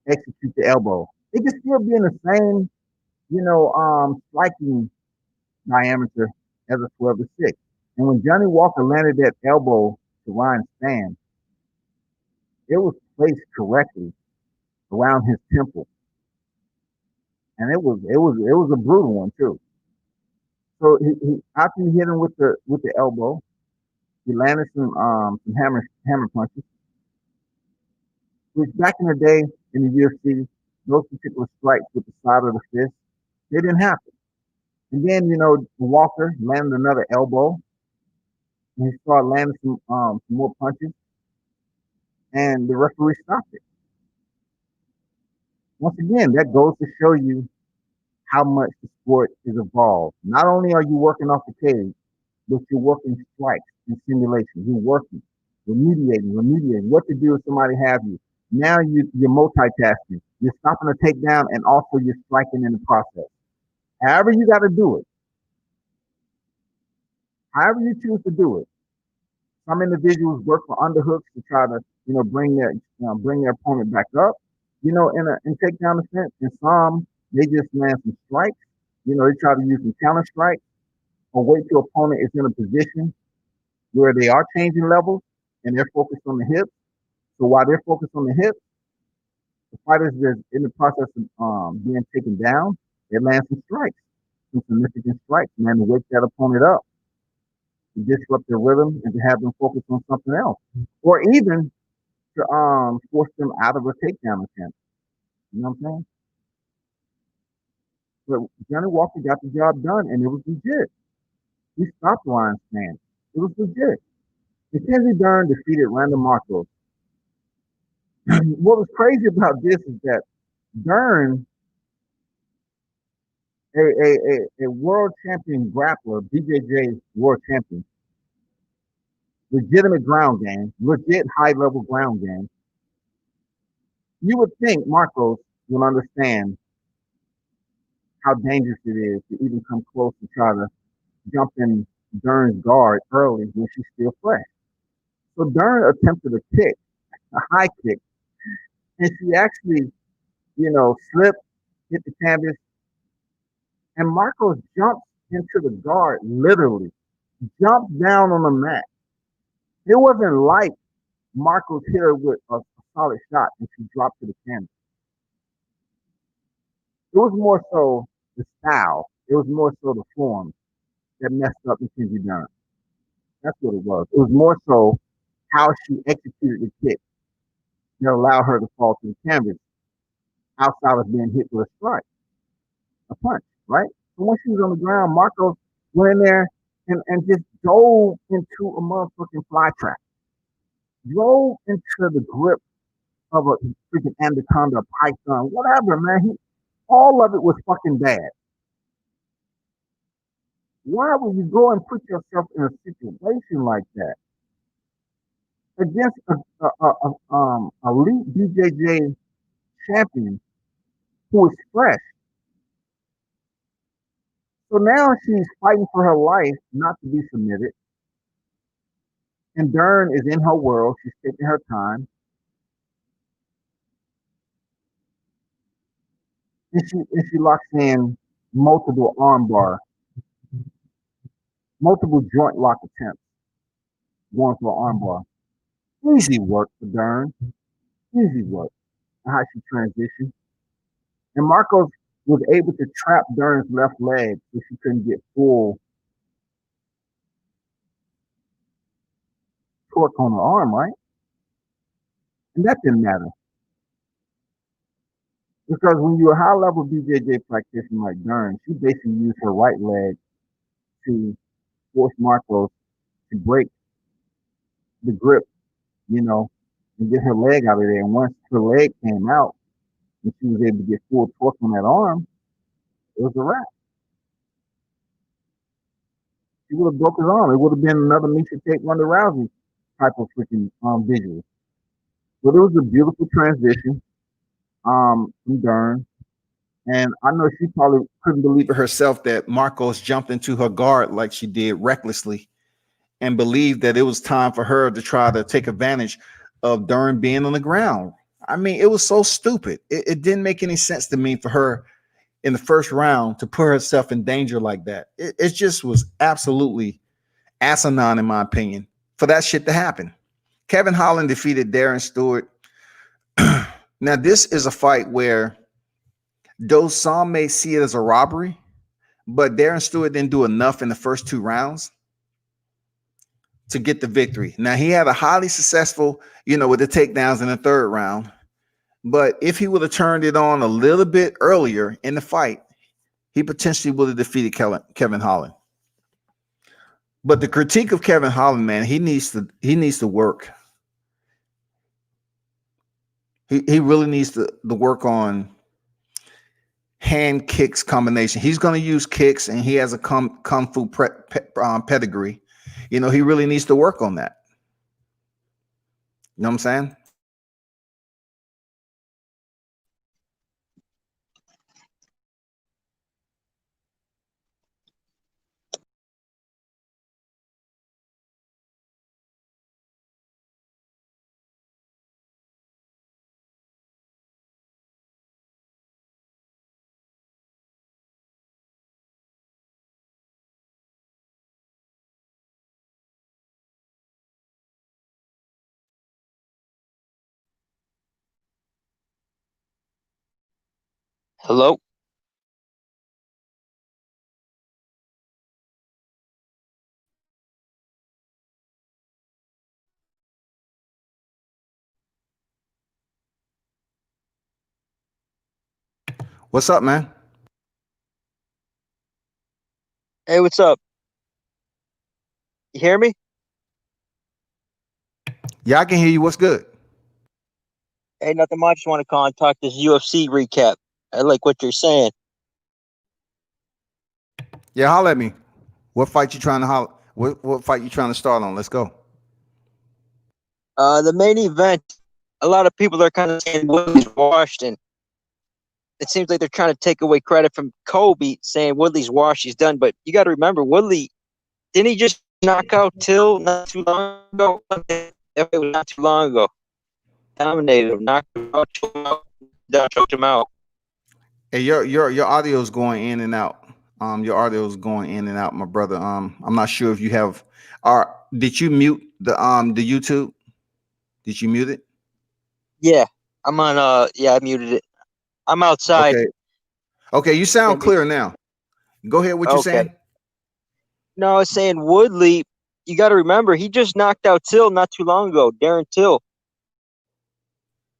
execute the elbow. It can still be in the same, striking diameter as a 12 to 6. And when Johnny Walker landed that elbow to Ryan's stand, it was placed correctly around his temple. And it was a brutal one too. So he after he hit him with the elbow, he landed some hammer punches. Which back in the day in the UFC, those particular strikes with the side of the fist, they didn't happen. And then, Walker landed another elbow, and he started landing some more punches, and the referee stopped it. Once again, that goes to show you how much the sport is evolved. Not only are you working off the cage, but you're working strikes and simulation. You're working, remediating. What to do if somebody has you. Now you're multitasking. You're stopping a takedown, and also you're striking in the process. However you got to do it. However you choose to do it. Some individuals work for underhooks to try to, bring their opponent back up, in takedown defense. And some, they just land some strikes. They try to use some counter strikes or wait till opponent is in a position where they are changing levels and they're focused on the hips. So while they're focused on the hips, the fighters that's in the process of being taken down, they land some strikes, some significant strikes, man, to wake that opponent up, to disrupt their rhythm and to have them focus on something else. Or even to force them out of a takedown attempt. You know what I'm saying? But Johnny Walker got the job done, and it was legit. He stopped Ryan's stand. It was legit. Mackenzie Dern defeated Randall Marcos. What was crazy about this is that Dern, a world champion grappler, BJJ world champion, legitimate ground game, legit high-level ground game, you would think Marcos will understand how dangerous it is to even come close to try to jump in Dern's guard early when she's still fresh. So Dern attempted a kick, a high kick, and she actually, slipped, hit the canvas, and Marcos jumped into the guard, literally, jumped down on the mat. It wasn't like Marcos hit her with a solid shot and she dropped to the canvas. It was more so the style. It was more so the form that messed up Mackenzie Dern. That's what it was. It was more so how she executed the kick that allowed her to fall to the canvas outside of being hit with a strike, a punch, right? So when she was on the ground, Marcos went in there and just dove into a motherfucking fly trap. Drove into the grip of a freaking anaconda, a python, whatever, man. All of it was fucking bad. Why would you go and put yourself in a situation like that against a elite BJJ champion who is fresh? So now she's fighting for her life not to be submitted. And Dern is in her world. She's taking her time. And she locks in multiple armbar, multiple joint lock attempts, going for an armbar. Easy work for Dern. Easy work. How she transitioned. And Marcos was able to trap Dern's left leg so she couldn't get full torque on her arm, right? And that didn't matter. Because when you're a high-level BJJ practitioner like Dern, she basically used her right leg to force Marcos to break the grip, and get her leg out of there. And once her leg came out and she was able to get full torque on that arm, it was a wrap. She would have broke his arm. It would have been another Misha Tate Ronda Rousey type of freaking visual. But it was a beautiful transition from Dern. And I know she probably couldn't believe it herself that Marcos jumped into her guard like she did recklessly and believed that it was time for her to try to take advantage of Dern being on the ground. I mean, it was so stupid. It didn't make any sense to me for her in the first round to put herself in danger like that. It just was absolutely asinine, in my opinion, for that shit to happen. Kevin Holland defeated Darren Stewart. Now, this is a fight where though some may see it as a robbery, but Darren Stewart didn't do enough in the first 2 rounds to get the victory. Now, he had a highly successful, with the takedowns in the 3rd round. But if he would have turned it on a little bit earlier in the fight, he potentially would have defeated Kevin Holland. But the critique of Kevin Holland, man, he needs to work. He really needs to work on hand kicks combination. He's going to use kicks, and he has a kung fu pedigree. He really needs to work on that. You know what I'm saying?
Hello?
What's up, man?
Hey, what's up? You hear me?
Yeah, I can hear you. What's good?
Hey, nothing much. Just want to call and talk this UFC recap. I like what you're saying.
Yeah, holler at me. What fight you trying to holler? What fight you trying to start on? Let's go.
The main event, a lot of people are kind of saying Woodley's washed, and it seems like they're trying to take away credit from Colby, saying Woodley's washed, he's done. But you got to remember, Woodley, didn't he just knock out Till not too long ago? It was not too long ago. Dominated him, knocked him out, choked him out.
Hey, your audio is going in and out. Your audio is going in and out, my brother. I'm not sure if you have. Did you mute the YouTube? Did you mute it?
Yeah, I'm on. Yeah, I muted it. I'm outside.
Okay, you sound clear now. Go ahead. What you saying?
No, I was saying Woodley. You got to remember, he just knocked out Till not too long ago. Darren Till.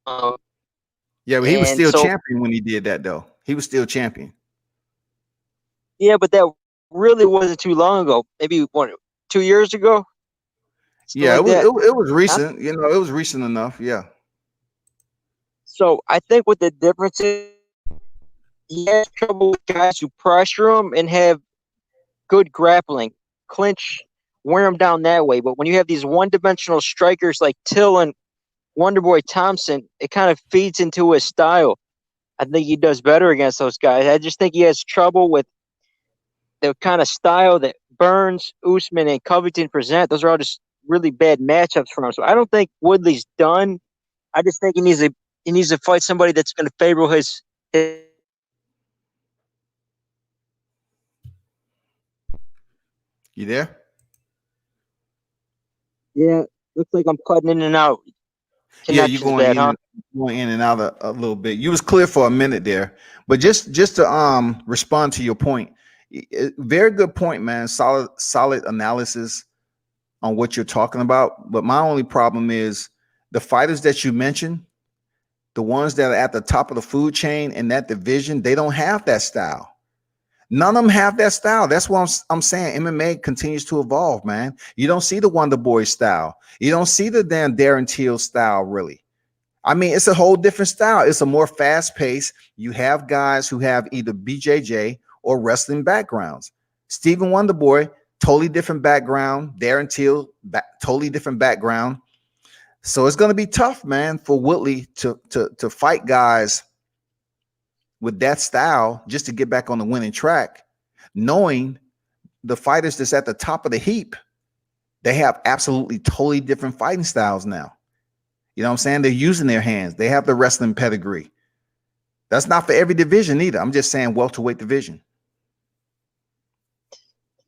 Yeah, but he was still champion when he did that, though. He was still champion.
Yeah, but that really wasn't too long ago. Maybe 2 years ago.
Yeah, like it was recent. It was recent enough. Yeah.
So I think what the difference is, he has trouble with guys who pressure him and have good grappling, clinch, wear him down that way. But when you have these one-dimensional strikers like Till and Wonderboy Thompson, it kind of feeds into his style. I think he does better against those guys. I just think he has trouble with the kind of style that Burns, Usman, and Covington present. Those are all just really bad matchups for him. So I don't think Woodley's done. I just think he needs to fight somebody that's going to favor his.
You there?
Yeah, looks like I'm cutting in and out.
Yeah, you're
connections bad, huh?
going in and out a little bit. You was clear for a minute there, but just to respond to your point, very good point, man. Solid analysis on what you're talking about. But my only problem is the fighters that you mentioned, the ones that are at the top of the food chain in that division, they don't have that style. None of them have that style. That's what I'm saying. MMA continues to evolve, man. You don't see the Wonder Boy style. You don't see the damn Darren Till style, really. I mean, it's a whole different style. It's a more fast pace. You have guys who have either BJJ or wrestling backgrounds. Stephen Wonderboy, totally different background. Darren Till, totally different background. So it's going to be tough, man, for Woodley to fight guys with that style just to get back on the winning track, knowing the fighters that's at the top of the heap, they have absolutely totally different fighting styles now. You know what I'm saying? They're using their hands. They have the wrestling pedigree. That's not for every division either. I'm just saying welterweight division.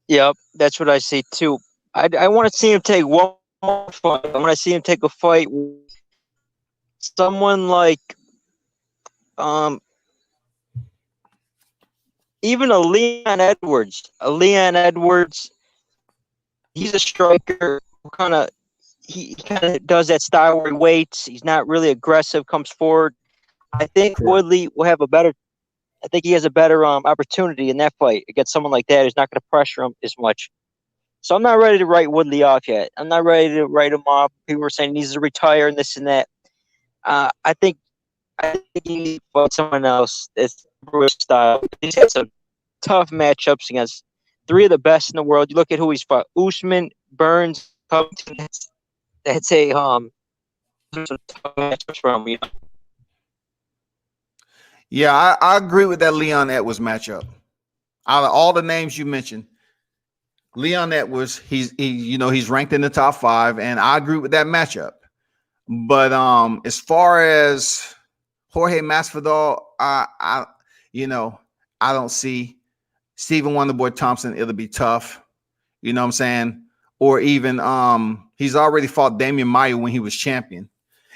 Yep, that's what I see too. I want to see him take one more fight. I want to see him take a fight with someone like even a Leon Edwards. He's a striker who he kind of does that style where he waits. He's not really aggressive, comes forward. I think Woodley will have I think he has a better opportunity in that fight against someone like that who's not going to pressure him as much. So I'm not ready to write Woodley off yet. I'm not ready to write him off. People were saying he needs to retire and this and that. I think he needs to fight someone else that's Ruiz style. He's had some tough matchups against three of the best in the world. You look at who he's fought: Usman, Burns, Covington. That's a some tough matchups for him. You know?
Yeah, I agree with that Leon Edwards matchup. Out of all the names you mentioned, Leon Edwards, he's ranked in the top 5, and I agree with that matchup. But as far as Jorge Masvidal, I don't see Stephen Wonderboy Thompson. It'll be tough. You know what I'm saying? Or even he's already fought Damian Maia when he was champion.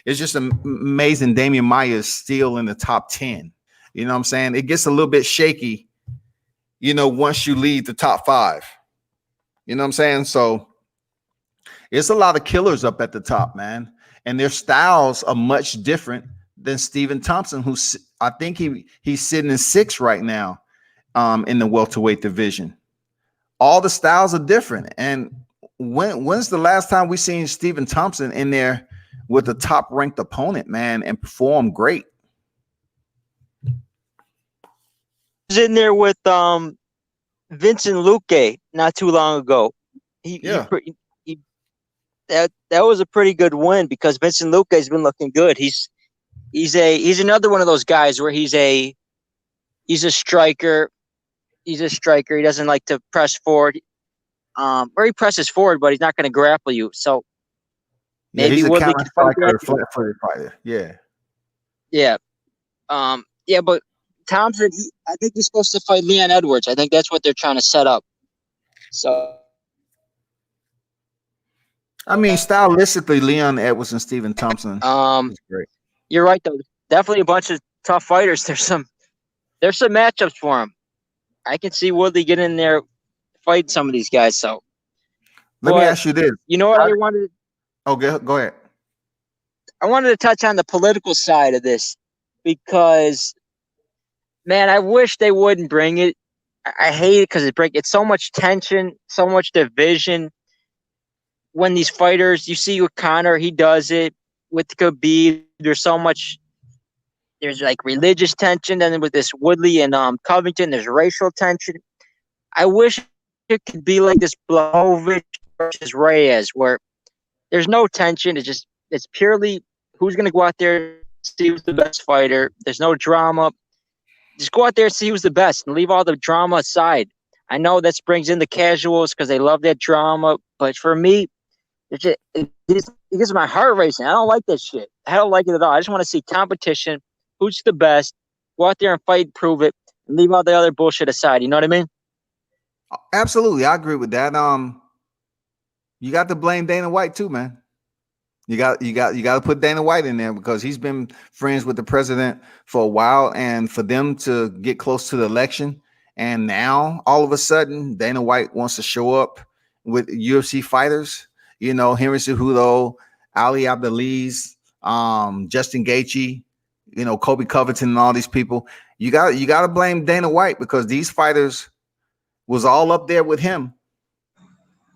It's just amazing Damian Maia is still in the top 10. You know what I'm saying? It gets a little bit shaky, once you leave the top 5. You know what I'm saying? So it's a lot of killers up at the top, man. And their styles are much different than Stephen Thompson, I think he's sitting in 6th right now in the welterweight division. All the styles are different. And when's the last time we seen Stephen Thompson in there with a top ranked opponent, man, and perform great?
He was in there with Vincent Luque not too long ago. That was a pretty good win because Vincent Luque has been looking good. He's another one of those guys where he's a striker. He's a striker. He doesn't like to press forward. Or he presses forward, but he's not going to grapple you. So maybe
he's a
Woodley can fight that.
Flat-footed fighter. Yeah.
Yeah. But Thompson, I think he's supposed to fight Leon Edwards. I think that's what they're trying to set up. So,
I mean, stylistically, Leon Edwards and Stephen Thompson is great.
You're right, though. Definitely a bunch of tough fighters. There's some matchups for him. I can see Woodley getting in there, fighting some of these guys. So,
let me ask you this.
You know what I wanted?
Oh, go ahead.
I wanted to touch on the political side of this because, man, I wish they wouldn't bring it. I hate it because it's so much tension, so much division. When these fighters, you see with Conor, he does it. With Khabib, there's like religious tension. And then with this Woodley and Covington, there's racial tension. I wish it could be like this Blachowicz versus Reyes, where there's no tension. It's purely who's going to go out there, see who's the best fighter. There's no drama. Just go out there and see who's the best and leave all the drama aside. I know that brings in the casuals because they love that drama. But for me, it gets my heart racing. I don't like that shit. I don't like it at all. I just want to see competition. Who's the best? Go out there and fight, prove it, and leave all the other bullshit aside. You know what I mean?
Absolutely. I agree with that. You got to blame Dana White too, man. You got to put Dana White in there because he's been friends with the president for a while, and for them to get close to the election, and now all of a sudden Dana White wants to show up with UFC fighters. You know, Henry Cejudo, Ali Abdelaziz, Justin Gaethje, you know, Colby Covington, and all these people. You got to blame Dana White because these fighters was all up there with him,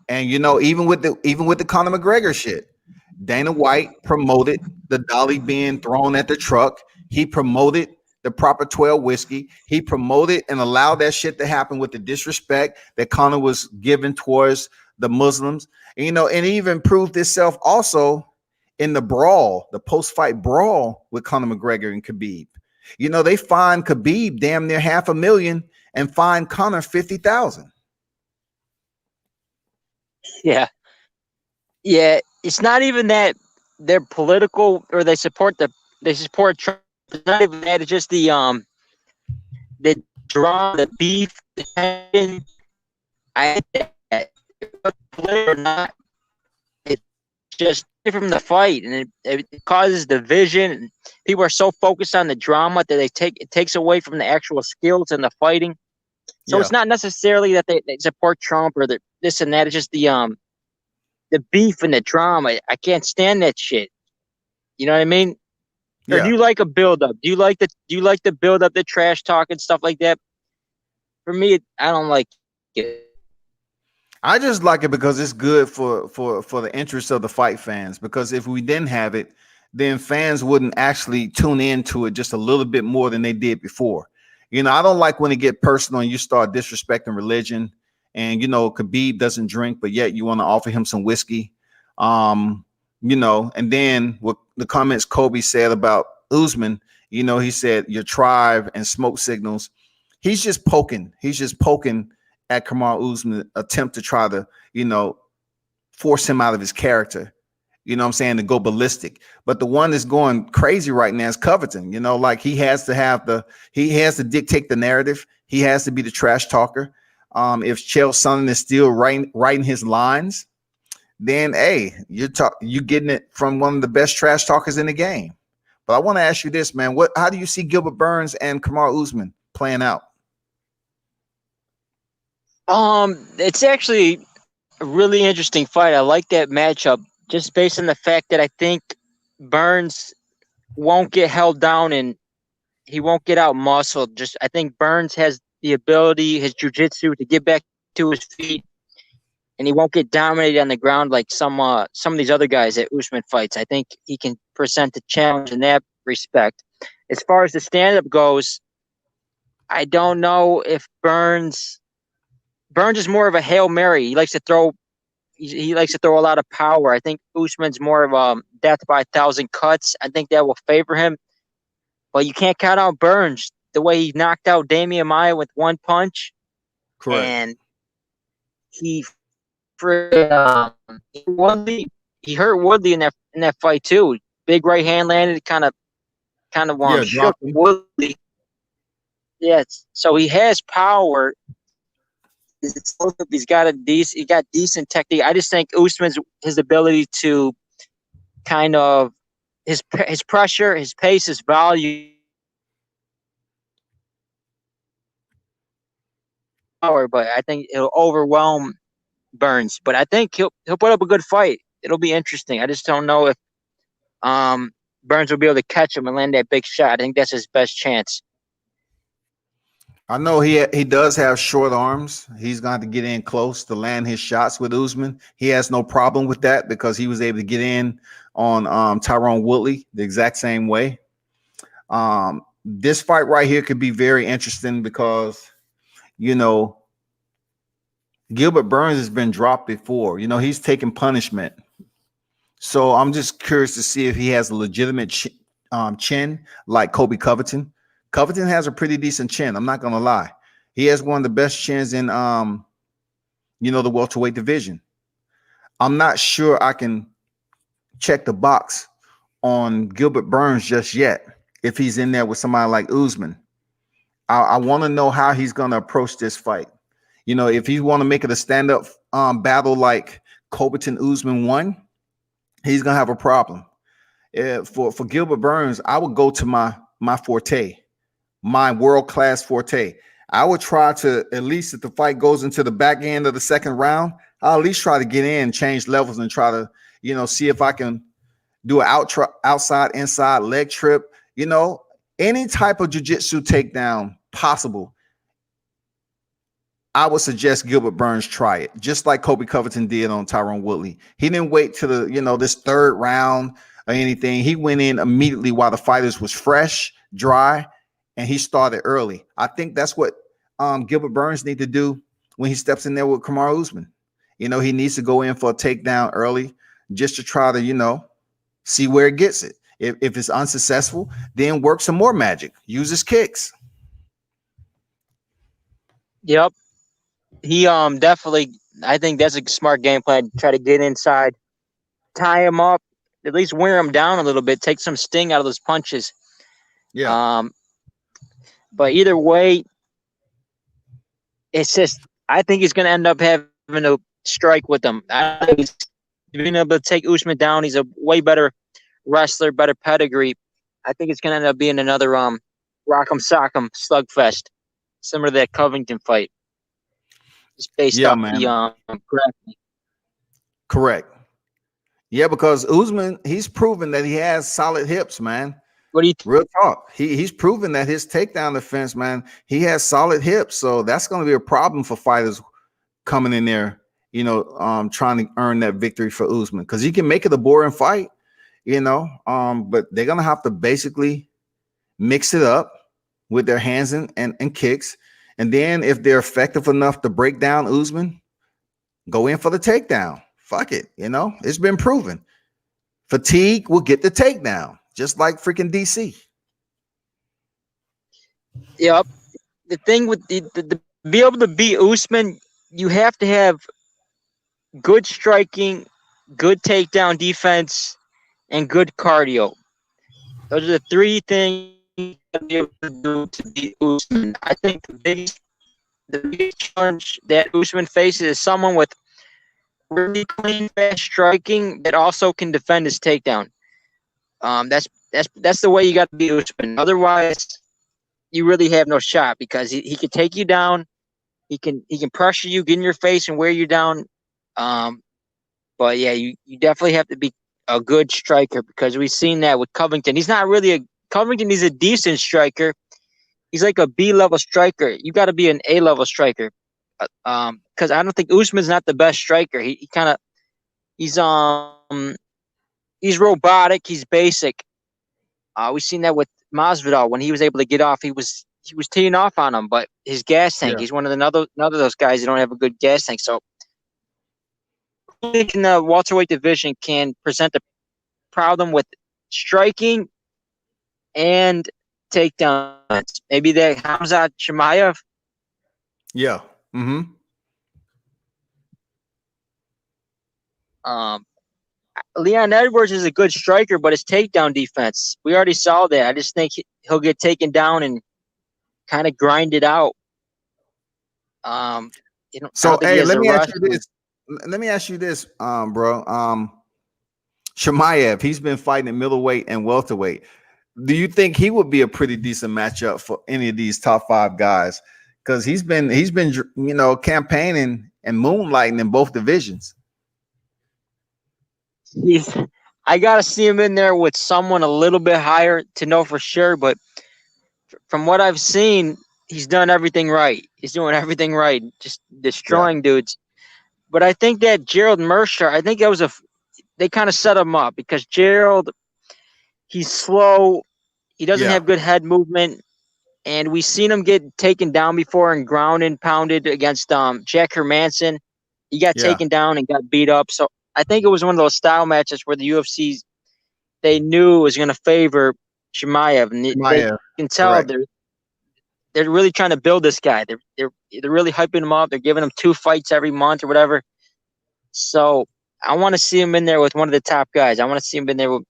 and you know, even with the Conor McGregor shit. Dana White promoted the dolly being thrown at the truck. He promoted the Proper 12 whiskey. He promoted and allowed that shit to happen with the disrespect that Conor was given towards the Muslims. And, you know, and he even proved itself also in the brawl, the post-fight brawl with Conor McGregor and Khabib. You know, they fined Khabib damn near $500,000 and fined Conor $50,000.
Yeah. Yeah, it's not even that they're political or they support Trump. It's not even that. It's just the drama, the beef, the tension. Political or not, it's just from the fight, and it causes division. People are so focused on the drama that it takes away from the actual skills and the fighting. So it's not necessarily that they support Trump or this and that. It's just the beef and the drama. I can't stand that shit. You know what I mean? Yeah. Or do you like a build up? Do you like the build up, the trash talk and stuff like that? For me, I don't like it.
I just like it because it's good for the interest of the fight fans. Because if we didn't have it, then fans wouldn't actually tune into it just a little bit more than they did before. You know, I don't like when it get personal and you start disrespecting religion. And, you know, Khabib doesn't drink, but yet you want to offer him some whiskey. You know, and then what the comments Colby said about Usman, you know, he said your tribe and smoke signals. He's just poking at Kamaru Usman, attempt to try to, you know, force him out of his character. You know what I'm saying? To go ballistic. But the one that's going crazy right now is Covington. You know, like he has to dictate the narrative. He has to be the trash talker. If Chael Sonnen is still writing his lines, then hey, you getting it from one of the best trash talkers in the game. But I want to ask you this, man. How do you see Gilbert Burns and Kamaru Usman playing out?
It's actually a really interesting fight. I like that matchup just based on the fact that I think Burns won't get held down and he won't get out muscled. I think Burns has the ability, his jiu-jitsu, to get back to his feet, and he won't get dominated on the ground like some of these other guys at Usman fights. I think he can present a challenge in that respect. As far as the stand-up goes, I don't know if Burns is more of a Hail Mary. He likes to throw a lot of power. I think Usman's more of a death by 1,000 cuts. I think that will favor him. But you can't count out Burns. The way he knocked out Damian Maia with one punch.
Correct.
And he hurt Woodley in that fight too. Big right hand landed, kind of shook Woodley. Yeah, so he has power. He's got decent technique. I just think Usman's his ability to kind of his pressure, his pace, his volume. But I think it'll overwhelm Burns. But I think he'll put up a good fight. It'll be interesting. I just don't know if Burns will be able to catch him and land that big shot. I think that's his best chance.
I know he does have short arms. He's going to get in close to land his shots with Usman. He has no problem with that because he was able to get in on Tyron Woodley the exact same way. This fight right here could be very interesting because, you know, Gilbert Burns has been dropped before. You know, he's taken punishment. So I'm just curious to see if he has a legitimate chin like Colby Covington. Covington has a pretty decent chin. I'm not going to lie. He has one of the best chins in, you know, the welterweight division. I'm not sure I can check the box on Gilbert Burns just yet if he's in there with somebody like Usman. I want to know how he's going to approach this fight. You know, if you want to make it a stand-up battle like Covington Usman won, he's gonna have a problem. For Gilbert Burns, I would go to my forte, my world class forte. I would try to, at least if the fight goes into the back end of the second round, I'll at least try to get in, change levels, and try to, see if I can do an outside inside leg trip. Any type of jiu-jitsu takedown possible. I would suggest Gilbert Burns try it, just like Colby Covington did on Tyron Woodley. He didn't wait to this third round or anything. He went in immediately while the fighters was fresh, dry, and he started early. I think that's what Gilbert Burns need to do when he steps in there with Kamaru Usman. He needs to go in for a takedown early just to try to, see where it gets it. If it's unsuccessful, then work some more magic. Use his kicks.
Yep. He definitely, I think that's a smart game plan. Try to get inside, tie him up, at least wear him down a little bit, take some sting out of those punches.
Yeah.
But either way, it's just, I think he's going to end up having to strike with him. I think he's being able to take Usman down. He's a way better wrestler, better pedigree. I think it's going to end up being another rock'em sock'em slugfest, similar to that Covington fight. Just based off the grappling.
Correct. Yeah, because Usman, he's proven that he has solid hips, man.
What do you
Real talk. He's proven that his takedown defense, man, he has solid hips. So that's going to be a problem for fighters coming in there, trying to earn that victory for Usman, because he can make it a boring fight, but they're going to have to basically mix it up with their hands and kicks. And then if they're effective enough to break down Usman, go in for the takedown. Fuck it. It's been proven. Fatigue will get the takedown, just like freaking DC.
Yep. The thing with the be able to beat Usman, you have to have good striking, good takedown defense, and good cardio. Those are the three things you have to be able to do to beat Usman. I think the biggest challenge that Usman faces is someone with really clean, fast striking that also can defend his takedown. That's the way you got to beat Usman. Otherwise, you really have no shot, because he can take you down. He can pressure you, get in your face, and wear you down. But yeah, you definitely have to be a good striker, because we've seen that with Covington. He's not really Covington. He's a decent striker. He's like a B-level striker. You got to be an A-level striker. Because I don't think Usman's not the best striker. He's robotic. He's basic. We've seen that with Masvidal when he was able to get off. He was teeing off on him, but his gas tank. Yeah. He's one of another of those guys who don't have a good gas tank. So I think in the welterweight division can present a problem with striking and takedowns. Maybe that Hamza Chimaev.
Yeah. Mm-hmm.
Leon Edwards is a good striker, but his takedown defense, we already saw that. I just think he'll get taken down and kind of grind it out.
So hey, let me ask you this, bro. Chimaev, he's been fighting at middleweight and welterweight. Do you think he would be a pretty decent matchup for any of these top 5 guys? Because he's been campaigning and moonlighting in both divisions.
I gotta see him in there with someone a little bit higher to know for sure. But from what I've seen, he's done everything right. He's doing everything right, just destroying dudes. But I think that Gerald Mersher, I think that was they kind of set him up, because Gerald, he's slow. He doesn't have good head movement. And we've seen him get taken down before and ground and pounded against Jack Hermanson. He got taken down and got beat up. So I think it was one of those style matches where the UFC, they knew it was going to favor Chimaev. And they can tell they're really trying to build this guy. They're really hyping him up. They're giving him 2 fights every month or whatever. So I want to see him in there with one of the top guys. I want to see him in there with,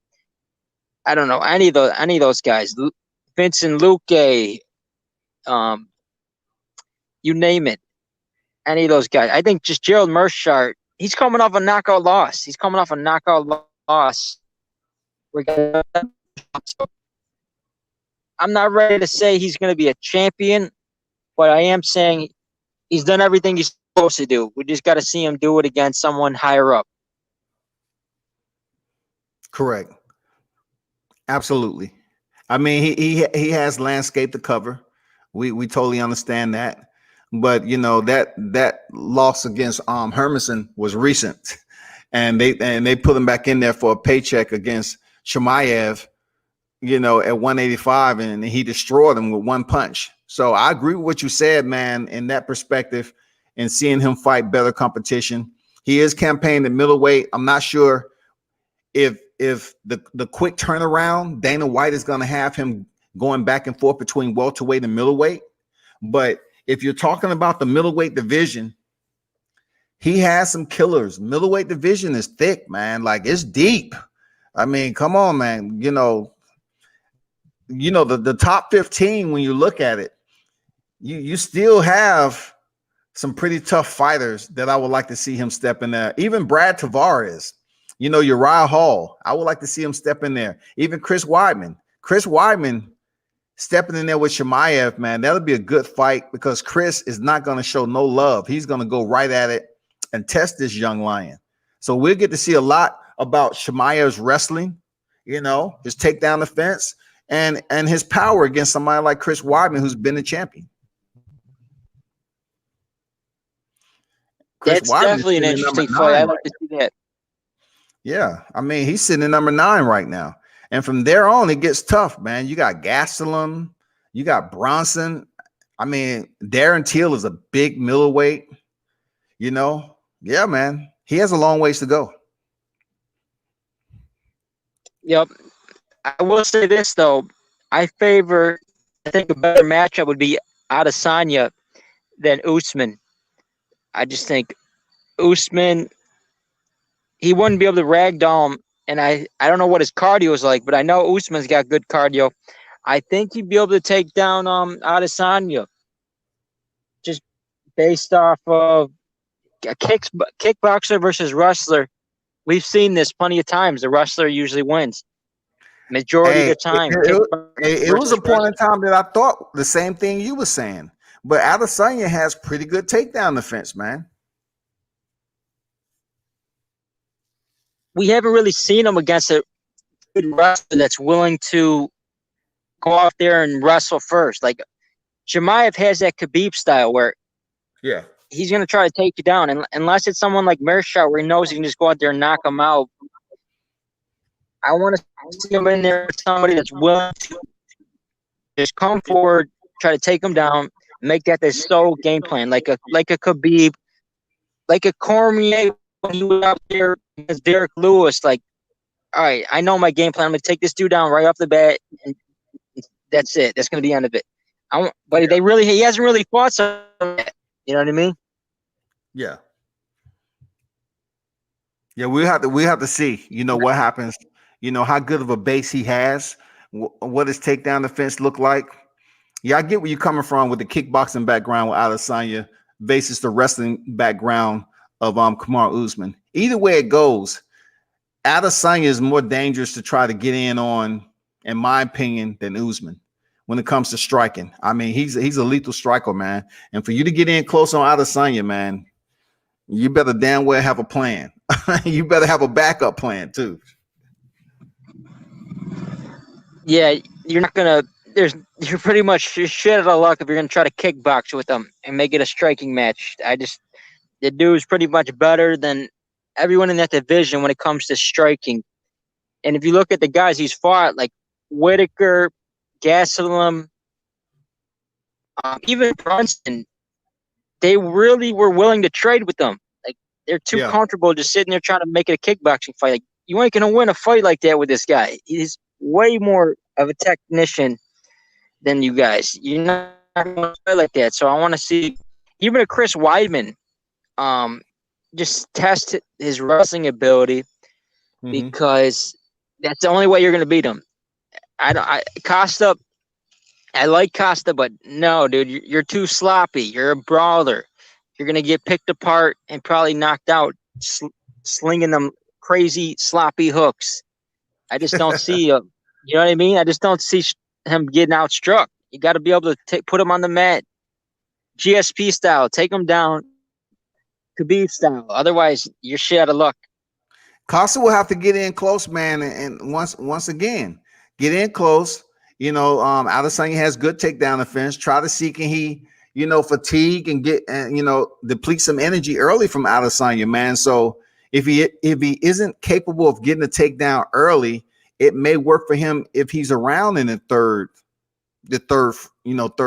I don't know, any of those guys. Vincent Luque, you name it. Any of those guys. I think just Gerald Mersher, he's coming off a knockout loss. loss. I'm not ready to say he's going to be a champion, but I am saying he's done everything he's supposed to do. We just got to see him do it against someone higher up.
Correct. Absolutely. I mean, he has landscape to cover. We totally understand that. But you know, that loss against Hermanson was recent. And they put him back in there for a paycheck against Chimaev, you know, at 185, and he destroyed him with one punch. So I agree with what you said, man, in that perspective, and seeing him fight better competition. He is campaigning at middleweight. I'm not sure if the quick turnaround, Dana White is going to have him going back and forth between welterweight and middleweight. But if you're talking about the middleweight division, he has some killers. Middleweight division is thick, man. Like, it's deep. I mean, come on, man. You know, the top 15, when you look at it, you still have some pretty tough fighters that I would like to see him step in there. Even Brad Tavares, you know, Uriah Hall, I would like to see him step in there. Even Chris Weidman. Chris Weidman stepping in there with Chimaev, man, that'll be a good fight because Chris is not going to show no love. He's going to go right at it and test this young lion. So we'll get to see a lot about Chimaev's wrestling, you know, his takedown defense and his power against somebody like Chris Weidman, who's been a champion.
That's definitely an interesting fight. I'd like to see that.
Yeah, I mean, he's sitting at number 9 right now. And from there on, it gets tough, man. You got Gastelum, you got Bronson. I mean, Darren Till is a big middleweight, you know. Yeah, man. He has a long ways to go.
Yep. I will say this, though. I think a better matchup would be Adesanya than Usman. I just think Usman, he wouldn't be able to ragdoll him. And I don't know what his cardio is like, but I know Usman's got good cardio. I think he'd be able to take down Adesanya just based off of a kickboxer versus wrestler. We've seen this plenty of times. The wrestler usually wins. Majority of the time.
It was a point in time that I thought the same thing you were saying. But Adesanya has pretty good takedown defense, man.
We haven't really seen him against a good wrestler that's willing to go out there and wrestle first. Like, Chimaev has that Khabib style where he's going to try to take you down. And unless it's someone like Meerschaert where he knows he can just go out there and knock him out. I want to see him in there with somebody that's willing to just come forward, try to take him down, make that their sole game plan, like a Khabib, like a Cormier when he was out there as Derek Lewis. Like, all right, I know my game plan. I'm going to take this dude down right off the bat, and that's it. That's going to be the end of it. He hasn't really fought something yet. You know what I mean?
Yeah. Yeah, we have to see, you know, what happens, you know, how good of a base he has, what his takedown defense look like. Yeah, I get where you're coming from with the kickboxing background with Adesanya versus the wrestling background of Kamaru Usman. Either way it goes, Adesanya is more dangerous to try to get in on, in my opinion, than Usman when it comes to striking. I mean, he's a lethal striker, man. And for you to get in close on Adesanya, man, you better damn well have a plan. You better have a backup plan too.
Yeah, you're not gonna. You're pretty much shit out of luck if you're gonna try to kickbox with him and make it a striking match. The dude's pretty much better than everyone in that division when it comes to striking. And if you look at the guys he's fought, like Whitaker, Gastelum, even Brunson, they really were willing to trade with them. Like, they're too comfortable just sitting there trying to make it a kickboxing fight. Like, you ain't gonna win a fight like that with this guy. He's way more of a technician than you guys. You're not gonna fight like that. So I want to see even a Chris Weidman just test his wrestling ability because that's the only way you're gonna beat him. Costa, I like Costa, but no, dude, you're too sloppy. You're a brawler. You're gonna get picked apart and probably knocked out, slinging them crazy sloppy hooks. I just don't see you know what I mean? I just don't see him getting outstruck. You got to be able to put him on the mat, GSP style, take him down, Khabib style. Otherwise, you're shit out of luck.
Kasir will have to get in close, man, and once again, get in close. You know, Adesanya has good takedown defense. Try to see can he, you know, fatigue and get deplete some energy early from Adesanya, man. So if he isn't capable of getting a takedown early, it may work for him if he's around in the third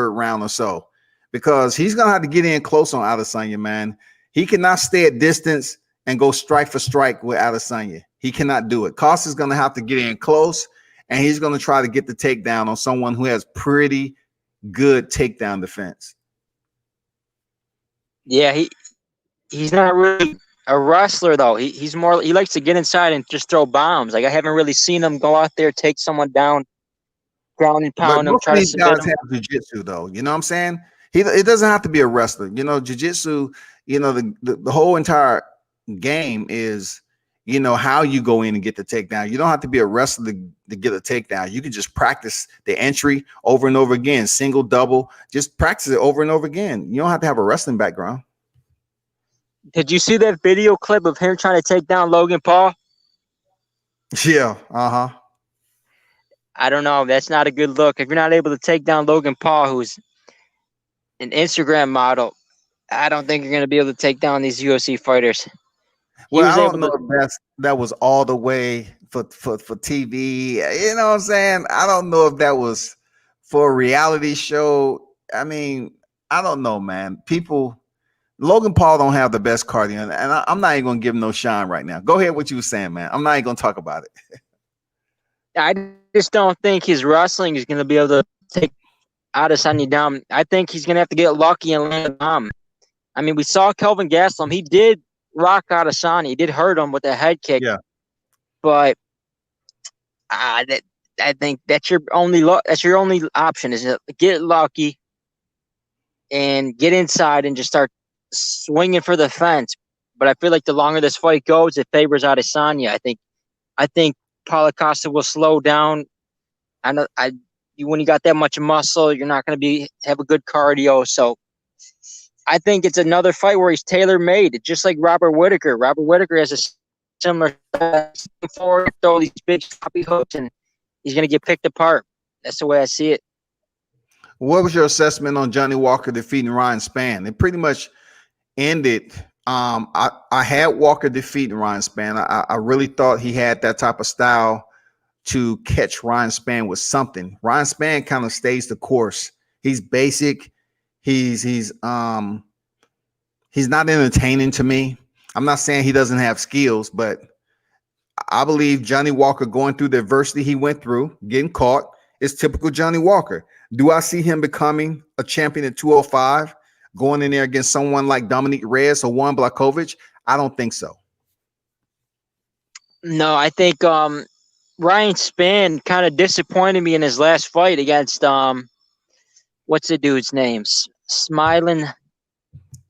round or so, because he's gonna have to get in close on Adesanya, man. He cannot stay at distance and go strike for strike with Adesanya. He cannot do it. Kasir's going to have to get in close, and he's going to try to get the takedown on someone who has pretty good takedown defense.
Yeah, he's not really a wrestler, though. He likes to get inside and just throw bombs. Like, I haven't really seen him go out there, take someone down, ground and pound him, try to submit him.
Have jiu-jitsu, though. You know what I'm saying? It doesn't have to be a wrestler. You know, jiu-jitsu, you know, the whole entire game is, you know, how you go in and get the takedown. You don't have to be a wrestler to get a takedown. You can just practice the entry over and over again, single, double, just practice it over and over again. You don't have to have a wrestling background.
Did you see that video clip of him trying to take down Logan Paul?
Yeah.
I don't know. That's not a good look. If you're not able to take down Logan Paul, who's an Instagram model, I don't think you're going to be able to take down these UFC fighters.
Well, I don't know if that was all the way for TV. You know what I'm saying? I don't know if that was for a reality show. I mean, I don't know, man. Logan Paul don't have the best cardio, and I'm not even going to give him no shine right now. Go ahead, what you were saying, man. I'm not even going to talk about it.
I just don't think his wrestling is going to be able to take Adesanya down. I think he's going to have to get lucky and land a bomb. I mean, we saw Kelvin Gastelum. He did rock Adesanya. He did hurt him with a head kick.
Yeah.
But I think that's your only option is to get lucky and get inside and just start swinging for the fence. But I feel like the longer this fight goes, it favors Adesanya. I think Paulo Costa will slow down. When you got that much muscle, you're not going to have a good cardio. So I think it's another fight where he's tailor-made, just like Robert Whittaker. Robert Whittaker has a similar forward, throw these big choppy hooks, and he's going to get picked apart. That's the way I see it.
What was your assessment on Johnny Walker defeating Ryan Spann? It pretty much ended. I had Walker defeating Ryan Spann. I really thought he had that type of style to catch Ryan Spann with something. Ryan Spann kind of stays the course. He's basic. He's not entertaining to me. I'm not saying he doesn't have skills, but I believe Johnny Walker going through the adversity he went through, getting caught, is typical Johnny Walker. Do I see him becoming a champion at 205, going in there against someone like Dominic Reyes or Juan Blachowicz? I don't think so.
No, I think Ryan Spann kind of disappointed me in his last fight against what's the dude's name? Smiling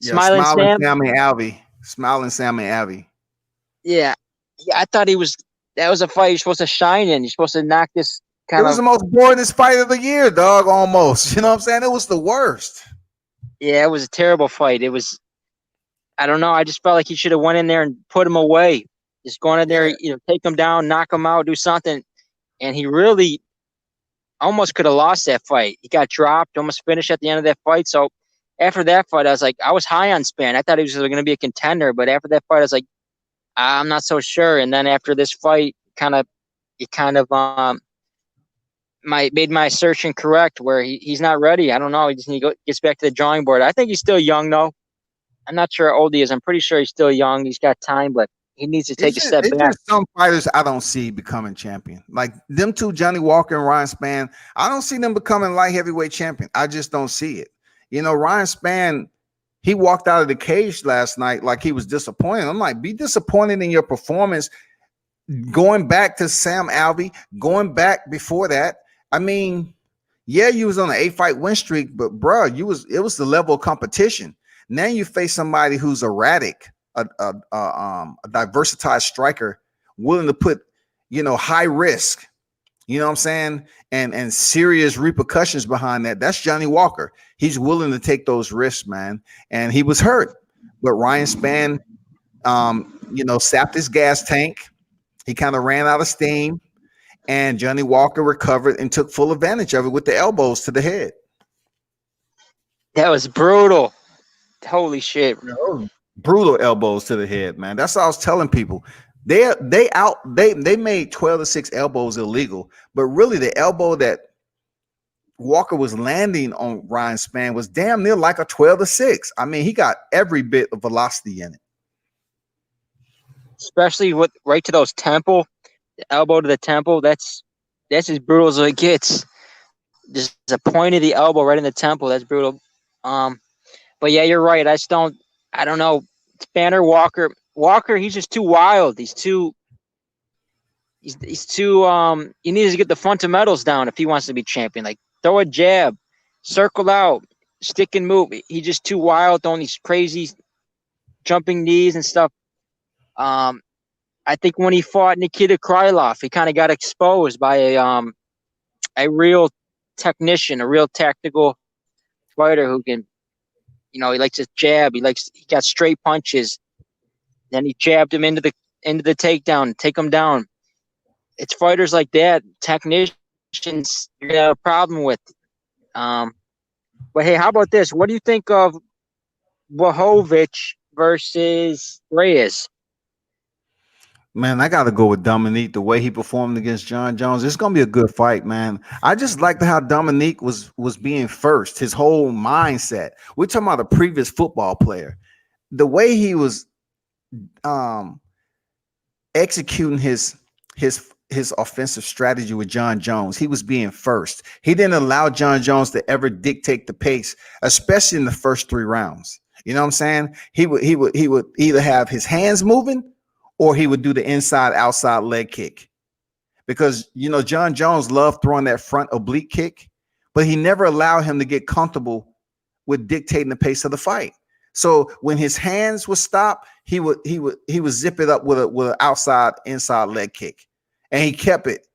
Sammy
Alvey. Smiling Sammy Alvey.
Yeah, I thought that was a fight you're supposed to shine in. You're supposed to knock this
It was the most boringest fight of the year, dog, almost. You know what I'm saying? It was the worst.
Yeah, it was a terrible fight. It was, I don't know. I just felt like he should have went in there and put him away. Just going in there, take him down, knock him out, do something. And he really almost could have lost that fight. He got dropped, almost finished at the end of that fight. So after that fight, I was high on Spann. I thought he was going to be a contender, but after that fight, I was like, I'm not so sure. And then after this fight, made my assertion correct, where he's not ready. I don't know. He just gets back to the drawing board. I think he's still young, though. I'm not sure how old he is. I'm pretty sure he's still young. He's got time, but he needs to take a step back.
Just some fighters I don't see becoming champion. Like them two, Johnny Walker and Ryan Spann, I don't see them becoming light heavyweight champion. I just don't see it. Ryan Spann, he walked out of the cage last night like he was disappointed. I'm like, be disappointed in your performance. Going back to Sam Alvey, going back before that. I mean, yeah, you was on an 8-fight win streak, but bro, it was the level of competition. Now you face somebody who's erratic, a diversified striker willing to put, high risk, you know what I'm saying, and serious repercussions behind that. That's Johnny Walker. He's willing to take those risks, man. And he was hurt, but Ryan Spann, sapped his gas tank. He kind of ran out of steam, and Johnny Walker recovered and took full advantage of it with the elbows to the head.
That was brutal. Holy shit.
Brutal elbows to the head, man. That's what I was telling people. They made 12-6 elbows illegal, but really the elbow that Walker was landing on Ryan Spann was damn near like a 12-6. I mean, he got every bit of velocity in it.
Especially with right to those temple, the elbow to the temple. That's as brutal as it gets. Just a point of the elbow right in the temple. That's brutal. But yeah, you're right. I don't know. Spanner, Walker, he's just too wild. He's too he needs to get the fundamentals down if he wants to be champion. Like throw a jab, circle out, stick and move. He's just too wild, throwing these crazy jumping knees and stuff. I think when he fought Nikita Krylov, he kind of got exposed by a real technician, a real tactical fighter who can, he likes to jab. He got straight punches. Then he jabbed him into the takedown, take him down. It's fighters like that, technicians, you're gonna have a problem with. But hey, how about this? What do you think of Blachowicz versus Reyes?
Man, I got to go with Dominique. The way he performed against John Jones, it's gonna be a good fight, man. I just liked how Dominique was being first. His whole mindset. We're talking about a previous football player. The way he was executing his offensive strategy with John Jones, he was being first. He didn't allow John Jones to ever dictate the pace, especially in the first 3 rounds. You know what I'm saying? He would either have his hands moving, or he would do the inside-outside leg kick. Because, John Jones loved throwing that front oblique kick, but he never allowed him to get comfortable with dictating the pace of the fight. So when his hands would stop, he would zip it up with an inside leg kick. And he kept it.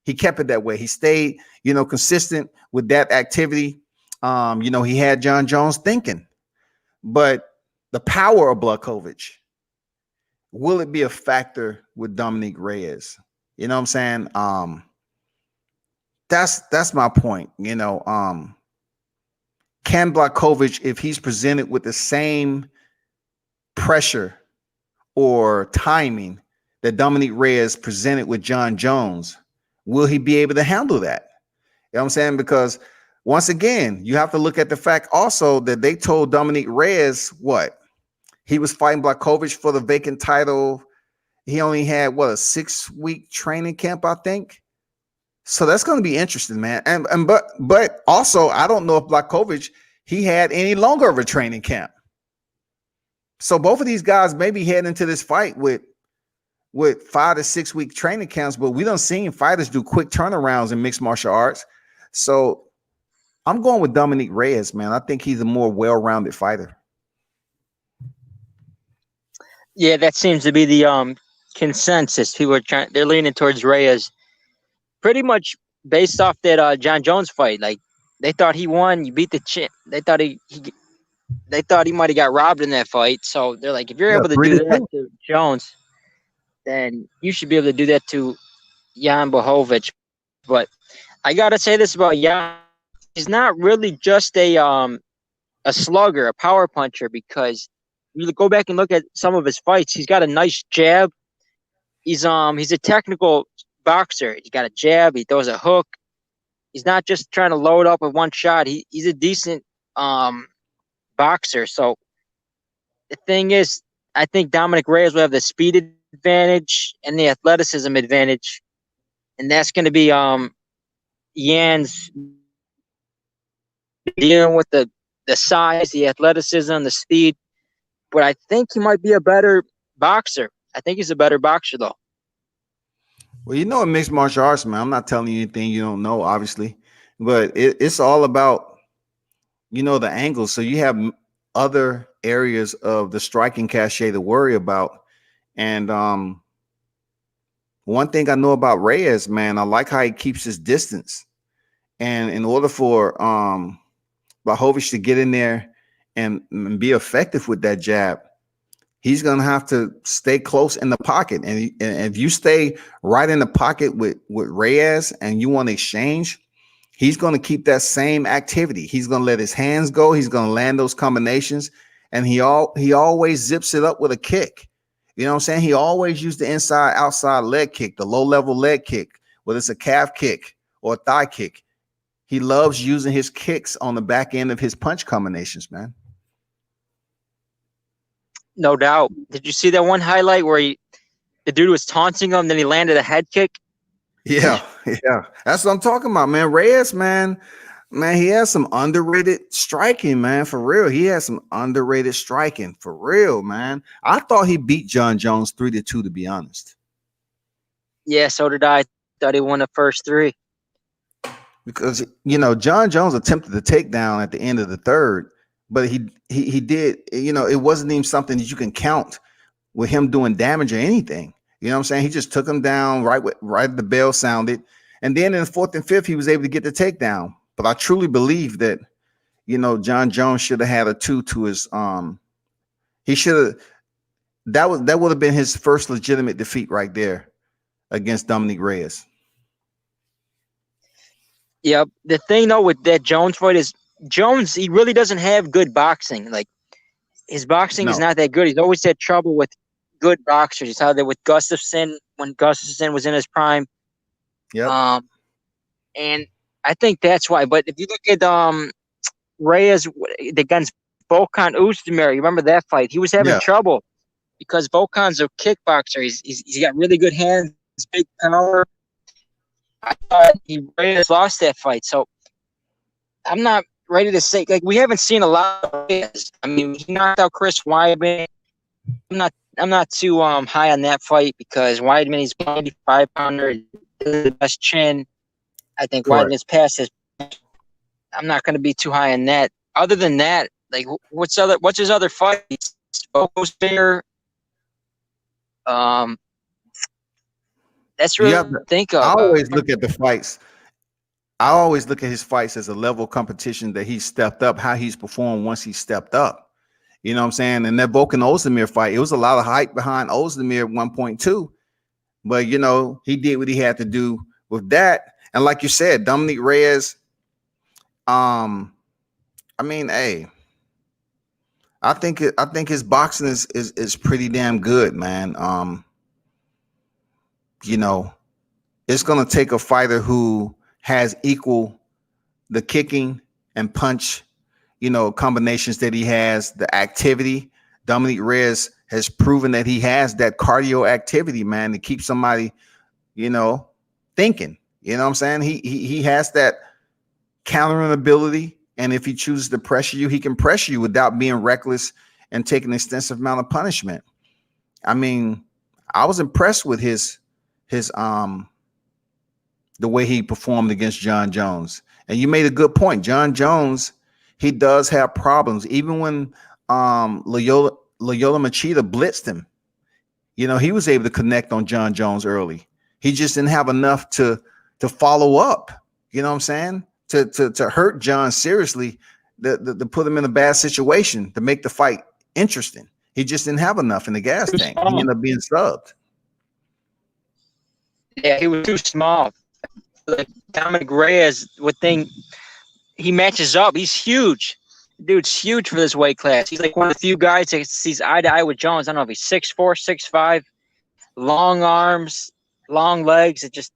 He kept it that way. He stayed, consistent with that activity. He had John Jones thinking. But the power of Blachowicz, will it be a factor with Dominique Reyes? You know what I'm saying? That's my point. Can Blachowicz, if he's presented with the same pressure or timing that Dominique Reyes presented with John Jones, will he be able to handle that? You know what I'm saying? Because once again, you have to look at the fact also that they told Dominique Reyes what? He was fighting Blachowicz for the vacant title. He only had a 6-week training camp, I think. So that's going to be interesting, man. But also, I don't know if Blachowicz, he had any longer of a training camp. So both of these guys may be heading into this fight with 5 to 6 week training camps, but we don't see fighters do quick turnarounds in mixed martial arts. So I'm going with Dominique Reyes, man. I think he's a more well-rounded fighter.
Yeah, that seems to be the consensus. People they're leaning towards Reyes, pretty much based off that John Jones fight. Like they thought he won, you beat the champ. They thought he might have got robbed in that fight. So they're like, if you're able to do that to Jones, then you should be able to do that to Jan Blachowicz. But I gotta say this about Jan: he's not really just a slugger, a power puncher, because you go back and look at some of his fights. He's got a nice jab. He's a technical boxer. He's got a jab. He throws a hook. He's not just trying to load up with one shot. He's a decent boxer. So the thing is, I think Dominic Reyes will have the speed advantage and the athleticism advantage, and that's going to be Jan's dealing with the size, the athleticism, the speed. But I think he might be a better boxer. I think he's a better boxer, though.
Well, in mixed martial arts, man, I'm not telling you anything you don't know, obviously. But it's all about, the angles. So you have other areas of the striking cachet to worry about. And one thing I know about Reyes, man, I like how he keeps his distance. And in order for Blachowicz to get in there and be effective with that jab, he's gonna have to stay close in the pocket. And if you stay right in the pocket with Reyes and you want to exchange, he's gonna keep that same activity. He's gonna let his hands go. He's gonna land those combinations, and he always zips it up with a kick. You know what I'm saying? He always used the inside outside leg kick, the low level leg kick, whether it's a calf kick or a thigh kick. He loves using his kicks on the back end of his punch combinations, man.
No doubt. Did you see that one highlight where the dude was taunting him, then he landed a head kick?
Yeah, yeah. That's what I'm talking about, man. Reyes, man, he has some underrated striking, man, for real. He has some underrated striking, for real, man. I thought he beat Jon Jones 3-2, to be honest.
Yeah, so did I. Thought he won the first 3.
Because, Jon Jones attempted the takedown at the end of the third, but he did, it wasn't even something that you can count with him doing damage or anything. You know what I'm saying? He just took him down right the bell sounded. And then in the 4th and 5th, he was able to get the takedown. But I truly believe that, Jon Jones should have had a 2 to his he should have that would have been his first legitimate defeat right there against Dominique Reyes.
Yep. The thing though with that Jones fight is Jones, he really doesn't have good boxing. Like his boxing is not that good. He's always had trouble with good boxers. He's had that with Gustafsson when Gustafsson was in his prime.
Yeah.
And I think that's why. But if you look at Reyes against Volkan Oezdemir, you remember that fight? He was having trouble because Volkan's a kickboxer. He's got really good hands, big power. I thought Reyes lost that fight, so I'm not ready to say. Like we haven't seen a lot of Reyes. I mean, he knocked out Chris Weidman. I'm not too high on that fight because Weidman, he's 95-pounder, the best chin. I think Weidman's past his. I'm not going to be too high on that. Other than that, like what's his other fights? Oezdemir. That's really what I think of.
I always look at the fights. I always look at his fights as a level of competition that he stepped up, how he's performed once he stepped up. You know what I'm saying? And that Volkan Oezdemir fight, it was a lot of hype behind Oezdemir at 1.2. But, he did what he had to do with that. And like you said, Dominique Reyes, I think his boxing is pretty damn good, man. It's going to take a fighter who has equal the kicking and punch, combinations that he has, the activity. Dominique Reyes has proven that he has that cardio activity, man, to keep somebody, thinking. You know what I'm saying? He has that countering ability. And if he chooses to pressure you, he can pressure you without being reckless and taking an extensive amount of punishment. I mean, I was impressed with his the way he performed against Jon Jones. And you made a good point. Jon Jones, he does have problems. Even when Loyola Machida blitzed him, he was able to connect on Jon Jones early. He just didn't have enough to follow up. You know what I'm saying? To hurt Jon seriously, to put him in a bad situation, to make the fight interesting. He just didn't have enough in the gas tank. He ended up being subbed.
Yeah, he was too small. Like Dominic Reyes he matches up. He's huge. Dude's huge for this weight class. He's like one of the few guys that sees eye to eye with Jones. I don't know if he's 6'4", 6'5", long arms, long legs. That's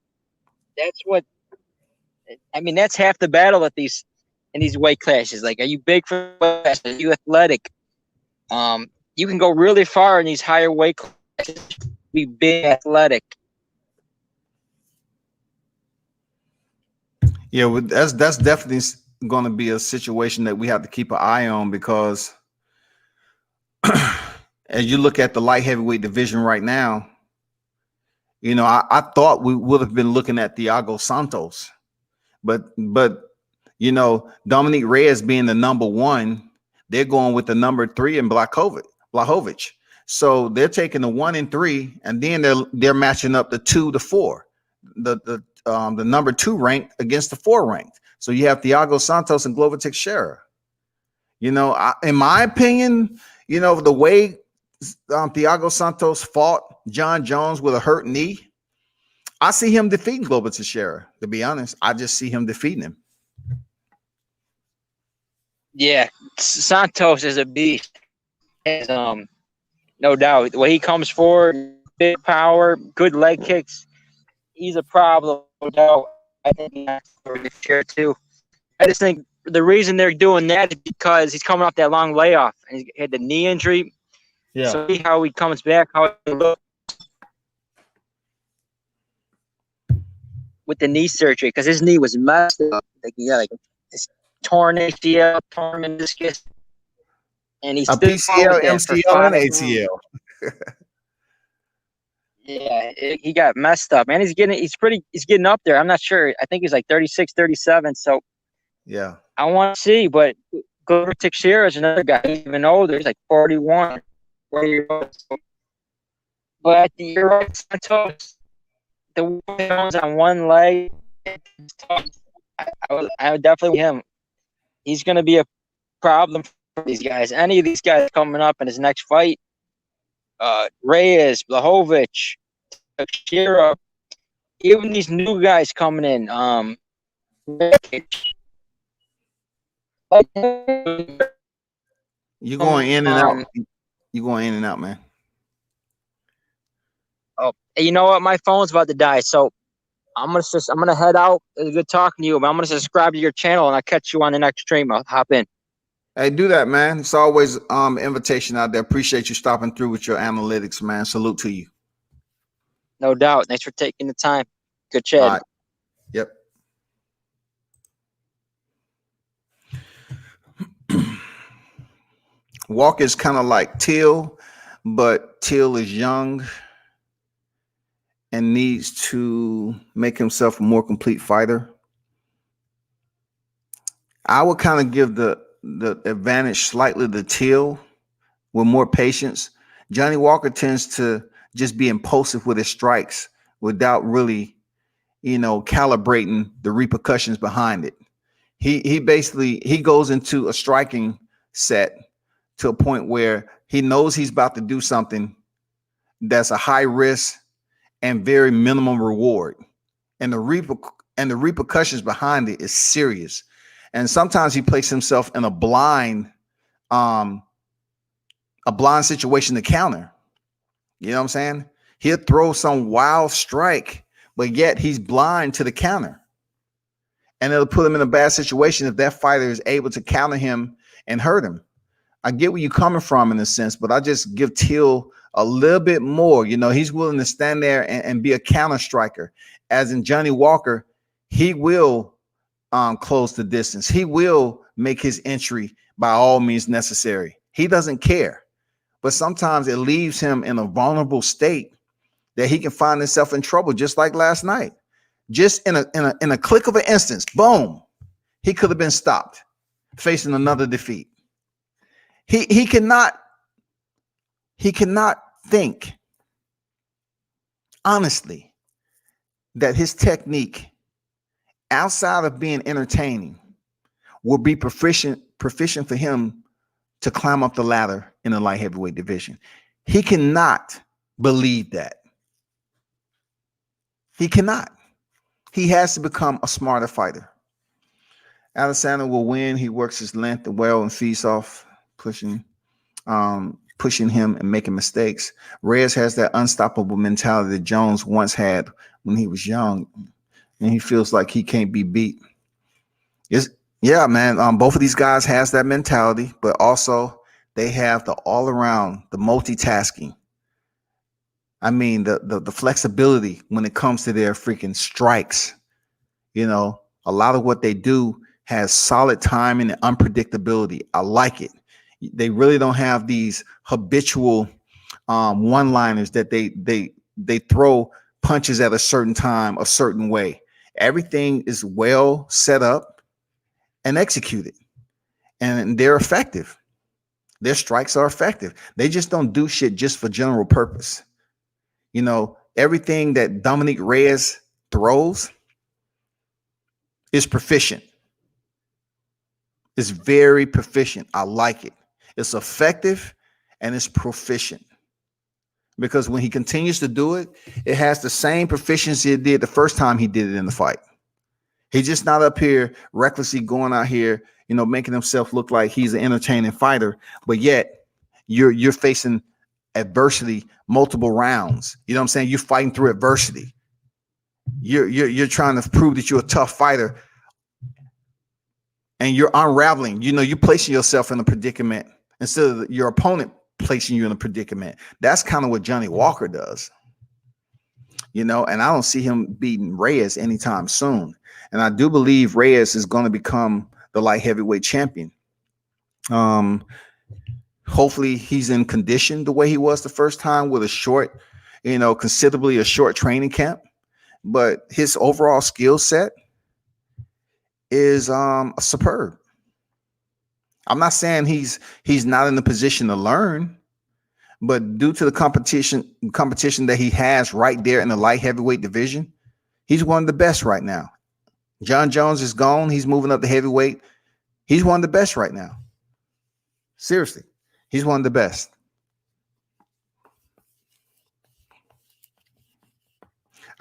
half the battle in these weight classes. Like, are you big for weight class? Are you athletic? You can go really far in these higher weight classes. Be big, athletic.
Yeah, well, that's definitely going to be a situation that we have to keep an eye on because as you look at the light heavyweight division right now, I thought we would have been looking at Thiago Santos, but Dominique Reyes being the number 1, they're going with the number 3 in Blachowicz. So they're taking the 1 and 3, and then they're matching up the 2 to 4, the number 2 ranked against the 4 ranked. So you have Thiago Santos and Glover Teixeira. You know, in my opinion, you know, the way Thiago Santos fought John Jones with a hurt knee, I see him defeating Glover Teixeira. To be honest, I just see him defeating him.
Yeah, Santos is a beast. No doubt. The way he comes forward, big power, good leg kicks. He's a problem, no doubt. I think he's for the chair too. I just think the reason they're doing that is because he's coming off that long layoff and he had the knee injury.
Yeah.
So see how he comes back, how he looks with the knee surgery, because his knee was messed up. Like it's torn ACL, torn meniscus, and he's
A
still
PCL,
with that for
MCL, and
5
ACL.
Yeah, he got messed up, man. He's getting up there. I'm not sure. I think he's like 36, 37. So
Yeah.
I want to see, but Glover Teixeira is another guy. He's even older. He's like 41. 40 years old. But you're right, Santos. The ones on one leg, I would definitely him. He's going to be a problem for these guys. Any of these guys coming up in his next fight, Reyes, Blachowicz, Teixeira, even these new guys coming in,
You're going in and out. You're going in and out, man.
Oh, you know what? My phone's about to die, so I'm gonna head out. It was good talking to you, but I'm gonna subscribe to your channel and I'll catch you on the next stream. I'll hop in.
Hey, do that, man. It's always invitation out there. Appreciate you stopping through with your analytics, man. Salute to you.
No doubt. Thanks for taking the time. Good chat.
All right. Yep. Walker's kind of like Till, but Till is young and needs to make himself a more complete fighter. I would kind of give the advantage slightly to Till with more patience. Johnny Walker tends to just be impulsive with his strikes without really, you know, calibrating the repercussions behind it. He basically goes into a striking set to a point where he knows he's about to do something that's a high risk and very minimum reward, and the repercussions behind it is serious. And sometimes he places himself in a blind situation to counter. You know what I'm saying? He'll throw some wild strike, but yet he's blind to the counter. And it'll put him in a bad situation if that fighter is able to counter him and hurt him. I get where you're coming from in a sense, but I just give Till a little bit more. You know, he's willing to stand there and be a counter striker. As in Johnny Walker, he will close the distance. He will make his entry by all means necessary. He doesn't care. But sometimes it leaves him in a vulnerable state that he can find himself in trouble, just like last night. Just in a click of an instance, boom, he could have been stopped, facing another defeat. He cannot think honestly that his technique outside of being entertaining will be proficient for him to climb up the ladder in the light heavyweight division. He cannot believe that. He cannot. He has to become a smarter fighter. Alexander will win. He works his length well and feeds off pushing him and making mistakes. Reyes has that unstoppable mentality that Jones once had when he was young, and he feels like he can't be beat. Yeah, man. Both of these guys has that mentality, but also they have the all around, the multitasking. I mean, the flexibility when it comes to their freaking strikes. You know, a lot of what they do has solid timing and unpredictability. I like it. They really don't have these habitual one-liners that they throw punches at a certain time, a certain way. Everything is well set up and executed, and they're effective. Their strikes are effective. They just don't do shit just for general purpose. You know, everything that Dominic Reyes throws is proficient. It's very proficient. I like it. It's effective and it's proficient. Because when he continues to do it, it has the same proficiency it did the first time he did it in the fight. He's just not up here recklessly going out here, you know, making himself look like he's an entertaining fighter, but yet you're facing adversity multiple rounds. You know what I'm saying? You're fighting through adversity. You're trying to prove that you're a tough fighter, and you're unraveling. You know, you're placing yourself in a predicament instead of your opponent placing you in a predicament. That's kind of what Johnny Walker does. You know, and I don't see him beating Reyes anytime soon. And I do believe Reyes is going to become the light heavyweight champion. Hopefully he's in condition the way he was the first time with a short, you know, considerably a short training camp. But his overall skill set is superb. I'm not saying he's not in the position to learn, but due to the competition that he has right there in the light heavyweight division, he's one of the best right now. John Jones is gone. He's moving up to heavyweight. He's one of the best right now. Seriously, he's one of the best.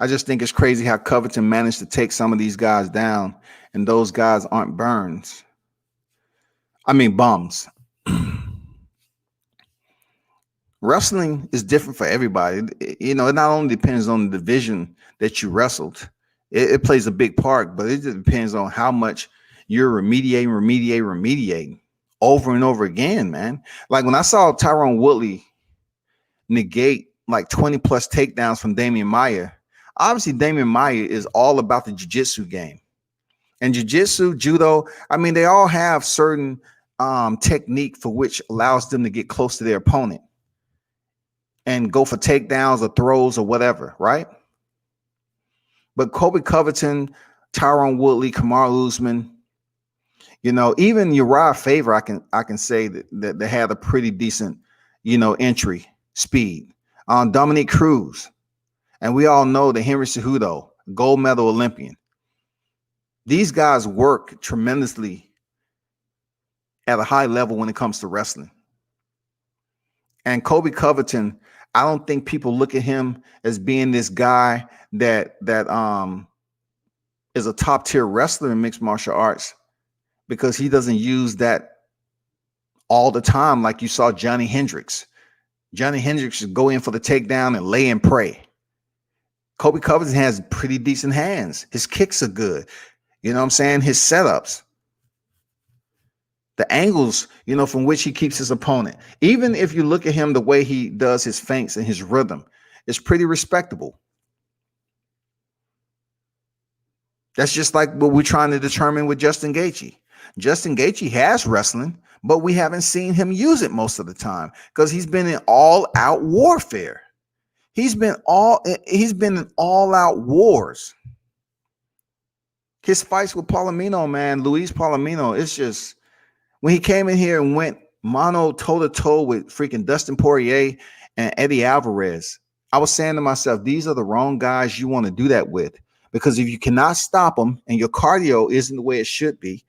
I just think it's crazy how Covington managed to take some of these guys down, and those guys aren't bums. Wrestling is different for everybody. You know, it not only depends on the division that you wrestled. It plays a big part, but it just depends on how much you're remediating over and over again, man. Like when I saw Tyron Woodley negate like 20 plus takedowns from Damian Maia, obviously Damian Maia is all about the jiu-jitsu game. And jiu-jitsu, judo, I mean, they all have certain technique for which allows them to get close to their opponent and go for takedowns or throws or whatever, right? But Colby Covington, Tyron Woodley, Kamaru Usman, you know, even Uriah Faber, I can say that they had a pretty decent, you know, entry speed. Dominic Cruz, and we all know that Henry Cejudo, gold medal Olympian. These guys work tremendously at a high level when it comes to wrestling. And Colby Covington, I don't think people look at him as being this guy that is a top tier wrestler in mixed martial arts, because he doesn't use that all the time like you saw Johnny Hendricks. Johnny Hendricks should go in for the takedown and lay and pray. Colby Covington has pretty decent hands. His kicks are good. You know what I'm saying? His setups. The angles, you know, from which he keeps his opponent. Even if you look at him, the way he does his feints and his rhythm, it's pretty respectable. That's just like what we're trying to determine with Justin Gaethje. Justin Gaethje has wrestling, but we haven't seen him use it most of the time because he's been in all-out warfare. He's been in all-out wars. His fights with Palomino, man, Luis Palomino, it's just when he came in here and went mono toe-to-toe with freaking Dustin Poirier and Eddie Alvarez, I was saying to myself, these are the wrong guys you want to do that with, because if you cannot stop them and your cardio isn't the way it should be,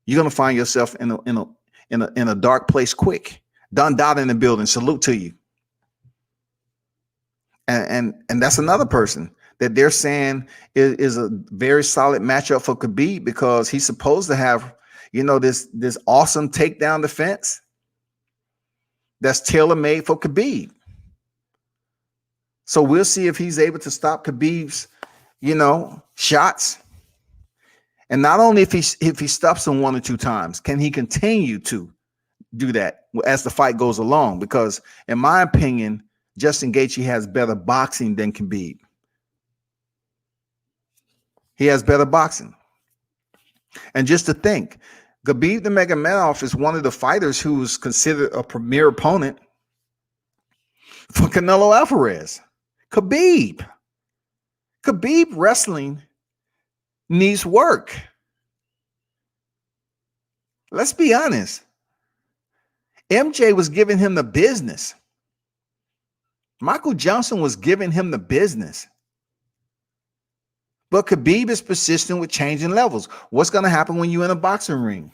you're gonna find yourself in a dark place quick. Don Dada in the building, salute to you. And that's another person that they're saying is a very solid matchup for Khabib, because he's supposed to have, you know, this awesome takedown defense that's tailor-made for Khabib. So we'll see if he's able to stop Khabib's, you know, shots. And not only if he stops him 1 or 2 times, can he continue to do that as the fight goes along? Because in my opinion, Justin Gaethje has better boxing than Khabib. He has better boxing. And just to think, Khabib Nurmagomedov is one of the fighters who's considered a premier opponent for Canelo Alvarez. Khabib wrestling needs work. Let's be honest. MJ was giving him the business. Michael Johnson was giving him the business. But Khabib is persistent with changing levels. What's going to happen when you're in a boxing ring?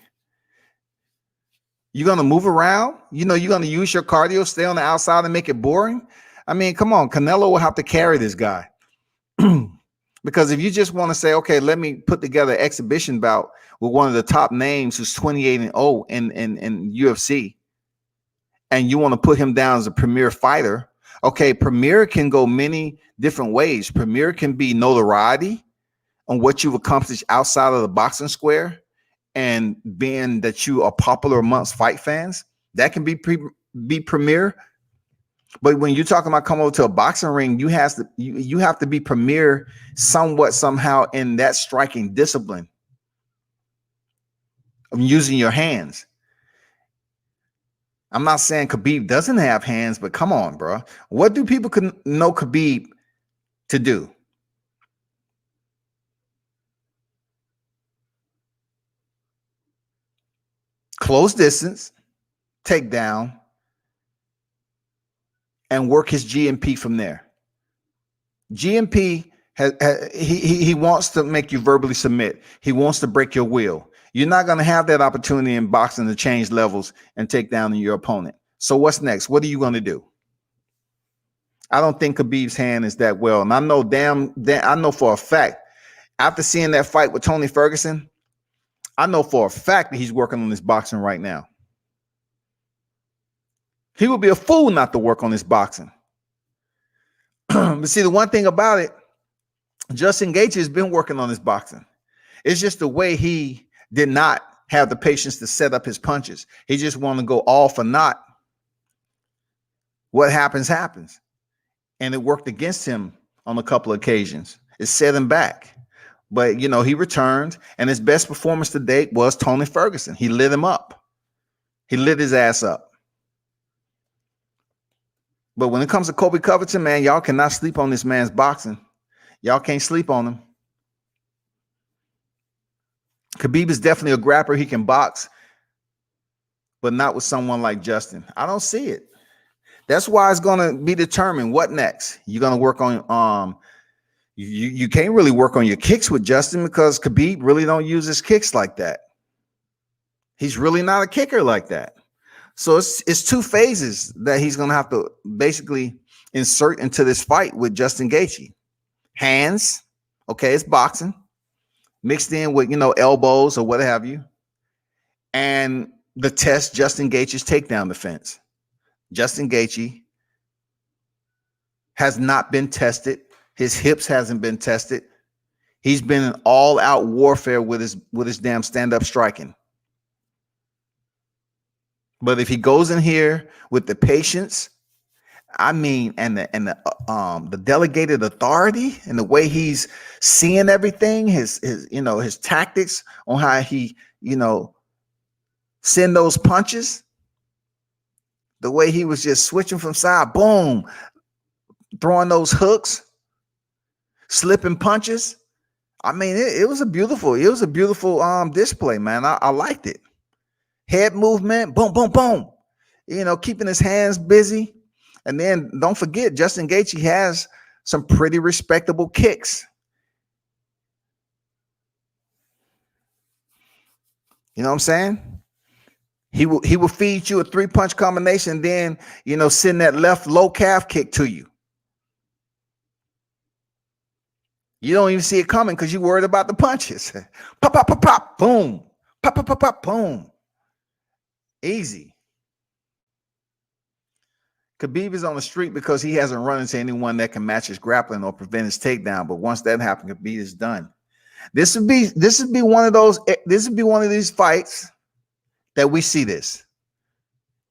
You're going to move around? You know, you're going to use your cardio, stay on the outside and make it boring? I mean, come on. Canelo will have to carry this guy. Because if you just want to say, okay, let me put together an exhibition bout with one of the top names who's 28-0 in UFC, and you want to put him down as a premier fighter, okay, premier can go many different ways. Premier can be notoriety on what you've accomplished outside of the boxing square, and being that you are popular amongst fight fans, that can be premier. But when you're talking about coming over to a boxing ring, you have to be premier somewhat, somehow, in that striking discipline of using your hands. I'm not saying Khabib doesn't have hands, but come on, bro. What do people know Khabib to do? Close distance, take down, and work his GMP from there. GMP he wants to make you verbally submit. He wants to break your will. You're not going to have that opportunity in boxing to change levels and take down your opponent. So what's next? What are you going to do? I don't think Khabib's hand is that well. And I know I know for a fact, after seeing that fight with Tony Ferguson, I know for a fact that he's working on his boxing right now. He would be a fool not to work on his boxing. But see, the one thing about it, Justin Gaethje has been working on his boxing. It's just the way he did not have the patience to set up his punches. He just wanted to go all for naught. What happens, happens. And it worked against him on a couple of occasions. It set him back. But, you know, he returned, and his best performance to date was Tony Ferguson. He lit him up. He lit his ass up. But when it comes to Colby Covington, man, y'all cannot sleep on this man's boxing. Y'all can't sleep on him. Khabib is definitely a grappler. He can box, but not with someone like Justin. I don't see it. That's why it's going to be determined what next. You're going to work on you can't really work on your kicks with Justin because Khabib really don't use his kicks like that. He's really not a kicker like that. So it's two phases that he's going to have to basically insert into this fight with Justin Gaethje. Hands, okay, it's boxing, mixed in with, you know, elbows or what have you. And the test, Justin Gaethje's takedown defense. Justin Gaethje has not been tested. His hips hasn't been tested. He's been in all-out warfare with his damn stand-up striking. But if he goes in here with the patience, I mean, and the delegated authority and the way he's seeing everything, his tactics on how he, send those punches, the way he was just switching from side, boom, throwing those hooks, slipping punches. I mean, it was a beautiful display, man. I liked it. Head movement, boom, boom, boom. Keeping his hands busy. And then don't forget, Justin Gaethje has some pretty respectable kicks. You know what I'm saying? He will feed you a 3-punch combination, then, send that left low calf kick to you. You don't even see it coming because you're worried about the punches. Pop, pop, pop, pop, boom. Pop, pop, pop, pop, boom. Easy. Khabib is on the street because he hasn't run into anyone that can match his grappling or prevent his takedown. But once that happens, Khabib is done. This would be one of these fights that we see this.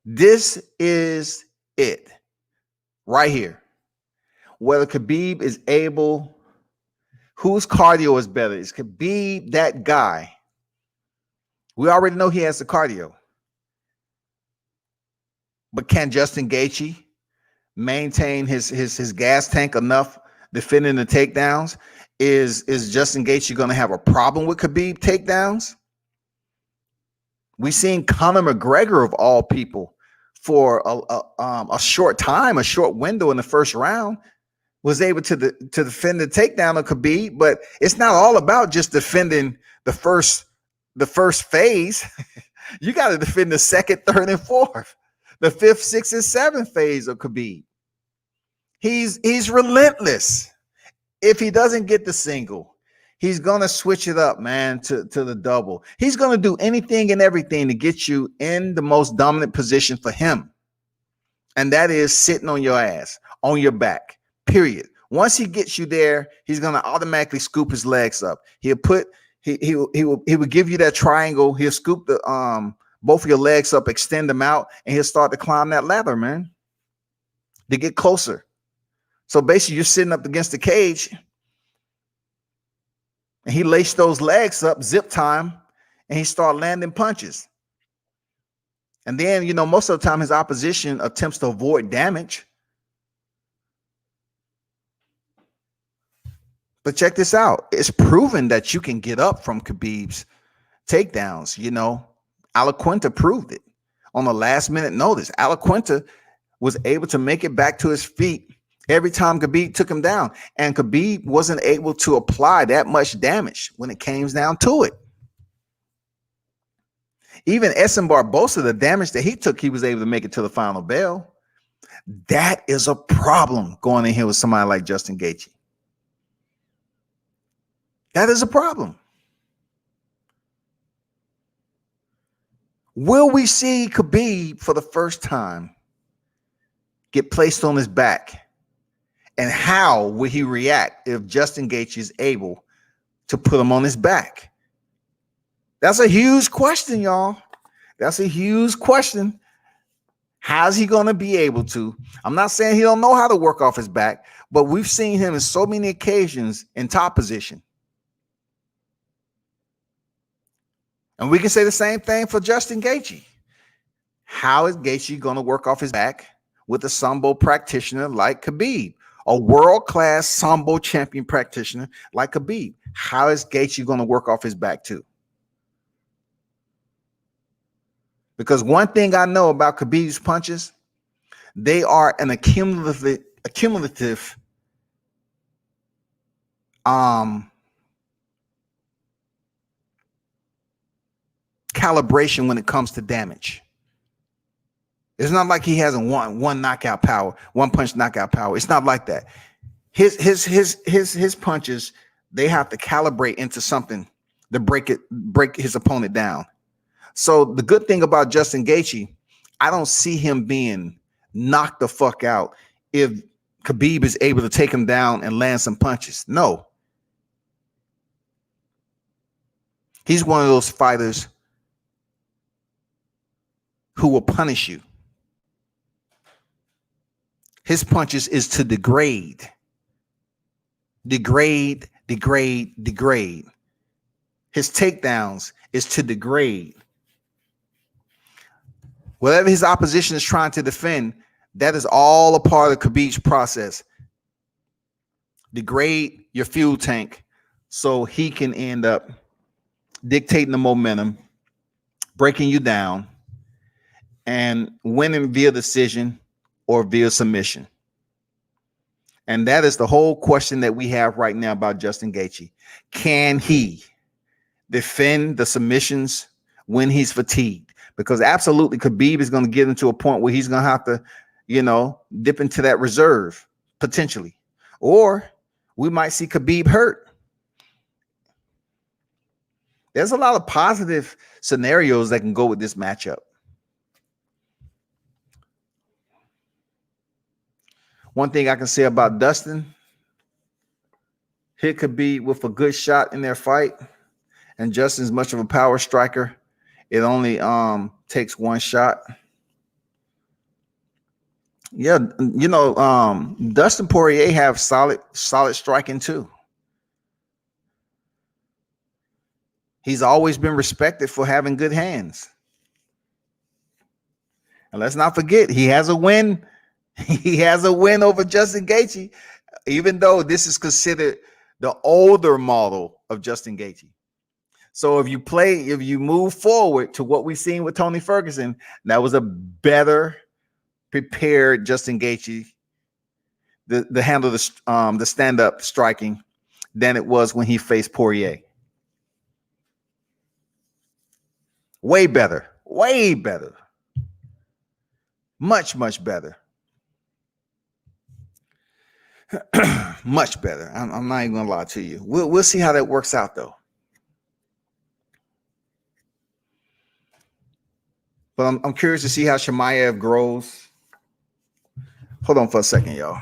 This is it right here. Whether Khabib is able, whose cardio is better? Is Khabib that guy? We already know he has the cardio. But can Justin Gaethje maintain his gas tank enough defending the takedowns? Is Justin Gaethje going to have a problem with Khabib takedowns? We seen Conor McGregor, of all people, for a short time, a short window in the first round, was able to defend the takedown of Khabib. But it's not all about just defending the first phase. You got to defend the second, third, and fourth, the fifth, sixth, and seventh phase of Khabib. He's relentless. If he doesn't get the single, he's going to switch it up, man, to the double. He's going to do anything and everything to get you in the most dominant position for him. And that is sitting on your ass, on your back, period. Once he gets you there, he's going to automatically scoop his legs up. He will give you that triangle. He'll scoop the both of your legs up, extend them out, and he'll start to climb that ladder, man, to get closer. So basically, you're sitting up against the cage, and he laced those legs up, zip time, and he start landing punches. And then, you know, most of the time his opposition attempts to avoid damage. But check this out. It's proven that you can get up from Khabib's takedowns. You know, Alaquinta proved it on the last minute notice. Alaquinta was able to make it back to his feet every time Khabib took him down. And Khabib wasn't able to apply that much damage when it came down to it. Even Edson Barbosa, the damage that he took, he was able to make it to the final bell. That is a problem going in here with somebody like Justin Gaethje. That is a problem. Will we see Khabib for the first time get placed on his back? And how will he react if Justin Gaethje is able to put him on his back? That's a huge question, y'all. That's a huge question. How's he going to be able to? I'm not saying he don't know how to work off his back, but we've seen him in so many occasions in top position. And we can say the same thing for Justin Gaethje. How is Gaethje going to work off his back with a Sambo practitioner like Khabib? A world-class Sambo champion practitioner like Khabib. How is Gaethje going to work off his back too? Because one thing I know about Khabib's punches, they are an accumulative calibration when it comes to damage. It's not like he has one knockout power, one punch knockout power. It's not like that. His punches, they have to calibrate into something to break his opponent down. So the good thing about Justin Gaethje, I don't see him being knocked the fuck out if Khabib is able to take him down and land some punches. No. He's one of those fighters who will punish you. His punches is to degrade. His takedowns is to degrade. Whatever his opposition is trying to defend, that is all a part of Khabib's process. Degrade your fuel tank so he can end up dictating the momentum, breaking you down, and winning via decision or via submission. And that is the whole question that we have right now about Justin Gaethje. Can he defend the submissions when he's fatigued? Because absolutely Khabib is going to get into a point where he's going to have to, you know, dip into that reserve potentially. Or we might see Khabib hurt. There's a lot of positive scenarios that can go with this matchup. One thing I can say about Dustin, hit Khabib with a good shot in their fight, and Justin's much of a power striker. It only takes one shot. Yeah, you know, Dustin Poirier have solid striking too. He's always been respected for having good hands. And let's not forget, he has a win. He has a win over Justin Gaethje, even though this is considered the older model of Justin Gaethje. So if you move forward to what we've seen with Tony Ferguson, that was a better prepared Justin Gaethje to handle the stand-up striking than it was when he faced Poirier. Way better. Way better. Much, much better. Much better. I'm not even gonna lie to you. We'll see how that works out though. But I'm curious to see how Chimaev grows. Hold on for a second, y'all.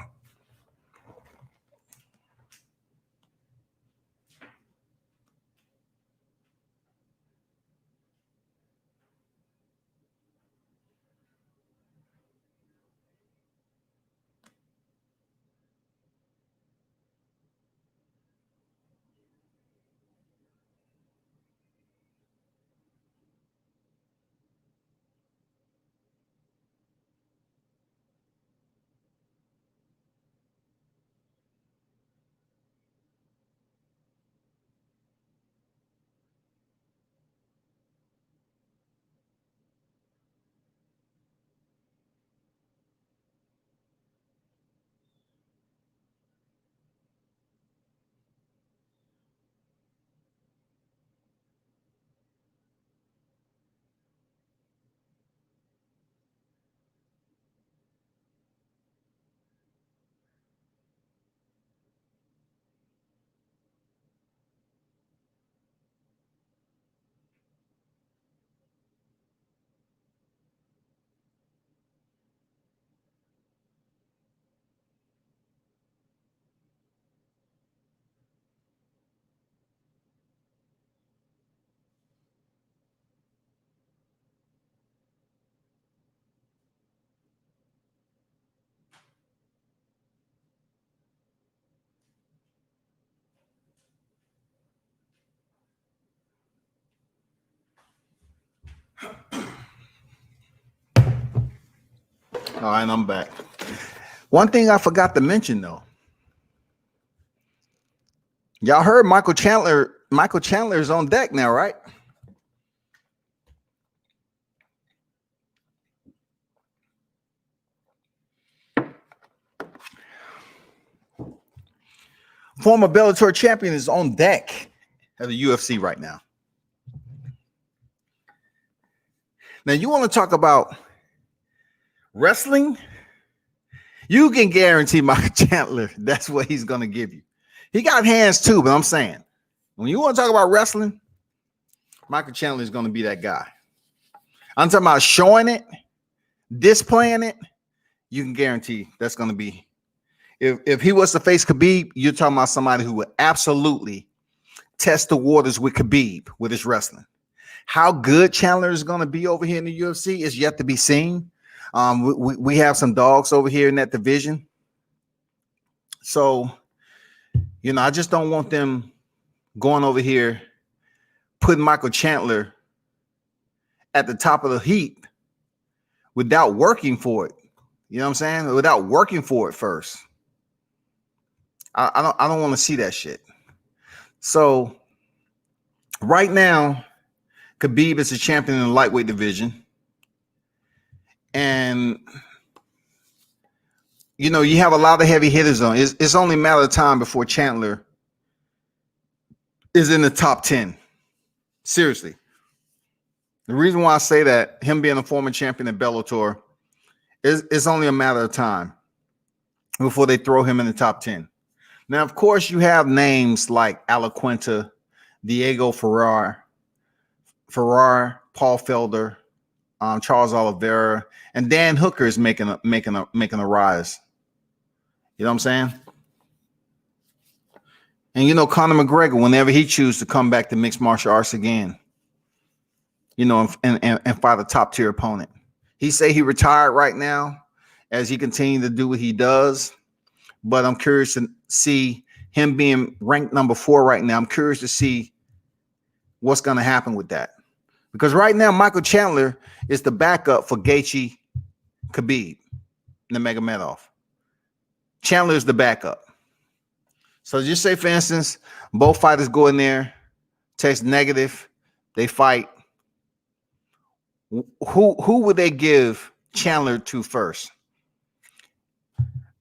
All right, I'm back. One thing I forgot to mention though. Y'all heard Michael Chandler. Michael Chandler is on deck now, right? Former Bellator champion is on deck at the UFC right now. Now, you want to talk about wrestling? You can guarantee Michael Chandler that's what he's going to give you. He got hands too, but I'm saying, when you want to talk about wrestling, Michael Chandler is going to be that guy. I'm talking about showing it, displaying it. You can guarantee that's going to be. If he was to face Khabib, you're talking about somebody who would absolutely test the waters with Khabib with his wrestling. How good Chandler is going to be over here in the UFC is yet to be seen. We have some dogs over here in that division. So, you know, I just don't want them going over here, putting Michael Chandler at the top of the heap without working for it. You know what I'm saying? Without working for it first. I don't want to see that shit. So right now, Khabib is a champion in the lightweight division. And you know, you have a lot of heavy hitters on. It's only a matter of time before Chandler is in the top 10. Seriously. The reason why I say that, him being a former champion in Bellator, it's only a matter of time before they throw him in the top 10. Now, of course, you have names like Alaquenta, Diego Ferrar, Paul Felder, Charles Oliveira, and Dan Hooker is making a rise. You know what I'm saying? And you know, Conor McGregor, whenever he chooses to come back to mixed martial arts again, you know, and fight a top tier opponent. He say he retired right now as he continues to do what he does. But I'm curious to see him being ranked number 4 right now. I'm curious to see what's going to happen with that. Because right now, Michael Chandler is the backup for Gaethje, Khabib, Nurmagomedov. Chandler is the backup. So just say, for instance, both fighters go in there, test negative, they fight. Who would they give Chandler to first?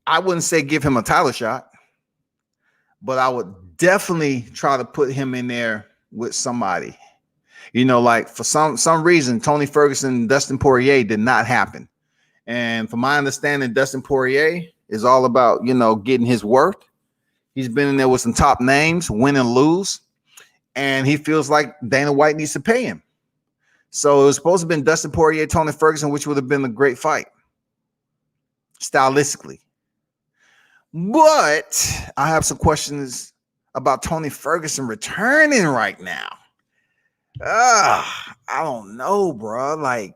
I wouldn't say give him a title shot, but I would definitely try to put him in there with somebody. Like for some reason, Tony Ferguson and Dustin Poirier did not happen. And from my understanding, Dustin Poirier is all about, getting his worth. He's been in there with some top names, win and lose. And he feels like Dana White needs to pay him. So it was supposed to have been Dustin Poirier, Tony Ferguson, which would have been a great fight, stylistically. But I have some questions about Tony Ferguson returning right now. I don't know, bro. Like,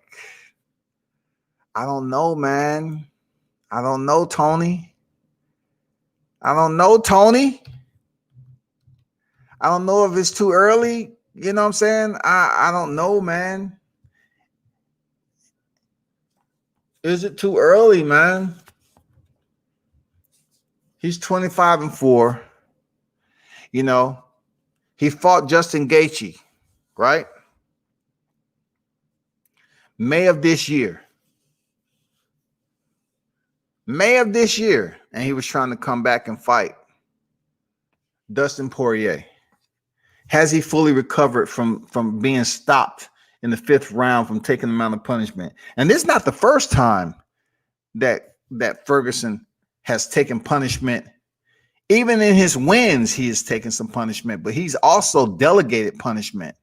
I don't know, man. I don't know, Tony. I don't know if it's too early. You know what I'm saying? I don't know, man. Is it too early, man? He's 25-4. He fought Justin Gaethje, right? May of this year. And he was trying to come back and fight Dustin Poirier. Has he fully recovered from being stopped in the 5th round from taking him out of punishment? And this is not the first time that Ferguson has taken punishment. Even in his wins, he has taken some punishment, but he's also delegated punishment.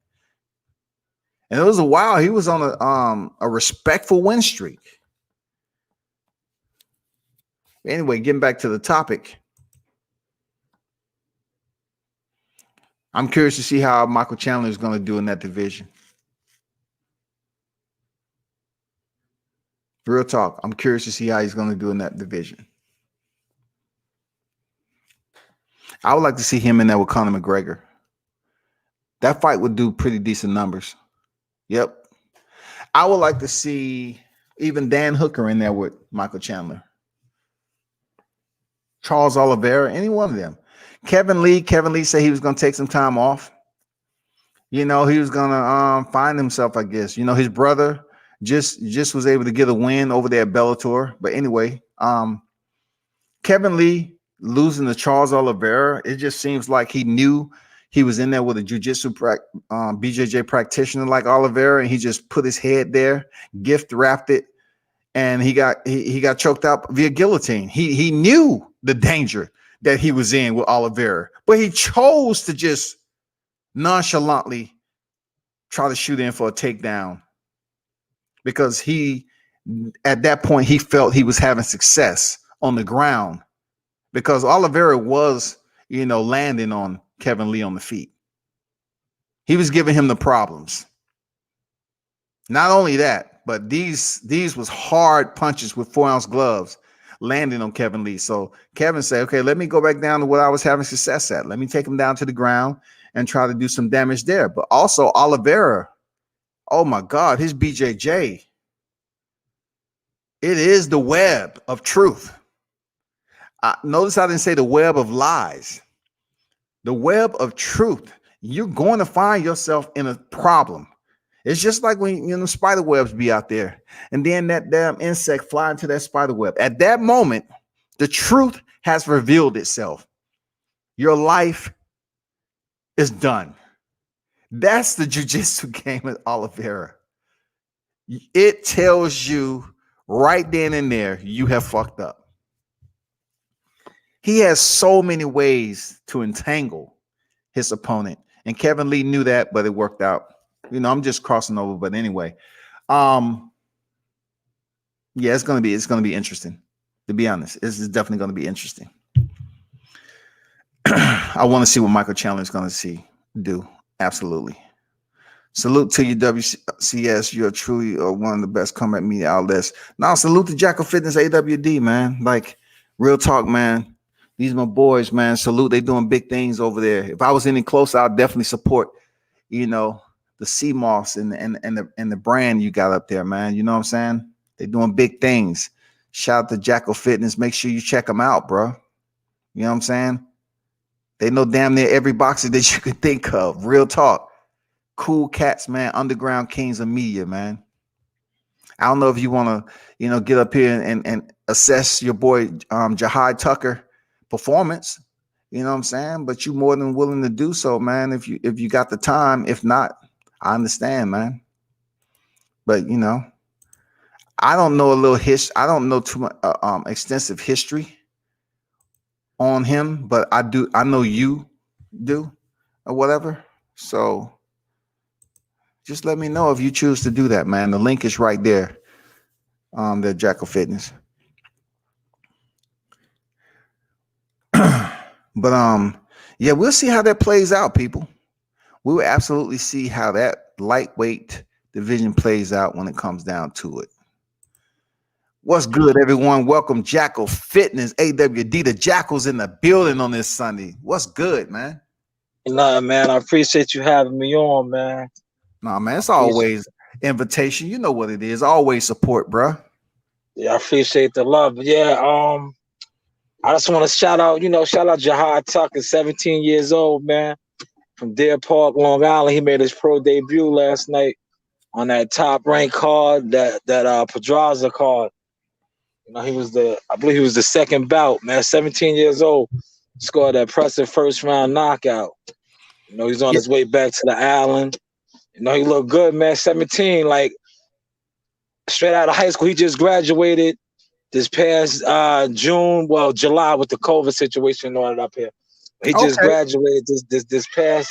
And it was a while he was on a respectful win streak. Anyway, getting back to the topic. I'm curious to see how Michael Chandler is going to do in that division. Real talk. I'm curious to see how he's going to do in that division. I would like to see him in there with Conor McGregor. That fight would do pretty decent numbers. Yep. I would like to see even Dan Hooker in there with Michael Chandler. Charles Oliveira, any one of them. Kevin Lee said he was going to take some time off. He was going to find himself, I guess. His brother just was able to get a win over there at Bellator. But anyway, Kevin Lee losing to Charles Oliveira, it just seems like he knew he was in there with a jiu-jitsu BJJ practitioner like Oliveira, and he just put his head there, gift wrapped it, and he got choked out via guillotine. He knew the danger that he was in with Oliveira, but he chose to just nonchalantly try to shoot in for a takedown because at that point, he felt he was having success on the ground because Oliveira was, landing on Kevin Lee on the feet. He was giving him the problems. Not only that, but these was hard punches with 4-ounce gloves landing on Kevin Lee. So Kevin said, okay, let me go back down to what I was having success at. Let me take him down to the ground and try to do some damage there. But also Oliveira, oh my God, his BJJ. It is the web of truth. Notice I didn't say the web of lies. The web of truth. You're going to find yourself in a problem. It's just like when spider webs be out there, and then that damn insect fly into that spider web. At that moment, the truth has revealed itself. Your life is done. That's the jiu-jitsu game with Oliveira. It tells you right then and there, you have fucked up. He has so many ways to entangle his opponent, and Kevin Lee knew that, but it worked out. I'm just crossing over, but anyway, yeah, it's gonna be interesting. To be honest, this is definitely gonna be interesting. I want to see what Michael Chandler is gonna do. Absolutely. Salute to you, WCS. You're truly one of the best combat media outlets. Now, salute to Jackal Fitness AWD, man. Like, real talk, man. These are my boys, man. Salute. They doing big things over there. If I was any closer, I'd definitely support, the CMOS and the brand you got up there, man. You know what I'm saying? They're doing big things. Shout out to Jackal Fitness. Make sure you check them out, bro. You know what I'm saying? They know damn near every boxer that you could think of. Real talk. Cool cats, man. Underground kings of media, man. I don't know if you want to, get up here assess your boy Jahi Tucker performance. You know what I'm saying? But you more than willing to do so, man. If you got the time. If not, I understand, man. But you know, I don't know I don't know too much extensive history on him, but I do. I know you do, or whatever. So just let me know if you choose to do that, man. The link is right there. The Jackal Fitness. But yeah, we'll see how that plays out, people. We will absolutely see how that lightweight division plays out when it comes down to it. What's good, everyone? Welcome, Jackal Fitness, AWD. The Jackal's in the building on this Sunday. What's good, man?
Nah, man, I appreciate you having me on, man.
Nah, man, it's always invitation. You know what it is. Always support, bro.
Yeah, I appreciate the love. Yeah, I just want to shout out Jahi Tucker, 17 years old, man, from Deer Park, Long Island. He made his pro debut last night on that top ranked card, that Pedraza card. You know, I believe he was the second bout, man. 17 years old, scored that impressive first round knockout. You know, he's on his way back to the island. You know, he looked good, man. 17, like straight out of high school. He just graduated this past July with the COVID situation on it up here. He just graduated this past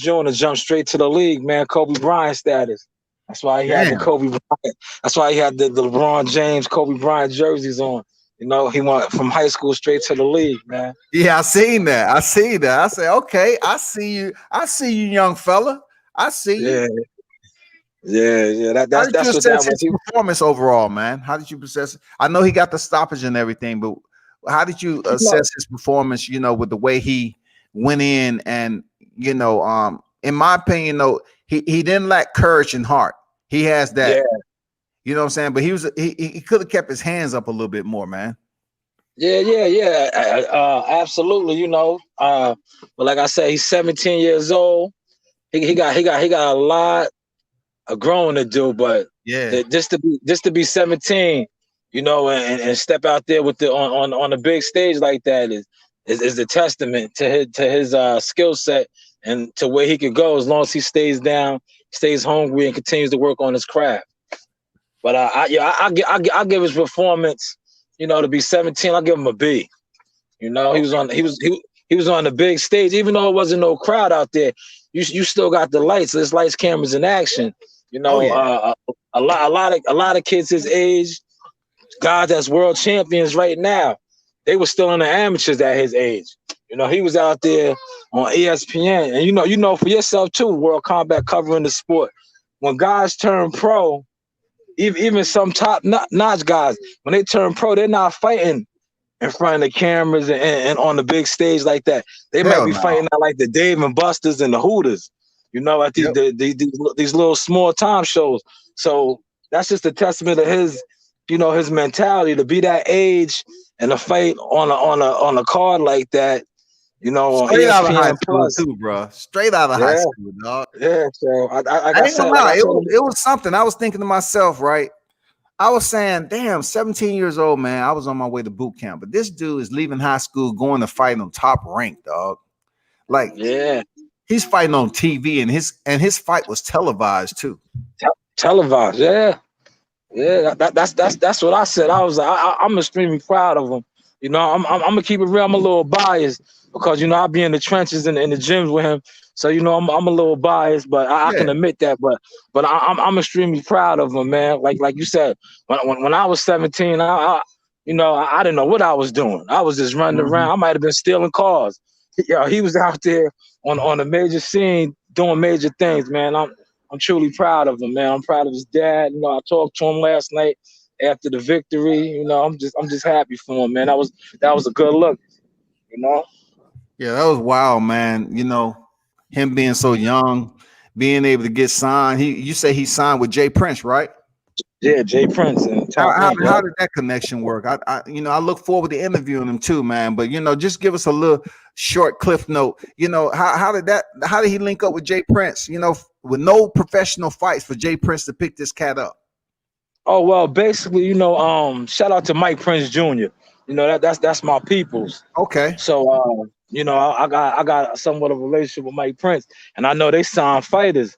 June and jumped straight to the league, man. Kobe Bryant status. That's why he had the Kobe Bryant. That's why he had the LeBron James, Kobe Bryant jerseys on. You know, he went from high school straight to the league, man.
Yeah, I seen that. I said, okay, I see you, young fella. I see you.
Yeah. That's
what
that
his performance overall, man. How did you assess? I know he got the stoppage and everything, but how did you assess his performance? You know, with the way he went in, and you know, in my opinion, though, he didn't lack courage and heart. He has that. Yeah. You know what I'm saying? But he could have kept his hands up a little bit more, man.
Yeah. Absolutely. You know, but like I said, he's 17 years old. He got a lot of growing to do, but
yeah,
just to be 17, you know, and step out there with on a big stage like that is a testament to his skill set and to where he could go as long as he stays hungry and continues to work on his craft. But I give his performance, you know, to be 17, I'll give him a B. You know, he was on the big stage, even though it wasn't no crowd out there. You still got the lights. There's lights, cameras, and action. You know, a lot of kids his age, guys that's world champions right now, they were still in the amateurs at his age. You know, he was out there on ESPN, and you know for yourself too, World Combat covering the sport. When guys turn pro, even some top-notch guys, when they turn pro, they're not fighting in front of the cameras and on the big stage like that. They might be fighting out like the Dave and Buster's and the Hooters, you know, at these little small time shows. So that's just a testament of his, you know, his mentality to be that age and to fight on a card like that. You know,
straight out of high school too, bro. Straight out of high school, dog.
Yeah, so I
ain't gonna lie, it was something. I was thinking to myself, right? I was saying, damn, 17 years old, man. I was on my way to boot camp, but this dude is leaving high school, going to fight on top rank, dog. Like, yeah, he's fighting on TV, and his fight was televised too.
Televised, yeah. That's what I said. I was like, I'm extremely proud of him. You know, I'm gonna keep it real. I'm a little biased because you know I be in the trenches and in the gyms with him. So you know I'm a little biased, but I can admit that. But I'm extremely proud of him, man. Like you said, when I was 17, I didn't know what I was doing. I was just running around. I might have been stealing cars. Yeah, he was out there on a major scene doing major things, man. I'm truly proud of him, man. I'm proud of his dad. You know, I talked to him last night after the victory. You know, I'm just happy for him, man. That was a good look, you know.
Yeah, that was wild, man. You know, him being so young, being able to get signed. You say he signed with Jay Prince, right?
Yeah, Jay Prince. And
how did that connection work? I look forward to interviewing him too, man. But you know, just give us a little short cliff note. You know, how did he link up with Jay Prince? You know, with no professional fights for Jay Prince to pick this cat up.
Oh well, basically, shout out to Mike Prince Jr. That's my peoples.
Okay.
So I got somewhat of a relationship with Mike Prince, and I know they sign fighters.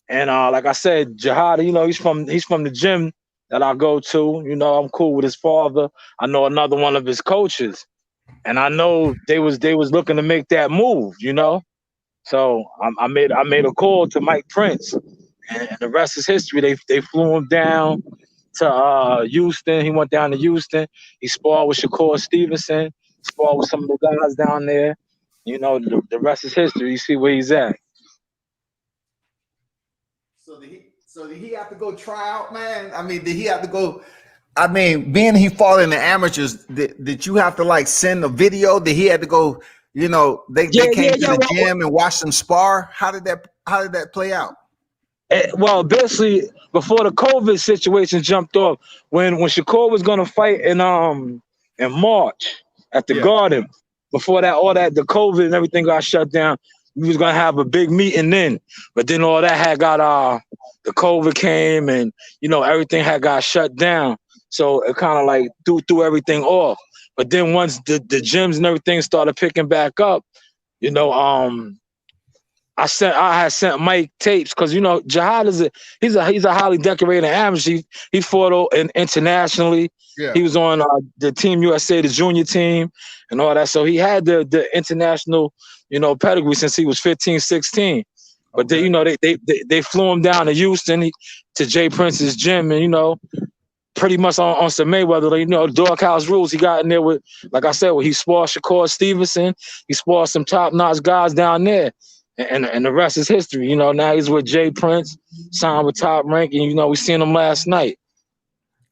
And like I said, Jahi, he's from the gym that I go to. I'm cool with his father. I know another one of his coaches, and I know they was looking to make that move. So I made a call to Mike Prince, and the rest is history. They flew him down to Houston. He went down to Houston. He sparred with Shakur Stevenson. Sparred with some of the guys down there. The rest is history. You see where he's at.
So did he have to go try out, man? I mean, did he have to go? I mean, being he fought in the amateurs, did you have to like send a video? Did he have to go? They came to the gym and watched them spar. How did that play out?
Well, basically, before the COVID situation jumped off, when Shakur was gonna fight in March at the Garden, before that, the COVID and everything got shut down, we was gonna have a big meeting then. But then all that had got the COVID came and everything had got shut down. So it kind of like threw everything off. But then once the gyms and everything started picking back up, I had sent Mike tapes because Jahi he's a highly decorated amateur. He fought internationally. Yeah. He was on the Team USA, the junior team, and all that. So he had the international pedigree since he was 15, 16. But they flew him down to Houston to Jay Prince's gym, and pretty much on some Mayweather, doghouse rules. He got in there with, like I said, he sparred Shakur Stevenson. He sparred some top-notch guys down there. And the rest is history. Now he's with Jay Prince, signed with Top Rank, and we seen him last night.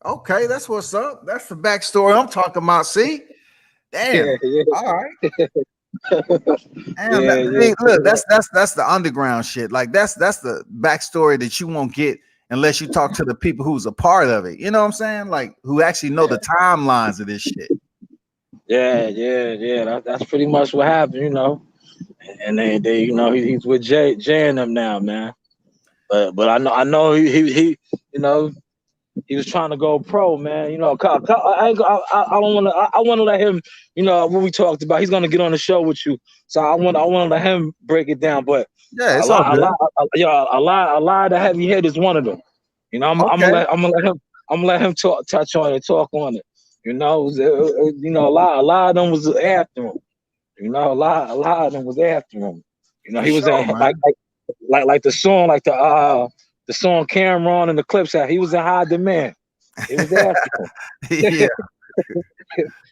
Okay, that's what's up. That's the backstory I'm talking about. See, damn. Yeah. All right. Damn, look, that's the underground shit. Like that's the backstory that you won't get unless you talk to the people who's a part of it. You know what I'm saying? Like who actually know the timelines of this shit.
Yeah. That's pretty much what happened. And they he's with Jay and them now, man. But I know he he was trying to go pro, man. I want to let him, what we talked about. He's gonna get on the show with you, so I want to let him break it down. But
yeah, it's all good.
A lot of the heavy hit is one of them. I'm gonna let him touch on it, talk on it. A lot of them was after him. A lot of them was after him. He was like the song, like the song Cameron and the Clips out. He was in high demand. He was after him.
Yeah,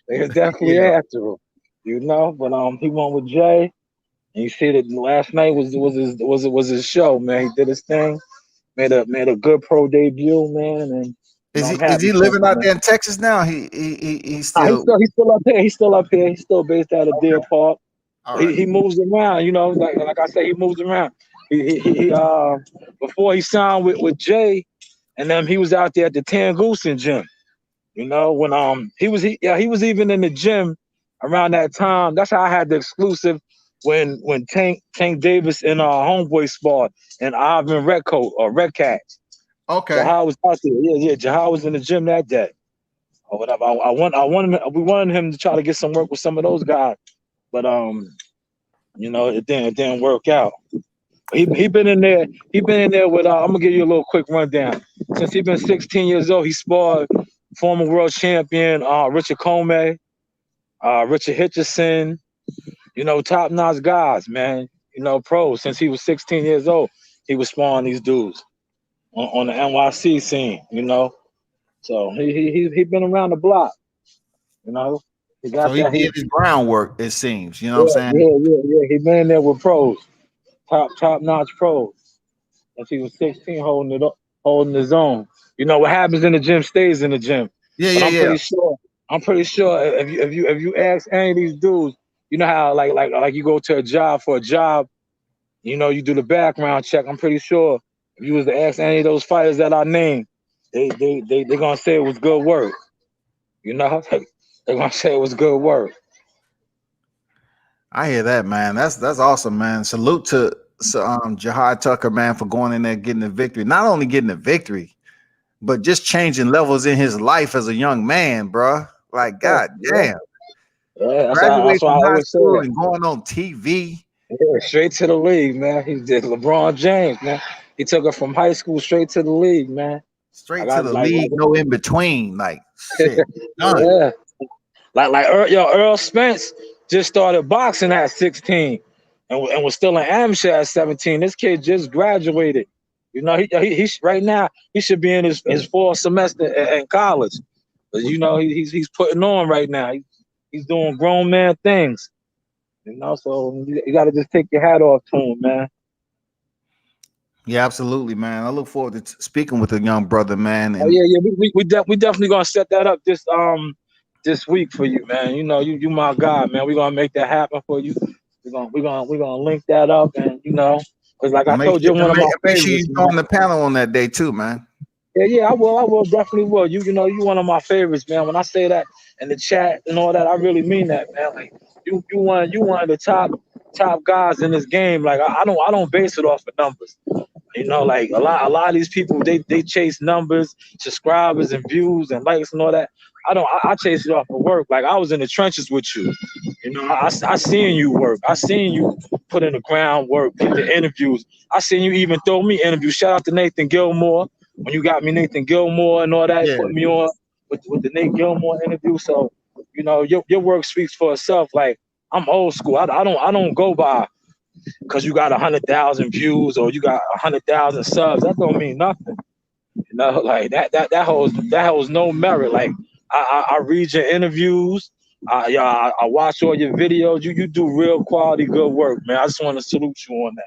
they was definitely after him. But he went with Jay, and you see that last night was his show, man. He did his thing, made a good pro debut, man. And
is he living out there in Texas now? He's still
he's still up here. He's still up here. He's still based out of Deer Park. Right. He moves around, like I said, he moves around. He before he signed with Jay, and then he was out there at the Tangusen gym. When he was even in the gym around that time. That's how I had the exclusive when Tank Davis and Homeboy sparred and Ivan Redcoat or Red Cats.
Okay.
Jahi was out there. Yeah. Jahi was in the gym that day. Or whatever. We wanted him to try to get some work with some of those guys, but it didn't work out. He been in there. He been in there with. I'm gonna give you a little quick rundown. Since he been 16 years old, he sparred former world champion Richard Comey, Richard Hitchison. Top notch guys, man. Pros. Since he was 16 years old, he was sparring these dudes on the NYC scene. So he been around the block. He got
so he did his groundwork. It seems. You know what I'm saying?
Yeah. He been in there with pros. Top notch pros. Since he was 16, holding his own. What happens in the gym stays in the gym. I'm pretty sure if you ask any of these dudes, how like you go to a job for a job, you do the background check. I'm pretty sure if you was to ask any of those fighters that I named, they gonna say it was good work. They're gonna say it was good work.
I hear that, man. That's awesome, man. Salute to Jahi Tucker, man, for going in there getting the victory. Not only getting the victory, but just changing levels in his life as a young man, bro. Like, god damn.
Yeah,
Graduate
that's why
from
I
high
always say
school
it.
and going on TV.
Yeah, straight to the league, man. He did LeBron James, man. He took it from high school straight to the league, man. I
Straight to
got
the
like,
league, no in between. Like, shit, done.
yeah, like Earl Spence just started boxing at 16, and was still an amateur at 17. This kid just graduated. You know, he right now he should be in his fourth semester in college. But you know, he's putting on right now. He's doing grown man things. You know, so you got to just take your hat off to him, man.
Yeah, absolutely, man. I look forward to speaking with the young brother, man.
Oh
And
yeah, we definitely gonna set that up this week for you, man. You know, you my guy, man. We're gonna make that happen for you. We're gonna link that up, and you know, because like I
make
told you,
sure,
one of my
make sure
favorites.
you join the panel on that day too, man.
Yeah, I will, definitely will. You know, you one of my favorites, man. When I say that in the chat and all that, I really mean that, man. Like you one of the top guys in this game. Like I don't base it off of numbers. You know, like a lot of these people, they chase numbers, subscribers, and views and likes and all that. I chase it off of work. Like I was in the trenches with you. You know, I seen you work. I seen you put in the groundwork, get the interviews. I seen you even throw me interviews. Shout out to Nathan Gilmore when you got me Nathan Gilmore and all that.
Yeah.
Put me on with the Nate Gilmore interview. So, you know, your work speaks for itself. Like I'm old school. I don't go by because you got 100,000 views or you got 100,000 subs. That don't mean nothing. You know, like that holds no merit. Like I read your interviews. I watch all your videos. You do real quality, good work, man. I just want to salute you on that.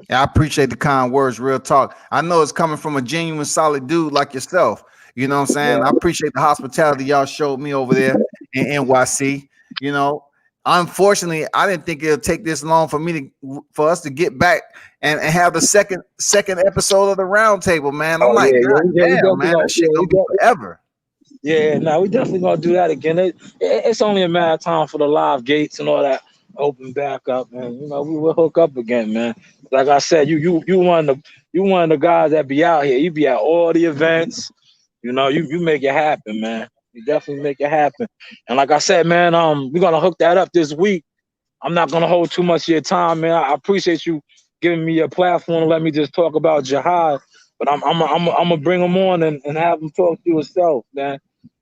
Yeah, I appreciate the kind words, real talk. I know it's coming from a genuine, solid dude like yourself. You know what I'm saying?
Yeah.
I appreciate the hospitality y'all showed me over there in NYC. You know, unfortunately, I didn't think it'll take this long for us to get back and have the second episode of the roundtable, man. I'm like, God damn, man, that shit gonna be forever.
Yeah, no, we definitely gonna do that again. It's only a matter of time for the live gates and all that open back up, and you know we will hook up again, man. Like I said, you one of the guys that be out here. You be at all the events. You know, you make it happen, man. You definitely make it happen. And like I said, man, we're gonna hook that up this week. I'm not gonna hold too much of your time, man. I appreciate you giving me a platform to let me just talk about Jahi. But I'm gonna bring him on and have him talk to himself, man.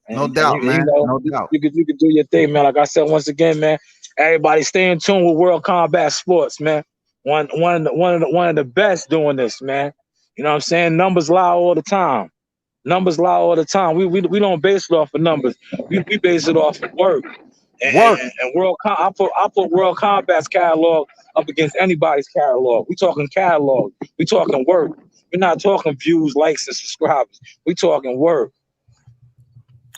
No doubt, man.
You know,
no doubt.
You could do your thing, man. Like I said once again, man. Everybody stay in tune with World Combat Sports, man. One of the best doing this, man. You know what I'm saying? Numbers lie all the time. Numbers lie all the time. We don't base it off of numbers. We base it off of work. And I put World Combat's catalog up against anybody's catalog. We talking catalog. We talking work. We're not talking views, likes, and subscribers. We talking work.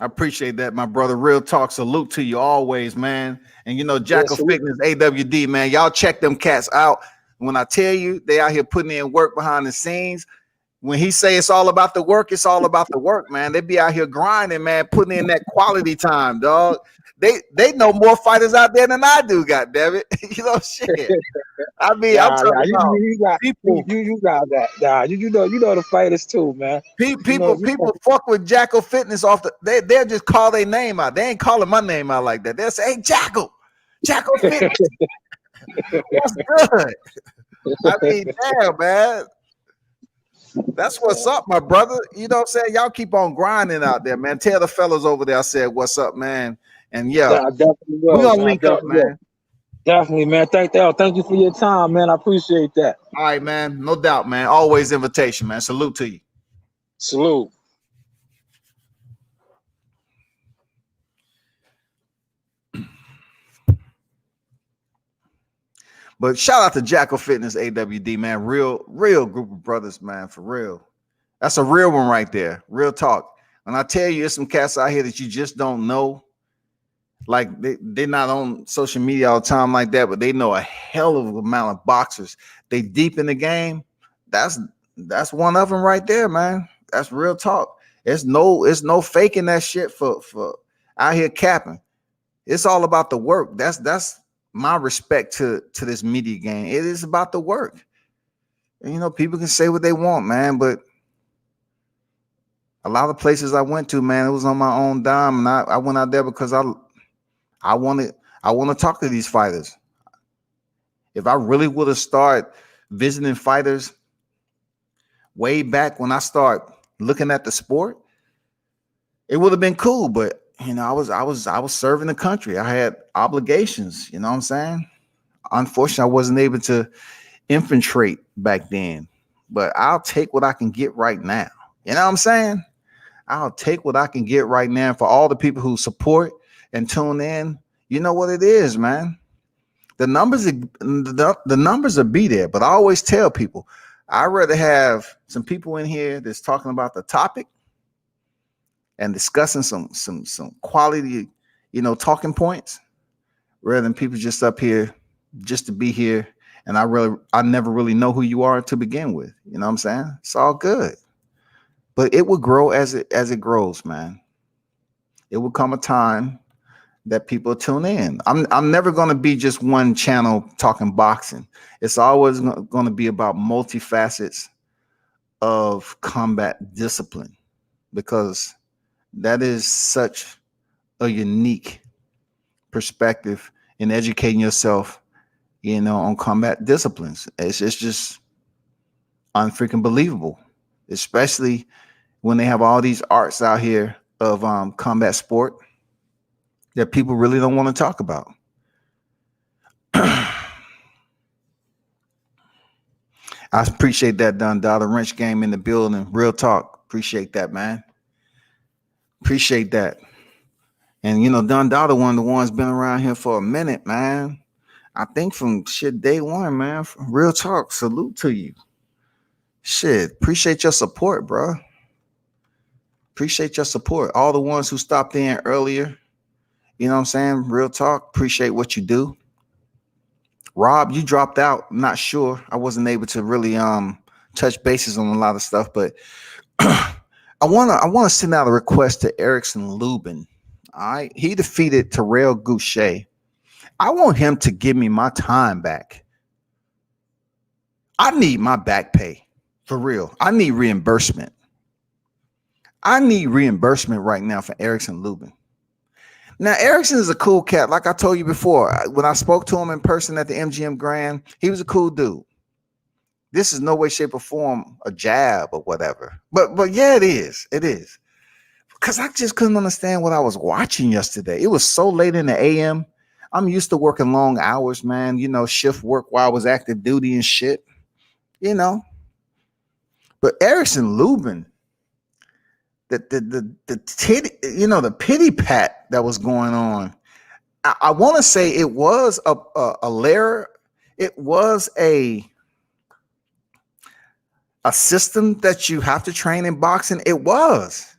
I appreciate that, my brother. Real talk. Salute to you always, man. And you know, Jackal Fitness, AWD, man. Y'all check them cats out. When I tell you they out here putting in work behind the scenes, when he say it's all about the work, it's all about the work, man. They be out here grinding, man, putting in that quality time, dog. They know more fighters out there than I do, goddammit. You know, shit. I mean, I'm talking about people.
You got that. Nah, you know the fighters too, man.
People fuck with Jackal Fitness off the. They'll just call their name out. They ain't calling my name out like that. They'll say, "Hey, Jackal Fitness, what's good?" I mean, damn, man. That's what's up, my brother. You know what I'm saying? Y'all keep on grinding out there, man. Tell the fellas over there I said, "What's up, man?" And yeah, we're gonna link up, man.
Definitely, man. Thank you for your time, man. I appreciate that.
All right, man. No doubt, man. Always invitation, man. Salute to you.
Salute.
But shout out to Jackal Fitness, AWD, man. Real group of brothers, man. For real. That's a real one right there. Real talk. When I tell you, there's some cats out here that you just don't know. Like they're not on social media all the time like that, but they know a hell of an amount of boxers. They deep in the game. That's one of them right there, man. That's real talk. It's no faking that shit for out here capping. It's all about the work. That's my respect to this media game. It is about the work. And, you know, people can say what they want, man, but A lot of places I went to, man, it was on my own dime, and I went out there because I want to talk to these fighters. If I really would have started visiting fighters way back when I start looking at the sport, it would have been cool. But I was serving the country. I had obligations. You know what I'm saying? Unfortunately, I wasn't able to infiltrate back then. But I'll take what I can get right now. You know what I'm saying? I'll take what I can get right now. For all the people who support and tune in, you know what it is, man. The numbers will be there. But I always tell people, I'd rather have some people in here that's talking about the topic and discussing some quality, talking points, rather than people just up here just to be here. And I never really know who you are to begin with. You know what I'm saying? It's all good. But it will grow as it grows, man. It will come a time that people tune in. I'm never going to be just one channel talking boxing. It's always going to be about multifacets of combat discipline, because that is such a unique perspective in educating yourself, on combat disciplines. It's just unfreaking believable, especially when they have all these arts out here of combat sport that people really don't want to talk about. I appreciate that, Don Dollar Wrench Game in the building. Real talk. Appreciate that, man. Appreciate that. And, Don Dollar, one of the ones been around here for a minute, man. I think from day one, man. Real talk. Salute to you. Shit. Appreciate your support, bro. Appreciate your support. All the ones who stopped in earlier. You know what I'm saying? Real talk. Appreciate what you do. Rob, you dropped out. Not sure. I wasn't able to really touch bases on a lot of stuff, but I wanna send out a request to Erickson Lubin. All right. He defeated Terrell Gausha. I want him to give me my time back. I need my back pay. For real. I need reimbursement. I need reimbursement right now for Erickson Lubin. Now, Erickson is a cool cat. Like I told you before, when I spoke to him in person at the MGM Grand, he was a cool dude. This is no way, shape, or form a jab or whatever. But yeah, it is. It is. Because I just couldn't understand what I was watching yesterday. It was so late in the AM. I'm used to working long hours, man. Shift work while I was active duty and shit. But Erickson Lubin, the titty, the pity pat that was going on. I want to say it was a layer. It was a system that you have to train in boxing. It was,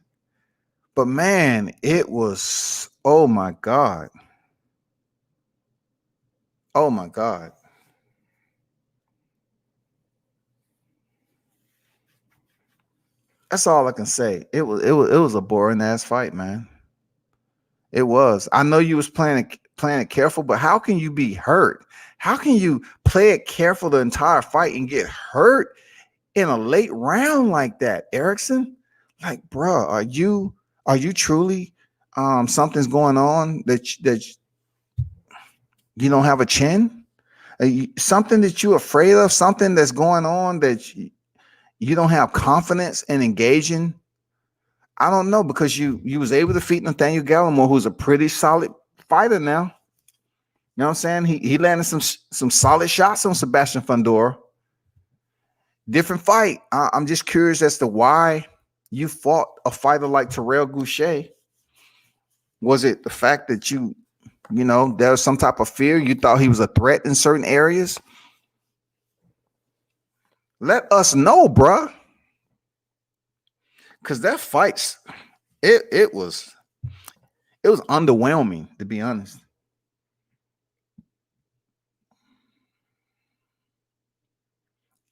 but man, it was. Oh my God. Oh my God. That's all I can say. It was a boring ass fight, man. It was. I know you was playing it careful, but how can you be hurt? How can you play it careful the entire fight and get hurt in a late round like that, Erickson? Like, bro, are you truly something's going on that you don't have a chin? Something that you're afraid of? Something that's going on that you don't have confidence in engaging? I don't know, because you was able to defeat Nathaniel Gallimore, who's a pretty solid fighter now. You know what I'm saying? He landed some solid shots on Sebastian Fundora. Different fight. I'm just curious as to why you fought a fighter like Terrell Gausha. Was it the fact that there was some type of fear? You thought he was a threat in certain areas? Let us know, bruh. Because that fight, it was underwhelming, to be honest.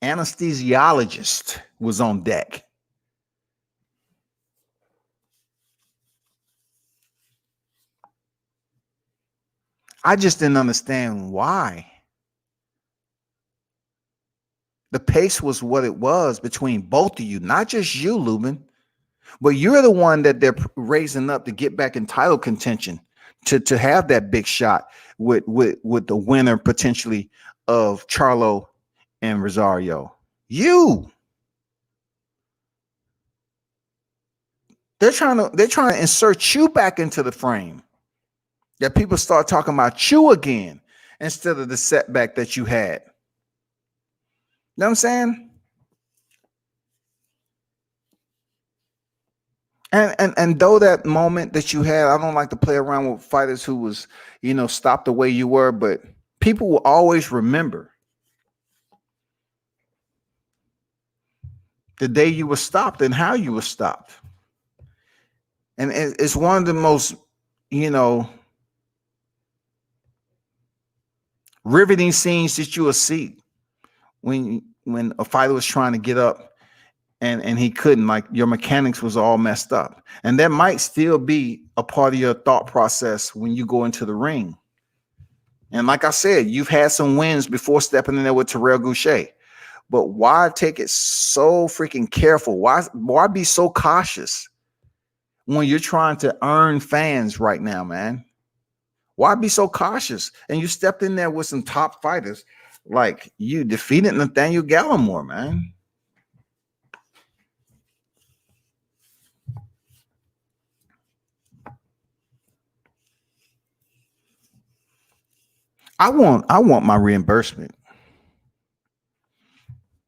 Anesthesiologist was on deck. I just didn't understand why. The pace was what it was between both of you, not just you, Lubin. But you're the one that they're raising up to get back in title contention, to have that big shot with the winner potentially of Charlo and Rosario. They're trying to insert you back into the frame. That people start talking about you again instead of the setback that you had. You know what I'm saying? And though that moment that you had, I don't like to play around with fighters who was, stopped the way you were, but people will always remember the day you were stopped and how you were stopped. And it's one of the most, riveting scenes that you will see when a fighter was trying to get up and he couldn't, like your mechanics was all messed up. And that might still be a part of your thought process when you go into the ring. And like I said, you've had some wins before stepping in there with Terrell Gausha. But why take it so freaking careful? Why be so cautious when you're trying to earn fans right now, man? Why be so cautious? And you stepped in there with some top fighters. Like, you defeated Nathaniel Gallimore, man. I want my reimbursement.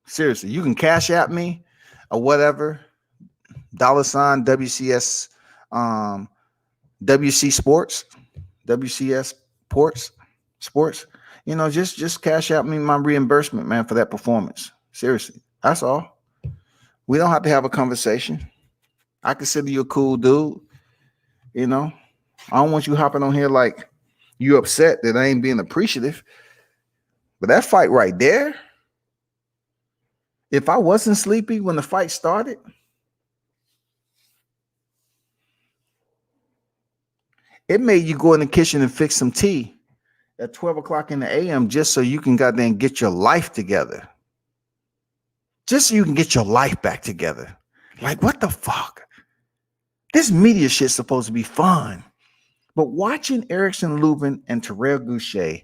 Seriously, you can cash at me or whatever. $ WCS WC Sports. WCS Sports. Just cash out me my reimbursement, man, for that performance. Seriously. That's all. We don't have to have a conversation. I consider you a cool dude. I don't want you hopping on here like you upset that I ain't being appreciative. But that fight right there, if I wasn't sleepy when the fight started, it made you go in the kitchen and fix some tea at 12 o'clock in the a.m. just so you can goddamn get your life together. Just so you can get your life back together. Like, what the fuck? This media shit's supposed to be fun. But watching Erickson Lubin and Terrell Gausha,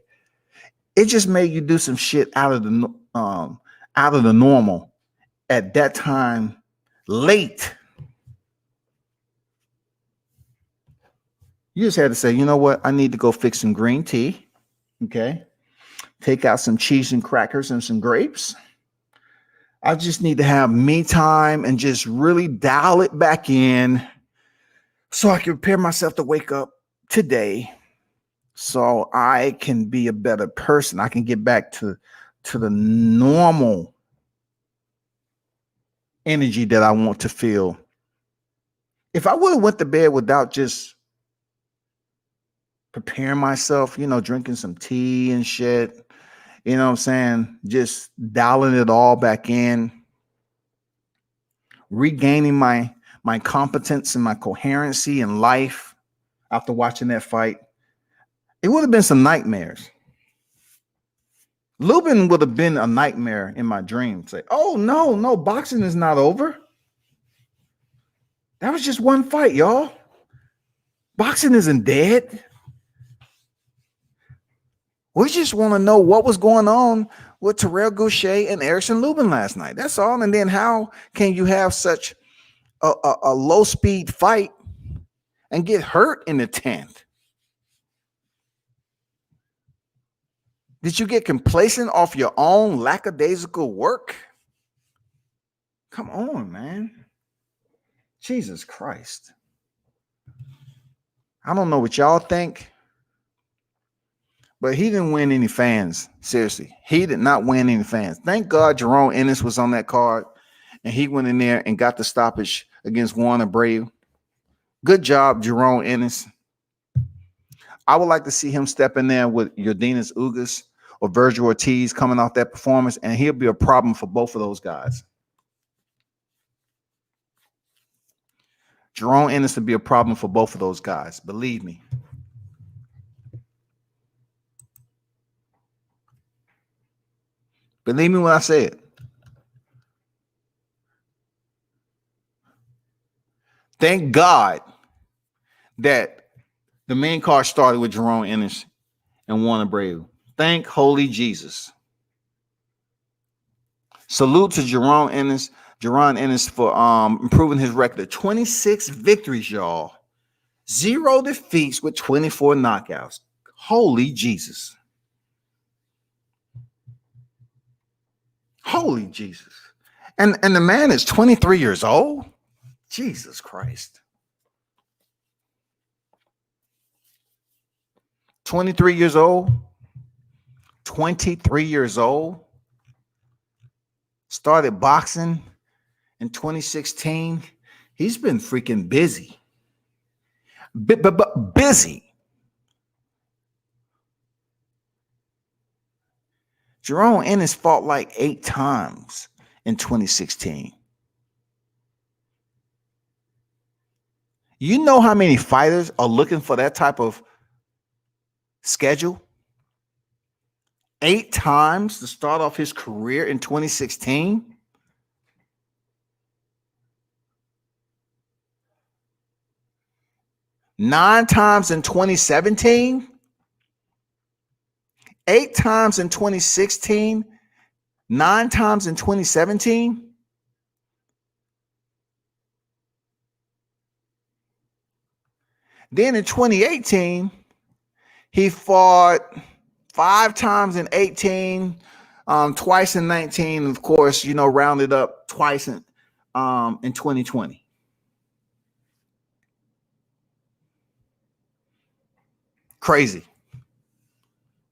it just made you do some shit out of the normal at that time, late. You just had to say, you know what? I need to go fix some green tea. Okay. Take out some cheese and crackers and some grapes. I just need to have me time and just really dial it back in so I can prepare myself to wake up today so I can be a better person. I can get back to the normal energy that I want to feel. If I would have went to bed without just preparing myself, drinking some tea and shit, what I'm saying? Just dialing it all back in, regaining my competence and my coherency in life after watching that fight, it would have been some nightmares. Lubin would have been a nightmare in my dream. Say, oh, no, boxing is not over. That was just one fight, y'all. Boxing isn't dead. We just want to know what was going on with Terrell Gausha and Erickson Lubin last night. That's all. And then how can you have such a low-speed fight and get hurt in the 10th? Did you get complacent off your own lackadaisical work? Come on, man. Jesus Christ. I don't know what y'all think, but he didn't win any fans. Seriously, he did not win any fans. Thank God Jerome Ennis was on that card, and he went in there and got the stoppage against Warner Brave. Good job, Jerome Ennis. I would like to see him step in there with Yordenis Ugas or Virgil Ortiz coming off that performance, and he'll be a problem for both of those guys. Jerome Ennis will be a problem for both of those guys. Believe me. Believe me when I say it. Thank God that the main card started with Jerome Ennis and Warner Brave. Thank holy Jesus. Salute to Jerome Ennis for improving his record of 26 victories, y'all. 0 defeats with 24 knockouts. Holy Jesus. Holy Jesus. And the man is 23 years old. Jesus Christ. 23 years old. 23 years old. Started boxing in 2016. He's been freaking busy. Busy. Jerome Ennis fought like 8 times in 2016. You know how many fighters are looking for that type of schedule? 8 times to start off his career in 2016. Nine times in 2017. 8 times in 2016. 9 times in 2017. Then in 2018, he fought 5 times in 18, twice in 19, of course, rounded up twice in 2020. Crazy.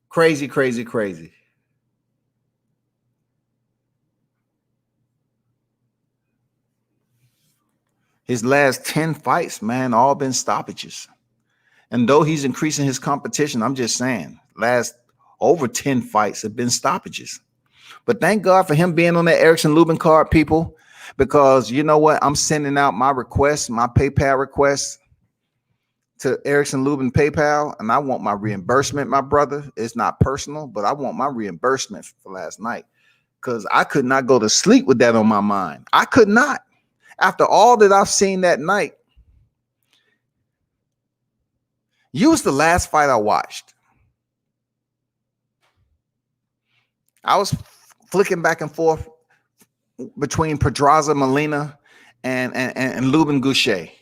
Crazy, crazy, crazy. His last 10 fights, man, all been stoppages. And though he's increasing his competition, I'm just saying, last over 10 fights have been stoppages. But thank God for him being on that Erickson Lubin card, people, because you know what? I'm sending out my requests, my PayPal requests to Erickson Lubin PayPal, and I want my reimbursement, my brother. It's not personal, but I want my reimbursement for last night because I could not go to sleep with that on my mind. I could not. After all that I've seen that night, you was the last fight I watched. I was flicking back and forth between Pedraza, Molina, and Lubin Gausha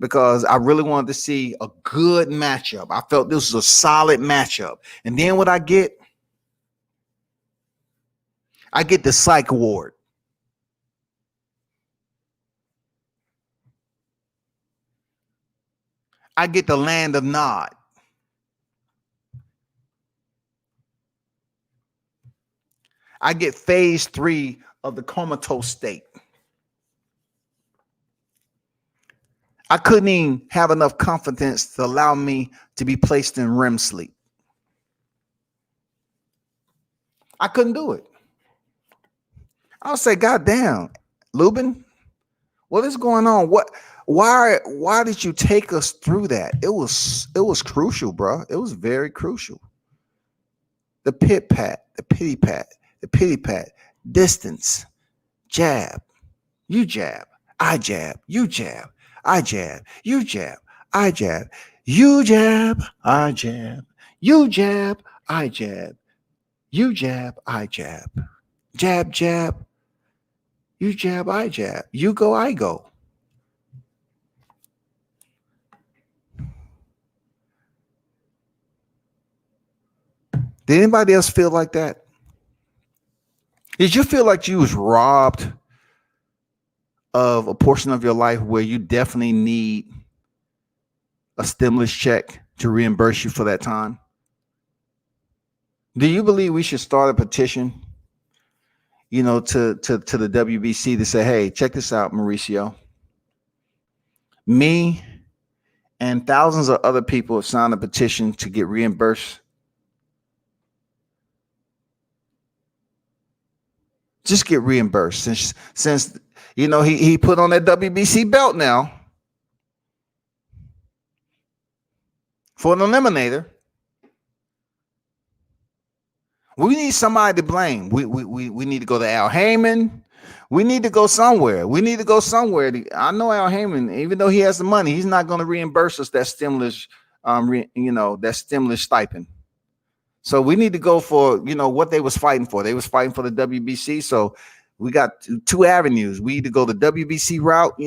because I really wanted to see a good matchup. I felt this was a solid matchup. And then what I get the psych award. I get the land of Nod. I get phase 3 of the comatose state. I couldn't even have enough confidence to allow me to be placed in REM sleep. I couldn't do it. I'll say, God damn, Lubin, what is going on? Why did you take us through that? It was crucial, bro. It was very crucial. The pit pat, the pity pat, distance, jab, you jab, I jab, you jab, I jab, you jab, I jab, you jab, I jab, you jab, I jab, you jab, I jab, jab, jab, you jab, I jab, you go, I go. Did anybody else feel like that? Did you feel like you was robbed of a portion of your life where you definitely need a stimulus check to reimburse you for that time? Do you believe we should start a petition, to the WBC to say, hey, check this out, Mauricio. Me and thousands of other people have signed a petition to get reimbursed. Just get reimbursed since he put on that WBC belt now for an eliminator. We need somebody to blame. We need to go to Al Heyman. We need to go somewhere. We need to go somewhere. I know Al Heyman, even though he has the money, he's not going to reimburse us that stimulus, that stimulus stipend. So we need to go for, what they was fighting for. They was fighting for the WBC. So we got two avenues. We either go the WBC route,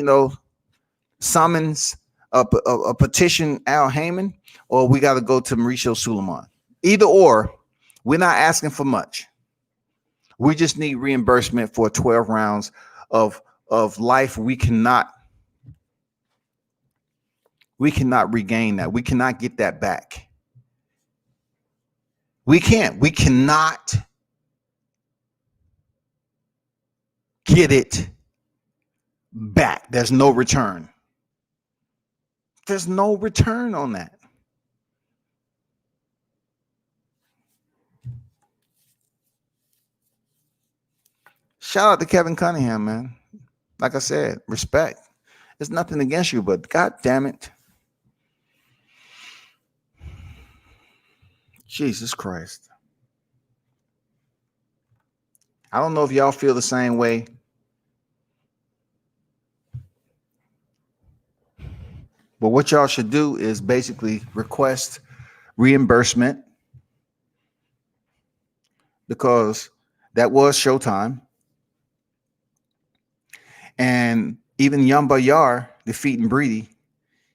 summons a petition Al Heyman, or we got to go to Mauricio Suleiman. Either or, we're not asking for much. We just need reimbursement for 12 rounds of life. We cannot regain that. We cannot get that back. We cannot get it back. There's no return. There's no return on that. Shout out to Kevin Cunningham, man. Like I said, respect. There's nothing against you, but God damn it. Jesus Christ. I don't know if y'all feel the same way. But what y'all should do is basically request reimbursement, because that was Showtime. And even Yamba Yar defeating Breedy,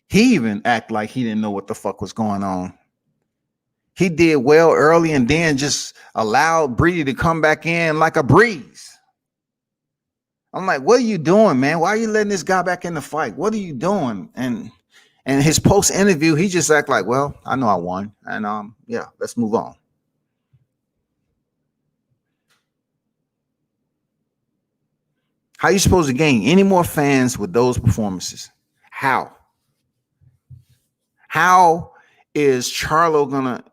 he even acted like he didn't know what the fuck was going on. He did well early and then just allowed Breedy to come back in like a breeze. I'm like, what are you doing, man? Why are you letting this guy back in the fight? What are you doing? And his post interview, he just act like, well, I know I won, and yeah, let's move on. How are you supposed to gain any more fans with those performances? How is Charlo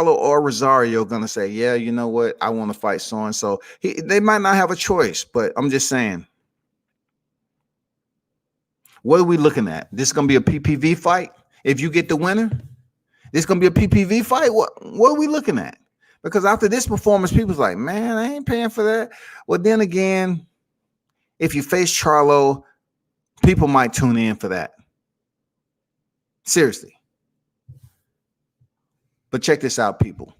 or Rosario gonna say, yeah, you know what, I want to fight so and so? They might not have a choice, but I'm just saying. What are we looking at? This is gonna be a PPV fight. If you get the winner, this is gonna be a PPV fight. What are we looking at? Because after this performance, people's like, man, I ain't paying for that. Well, then again, if you face Charlo, people might tune in for that. Seriously. But check this out, people.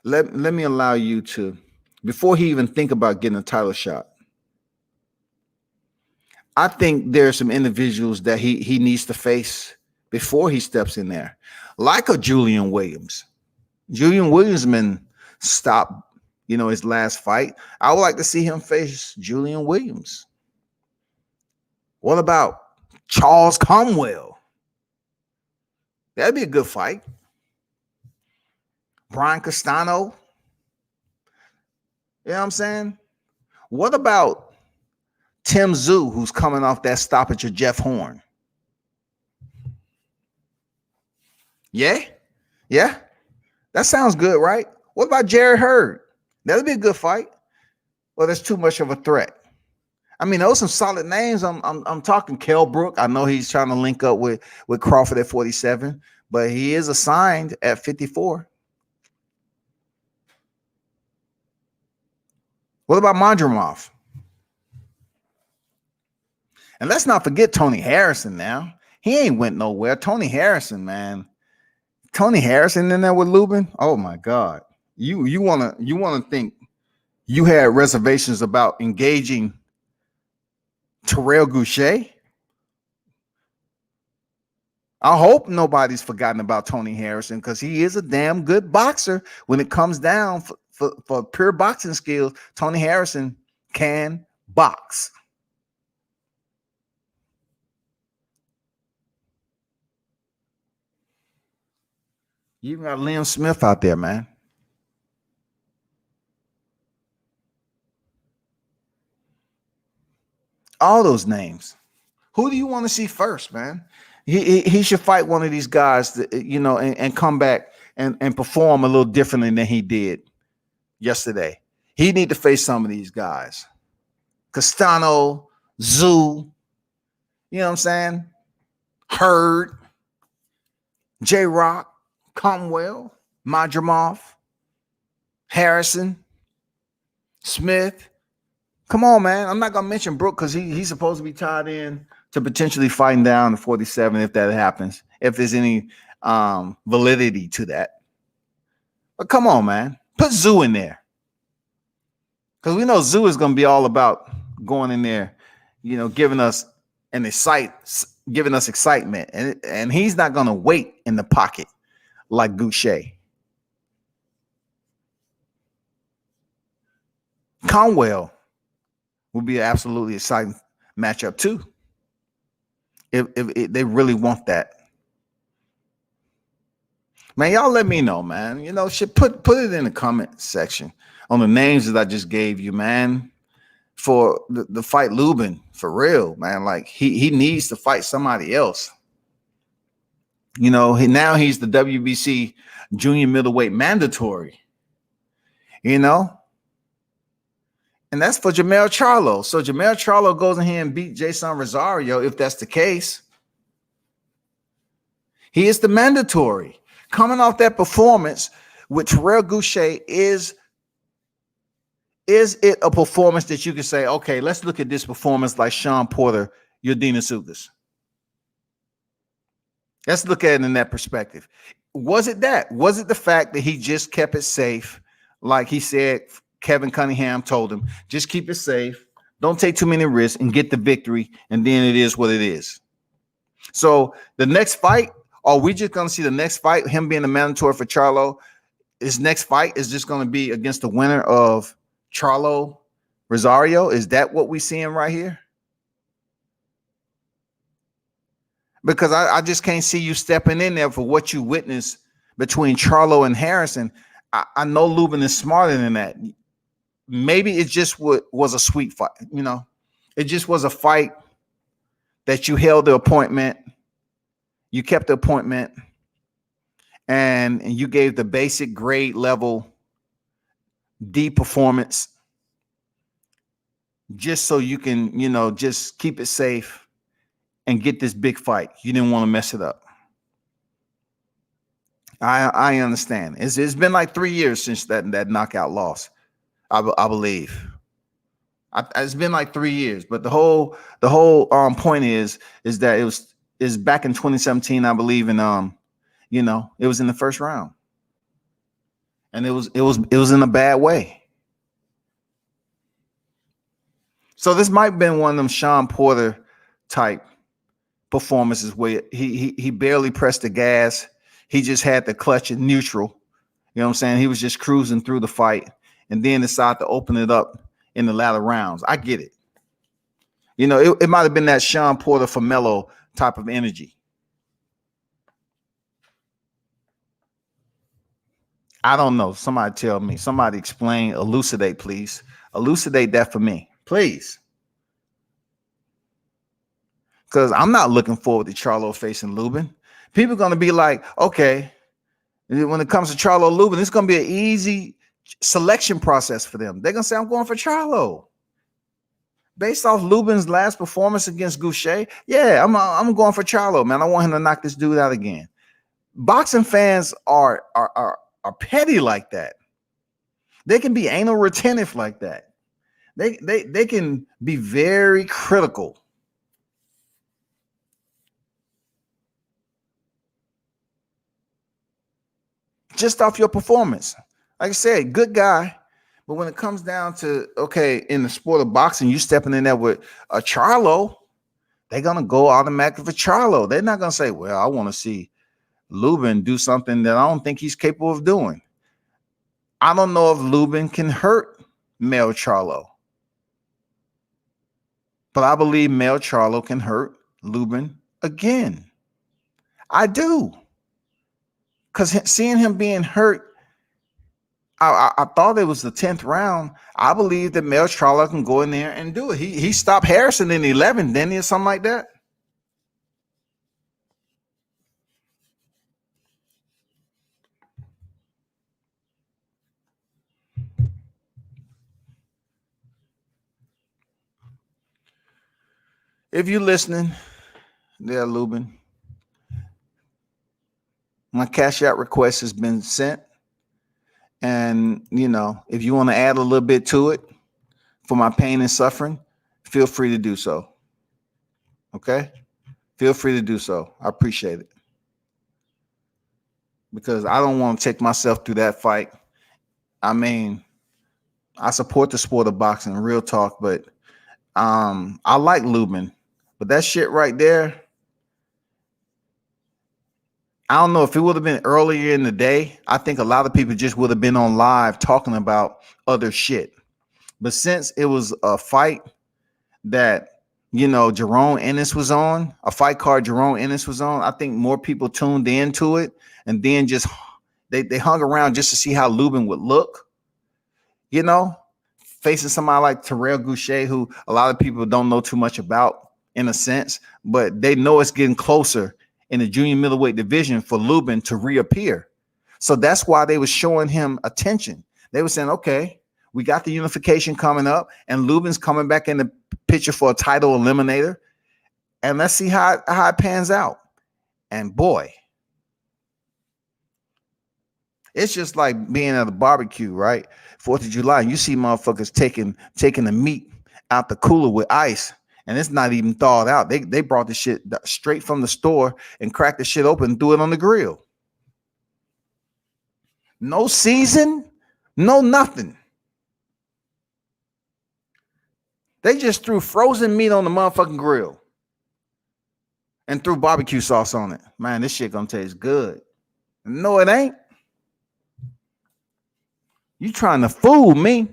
Let me allow you to, before he even think about getting a title shot, I think there are some individuals that he needs to face before he steps in there, like a Julian Williams. Julian Williams been stopped, his last fight. I would like to see him face Julian Williams. What about Charles Cromwell? That'd be a good fight. Brian Castano. You know what I'm saying? What about Tim Tszyu, who's coming off that stoppage of Jeff Horn? Yeah? That sounds good, right? What about Jared Hurd? That'll be a good fight. Well, that's too much of a threat. I mean, those are some solid names. I'm talking Kell Brook. I know he's trying to link up with Crawford at 47, but he is assigned at 54. What about Mondramov? And let's not forget Tony Harrison now. He ain't went nowhere. Tony Harrison, man. Tony Harrison in there with Lubin. Oh my God. You wanna think you had reservations about engaging Terrell Gausha? I hope nobody's forgotten about Tony Harrison, because he is a damn good boxer. When it comes down for pure boxing skills, Tony Harrison can box. You even got Liam Smith out there, man. All those names. Who do you want to see first, man? He should fight one of these guys, and come back and perform a little differently than he did yesterday. He need to face some of these guys. Castano, Tszyu, you know what I'm saying? Hurd, J-Rock, Cromwell, Mondramov, Harrison, Smith, Come on, man. I'm not gonna mention Brook because he's supposed to be tied in to potentially fighting down to 47 if that happens. If there's any validity to that. But come on, man. Put Zoo in there. Because we know Zoo is gonna be all about going in there, giving us excitement. And he's not gonna wait in the pocket like Gausha. Conwell will be an absolutely exciting matchup too. If they really want that. Man, y'all let me know, man. Put it in the comment section on the names that I just gave you, man. For the fight Lubin, for real, man. Like he needs to fight somebody else. Now he's the WBC junior middleweight mandatory. And that's for Jermell Charlo. So Jermell Charlo goes in here and beat Jason Rosario, if that's the case. He is the mandatory. Coming off that performance with Terrell Gausha, is it a performance that you can say, okay, let's look at this performance like Sean Porter, Yadina Sugas? Let's look at it in that perspective. Was it that? Was it the fact that he just kept it safe? Like he said, Kevin Cunningham told him, just keep it safe. Don't take too many risks and get the victory. And then it is what it is. So the next fight, are we just going to see the next fight, him being the mandatory for Charlo? His next fight is just going to be against the winner of Charlo Rosario? Is that what we're seeing right here? Because I just can't see you stepping in there for what you witnessed between Charlo and Harrison. I know Lubin is smarter than that. Maybe it just was a sweet fight. It just was a fight that you held the appointment. You kept the appointment and you gave the basic grade level D performance just so you can, just keep it safe and get this big fight. You didn't want to mess it up. I understand. It's been like 3 years since that knockout loss, I believe. It's been like 3 years, but the whole point is that is back in 2017, I believe, and it was in the first round, and it was in a bad way. So this might have been one of them Sean Porter type performances where he barely pressed the gas. He just had the clutch in neutral. You know what I'm saying? He was just cruising through the fight and then decided to open it up in the latter rounds. I get it. It might have been that Sean Porter Famelo type of energy. I don't know. Somebody tell me. Somebody explain, elucidate, please. Elucidate that for me, please. Because I'm not looking forward to Charlo facing Lubin. People are going to be like, okay, when it comes to Charlo Lubin, it's going to be an easy selection process for them. They're going to say, I'm going for Charlo. Based off Lubin's last performance against Gausha, yeah, I'm going for Charlo, man. I want him to knock this dude out again. Boxing fans are petty like that. They can be anal retentive like that. They can be very critical. Just off your performance. Like I said, good guy. But when it comes down to, okay, in the sport of boxing, you stepping in there with a Charlo, they're going to go automatically for Charlo. They're not going to say, well, I want to see Lubin do something that I don't think he's capable of doing. I don't know if Lubin can hurt Mel Charlo. But I believe Mel Charlo can hurt Lubin again. I do. Because seeing him being hurt, I thought it was the 10th round. I believe that Mel Charlo can go in there and do it. He stopped Harrison in 11, didn't he, or something like that? If you're listening, there, Lubin, my cash out request has been sent. And, if you want to add a little bit to it for my pain and suffering, feel free to do so. Okay? Feel free to do so. I appreciate it. Because I don't want to take myself through that fight. I mean, I support the sport of boxing, real talk, but I like Lubin. But that shit right there, I don't know if it would have been earlier in the day. I think a lot of people just would have been on live talking about other shit. But since it was a fight that, you know, Jerome Ennis was on, a fight card Jerome Ennis was on, I think more people tuned into it and then just they hung around just to see how Lubin would look, you know, facing somebody like Terrell Gausha, who a lot of people don't know too much about in a sense, but they know it's getting closer in the junior middleweight division for Lubin to reappear. So that's why they were showing him attention. They were saying, okay, we got the unification coming up and Lubin's coming back in the picture for a title eliminator. And let's see how it pans out. And boy, it's just like being at a barbecue, right? 4th of July, and you see motherfuckers taking the meat out the cooler with ice. And it's not even thawed out. They brought the shit straight from the store and cracked the shit open and threw it on the grill. No season, no nothing. They just threw frozen meat on the motherfucking grill and threw barbecue sauce on it. Man, this shit gonna taste good. No, it ain't. You trying to fool me.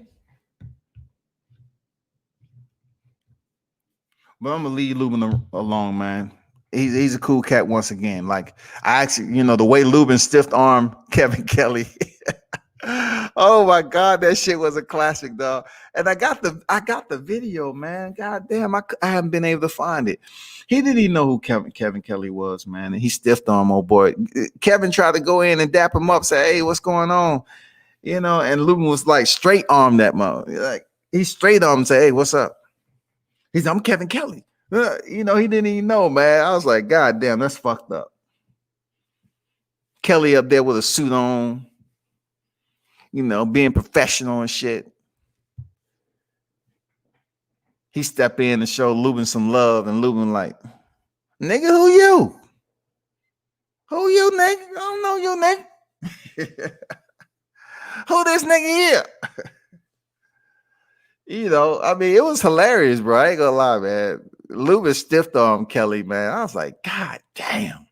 But I'm gonna leave Lubin alone, man. He's a cool cat once again. Like I actually, you know, the way Lubin stiff arm Kevin Kelly. Oh my God, that shit was a classic, dog. And I got the video, man. God damn, I haven't been able to find it. He didn't even know who Kevin Kelly was, man. And he stiffed arm, old boy. Kevin tried to go in and dap him up, say, "Hey, what's going on?" You know, and Lubin was like straight arm that mother. Like he straight arm and say, "Hey, what's up?" He's, "I'm Kevin Kelly." You know, he didn't even know, man. I was like, God damn, that's fucked up. Kelly up there with a suit on, you know, being professional and shit. He stepped in and showed Lubin some love, and Lubin like, "Nigga, who you? Who you, nigga? I don't know you, nigga." Who this nigga here? You know, I mean, it was hilarious, bro. I ain't gonna lie, man. Lubin stiffed arm Kelly, man. I was like, God damn.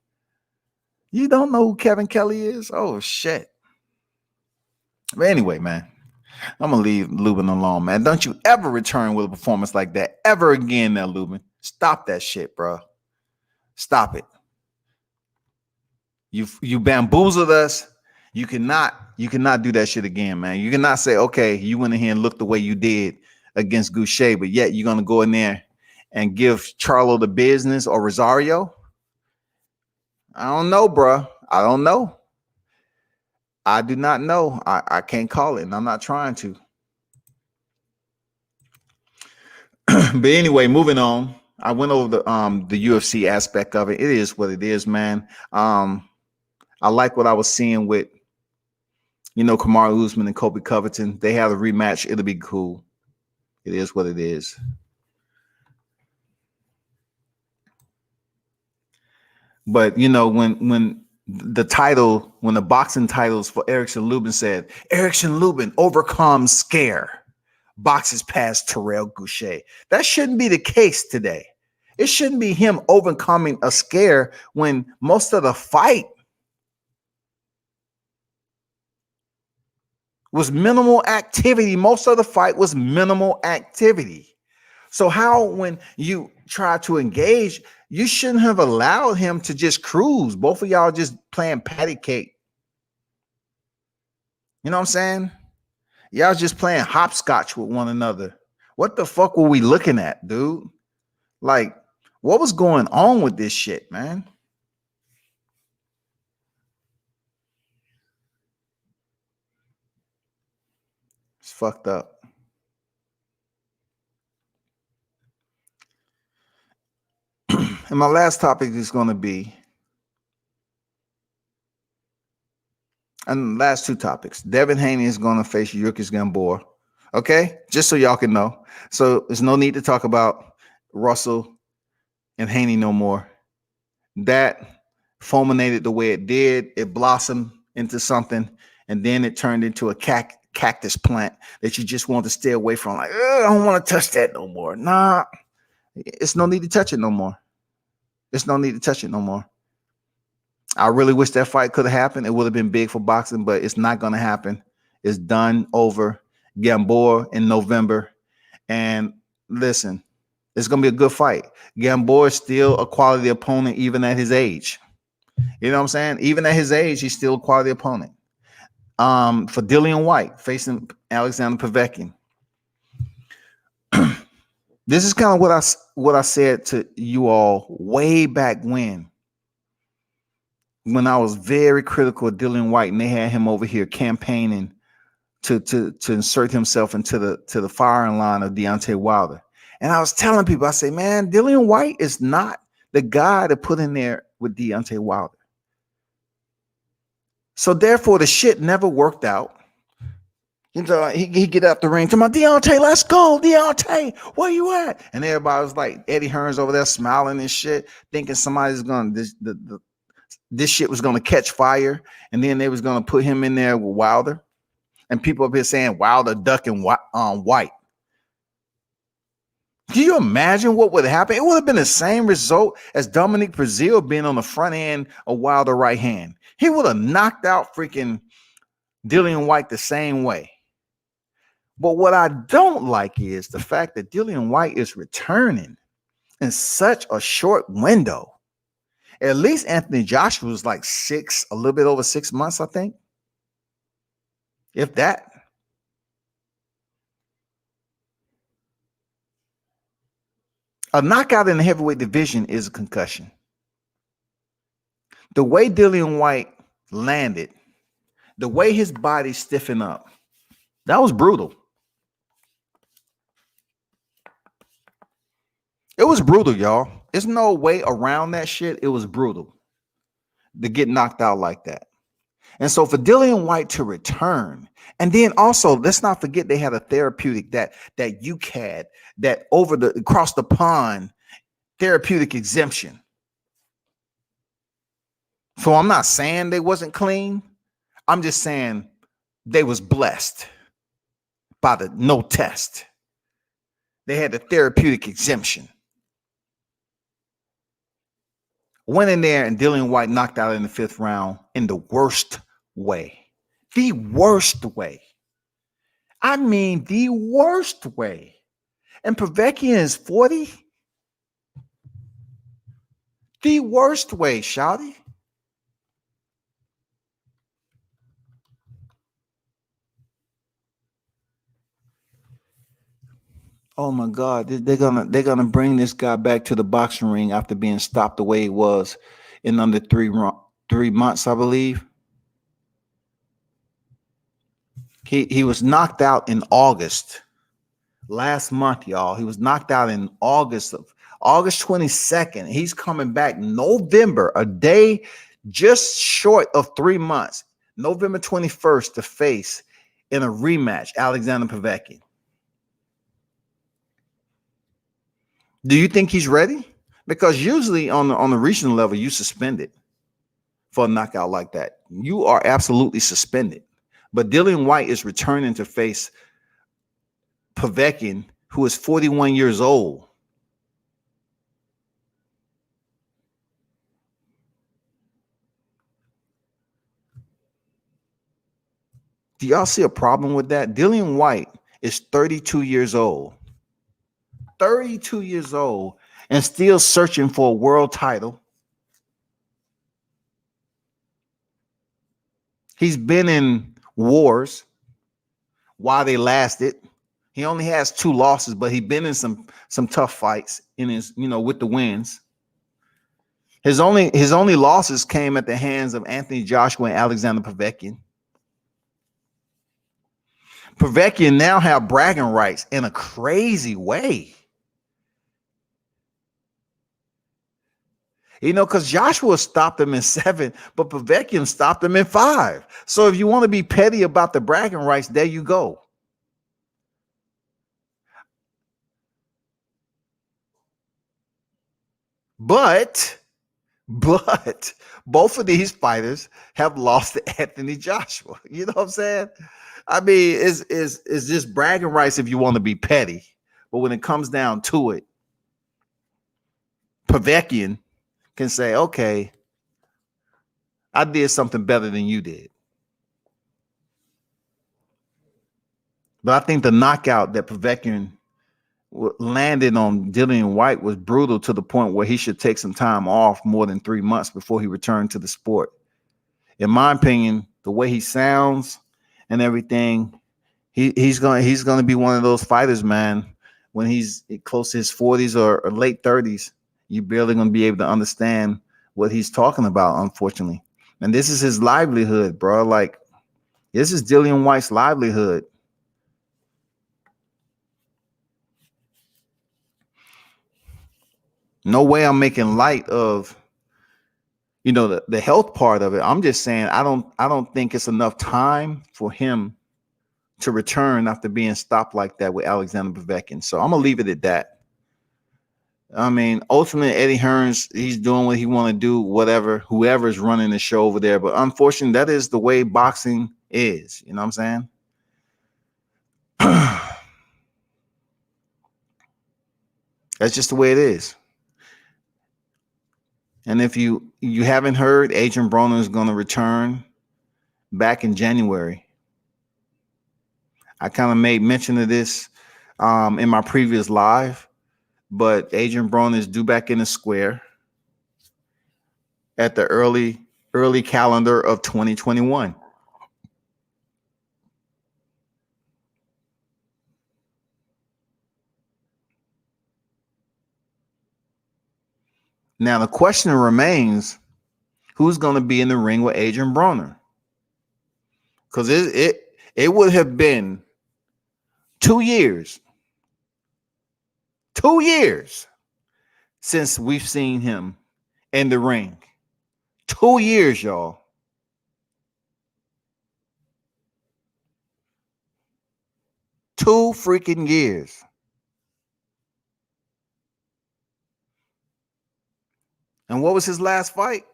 You don't know who Kevin Kelly is? Oh, shit. But anyway, man, I'm going to leave Lubin alone, man. Don't you ever return with a performance like that ever again now, Lubin. Stop that shit, bro. Stop it. You bamboozled us. You cannot do that shit again, man. You cannot say, okay, you went in here and looked the way you did against Gausha, but yet you're going to go in there and give Charlo the business or Rosario. I don't know, bro. I don't know. I do not know. I can't call it, and I'm not trying to. But anyway, moving on. I went over the UFC aspect of it. It is what it is, man. I like what I was seeing with, you know, Kamaru Usman and Colby Covington. They have a rematch. It'll be cool. It is what it is. But, you know, when the boxing titles for Erickson Lubin said, Erickson Lubin overcomes scare, boxes past Terrell Gausha. That shouldn't be the case today. It shouldn't be him overcoming a scare when most of the fight was minimal activity. Most of the fight was minimal activity. So how, when you try to engage, you shouldn't have allowed him to just cruise. Both of y'all just playing patty cake. You know what I'm saying? Y'all just playing hopscotch with one another. What the fuck were we looking at, dude? Like, what was going on with this shit, man? It's fucked up. And my last topic is going to be, and last two topics. Devin Haney is going to face Yurkis Gamboa. Okay, just so y'all can know. So there's no need to talk about Russell and Haney no more. That fulminated the way it did. It blossomed into something, and then it turned into a cactus plant that you just want to stay away from. Like, I don't want to touch that no more. Nah, it's no need to touch it no more. There's no need to touch it no more. I really wish that fight could have happened. It would have been big for boxing, but it's not going to happen. It's done, over. Gamboa in November. And listen, it's going to be a good fight. Gamboa is still a quality opponent even at his age. You know what I'm saying? Even at his age, he's still a quality opponent. For Dillian Whyte facing Alexander Povetkin. This is kind of what I said to you all way back when I was very critical of Dillian Whyte, and they had him over here campaigning to insert himself into the firing line of Deontay Wilder. And I was telling people, I say, man, Dillian Whyte is not the guy to put in there with Deontay Wilder. So therefore, the shit never worked out. You know, he get out the ring, to my Deontay, let's go, Deontay, where you at? And everybody was like, Eddie Hearn's over there smiling and shit, thinking somebody's gonna this shit was gonna catch fire, and then they was gonna put him in there with Wilder, and people up here saying Wilder ducking White. Can you imagine what would happen? It would have been the same result as Dominic Breazeale being on the front end of Wilder right hand. He would have knocked out freaking Dillian Whyte the same way. But what I don't like is the fact that Dillian Whyte is returning in such a short window. At least Anthony Joshua was like a little bit over 6 months, I think. If that. A knockout in the heavyweight division is a concussion. The way Dillian Whyte landed, the way his body stiffened up, that was brutal. It was brutal, y'all. There's no way around that shit. It was brutal to get knocked out like that. And so for Dillian Whyte to return, and then also let's not forget they had a therapeutic that UCAD, that across the pond therapeutic exemption. So I'm not saying they wasn't clean. I'm just saying they was blessed by the no test. They had the therapeutic exemption. Went in there and Dillian Whyte knocked out in the 5th round in the worst way. The worst way. I mean, the worst way. And Povetkin is 40. The worst way, shawty. Oh my God, they're gonna bring this guy back to the boxing ring after being stopped the way he was in under 3 months, I believe. He was knocked out in August last month, y'all. He was knocked out in August 22nd. He's coming back November, a day just short of 3 months, November 21st, to face in a rematch Alexander Povetkin. Do you think he's ready? Because usually on the regional level, you suspended for a knockout like that. You are absolutely suspended. But Dillian Whyte is returning to face Povetkin, who is 41 years old. Do y'all see a problem with that? Dillian Whyte is 32 years old. 32 years old and still searching for a world title. He's been in wars while they lasted. He only has 2 losses, but he's been in some tough fights in his, with the wins. His only losses came at the hands of Anthony Joshua and Alexander Povetkin. Povetkin now have bragging rights in a crazy way. Because Joshua stopped him in 7, but Povetkin stopped him in 5. So if you want to be petty about the bragging rights, there you go. But both of these fighters have lost to Anthony Joshua. You know what I'm saying? I mean, it's just bragging rights if you want to be petty. But when it comes down to it, Povetkin can say, okay, I did something better than you did. But I think the knockout that Povetkin landed on Dillian White was brutal to the point where he should take some time off more than 3 months before he returned to the sport. In my opinion, the way he sounds and everything, he's gonna be one of those fighters, man. When he's close to his 40s or late 30s, you're barely gonna be able to understand what he's talking about, unfortunately. And this is his livelihood, bro. Like, this is Dillian White's livelihood. No way I'm making light of, you know, the health part of it. I'm just saying I don't think it's enough time for him to return after being stopped like that with Alexander Povetkin. So I'm gonna leave it at that. I mean, ultimately, Eddie Hearns, he's doing what he want to do, whatever, whoever's running the show over there. But unfortunately, that is the way boxing is. You know what I'm saying? That's just the way it is. And if you haven't heard, Adrian Broner is going to return back in January. I kind of made mention of this in my previous live, but Adrian Broner is due back in the square at the early calendar of 2021. Now the question remains, who's going to be in the ring with Adrian Broner? Because it would have been 2 years since we've seen him in the ring. 2 years, y'all. Two freaking years. And what was his last fight?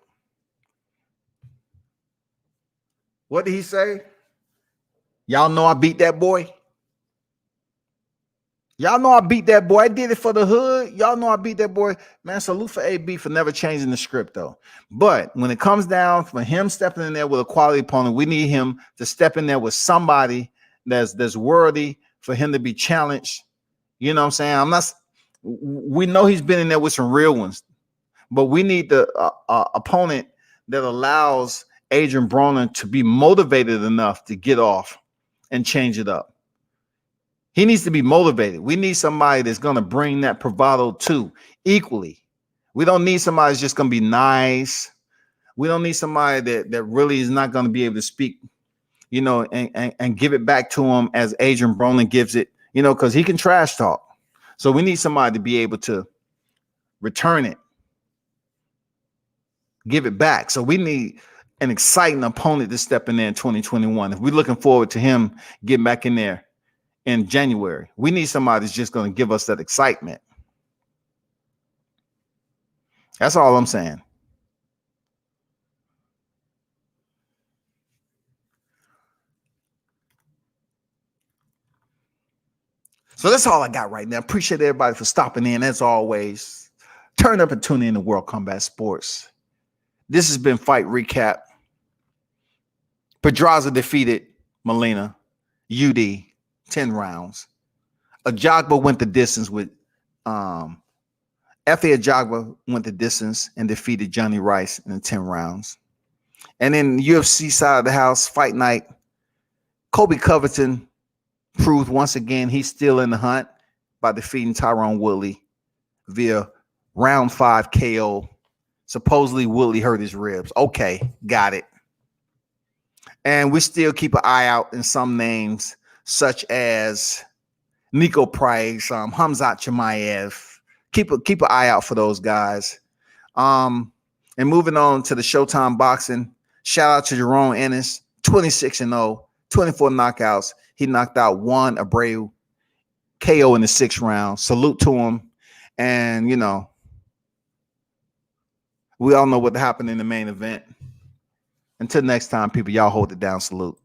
What did he say? Y'all know I beat that boy. Y'all know I beat that boy. I did it for the hood. Y'all know I beat that boy. Man, salute for AB for never changing the script, though. But when it comes down for him stepping in there with a quality opponent, we need him to step in there with somebody that's worthy for him to be challenged. You know what I'm saying? We know he's been in there with some real ones, but we need the opponent that allows Adrian Broner to be motivated enough to get off and change it up. He needs to be motivated. We need somebody that's going to bring that bravado too, equally. We don't need somebody that's just going to be nice. We don't need somebody that really is not going to be able to speak, you know, and give it back to him as Adrian Broner gives it, you know, because he can trash talk. So we need somebody to be able to return it, give it back. So we need an exciting opponent to step in there in 2021. If we're looking forward to him getting back in there in January, we need somebody that's just going to give us that excitement. That's all I'm saying. So that's all I got right now. Appreciate everybody for stopping in. As always, turn up and tune in to World Combat Sports. This has been Fight Recap. Pedraza defeated Molina, UD, 10 rounds. Ajagba went the distance with Ajagba went the distance and defeated Jonnie Rice in the 10 rounds. And then UFC side of the house, fight night, Colby Covington proved once again he's still in the hunt by defeating Tyron Woodley via round 5 KO. Supposedly Woodley hurt his ribs. Okay, got it. And we still keep an eye out in some names such as Nico Price, Hamzat Chimaev. Keep an eye out for those guys. And moving on to the Showtime boxing, shout out to Jerome Ennis, 26-0, 24 knockouts. He knocked out Juan Abreu, KO in the 6th round. Salute to him. And, you know, We all know what happened in the main event. Until next time, people, y'all hold it down. Salute.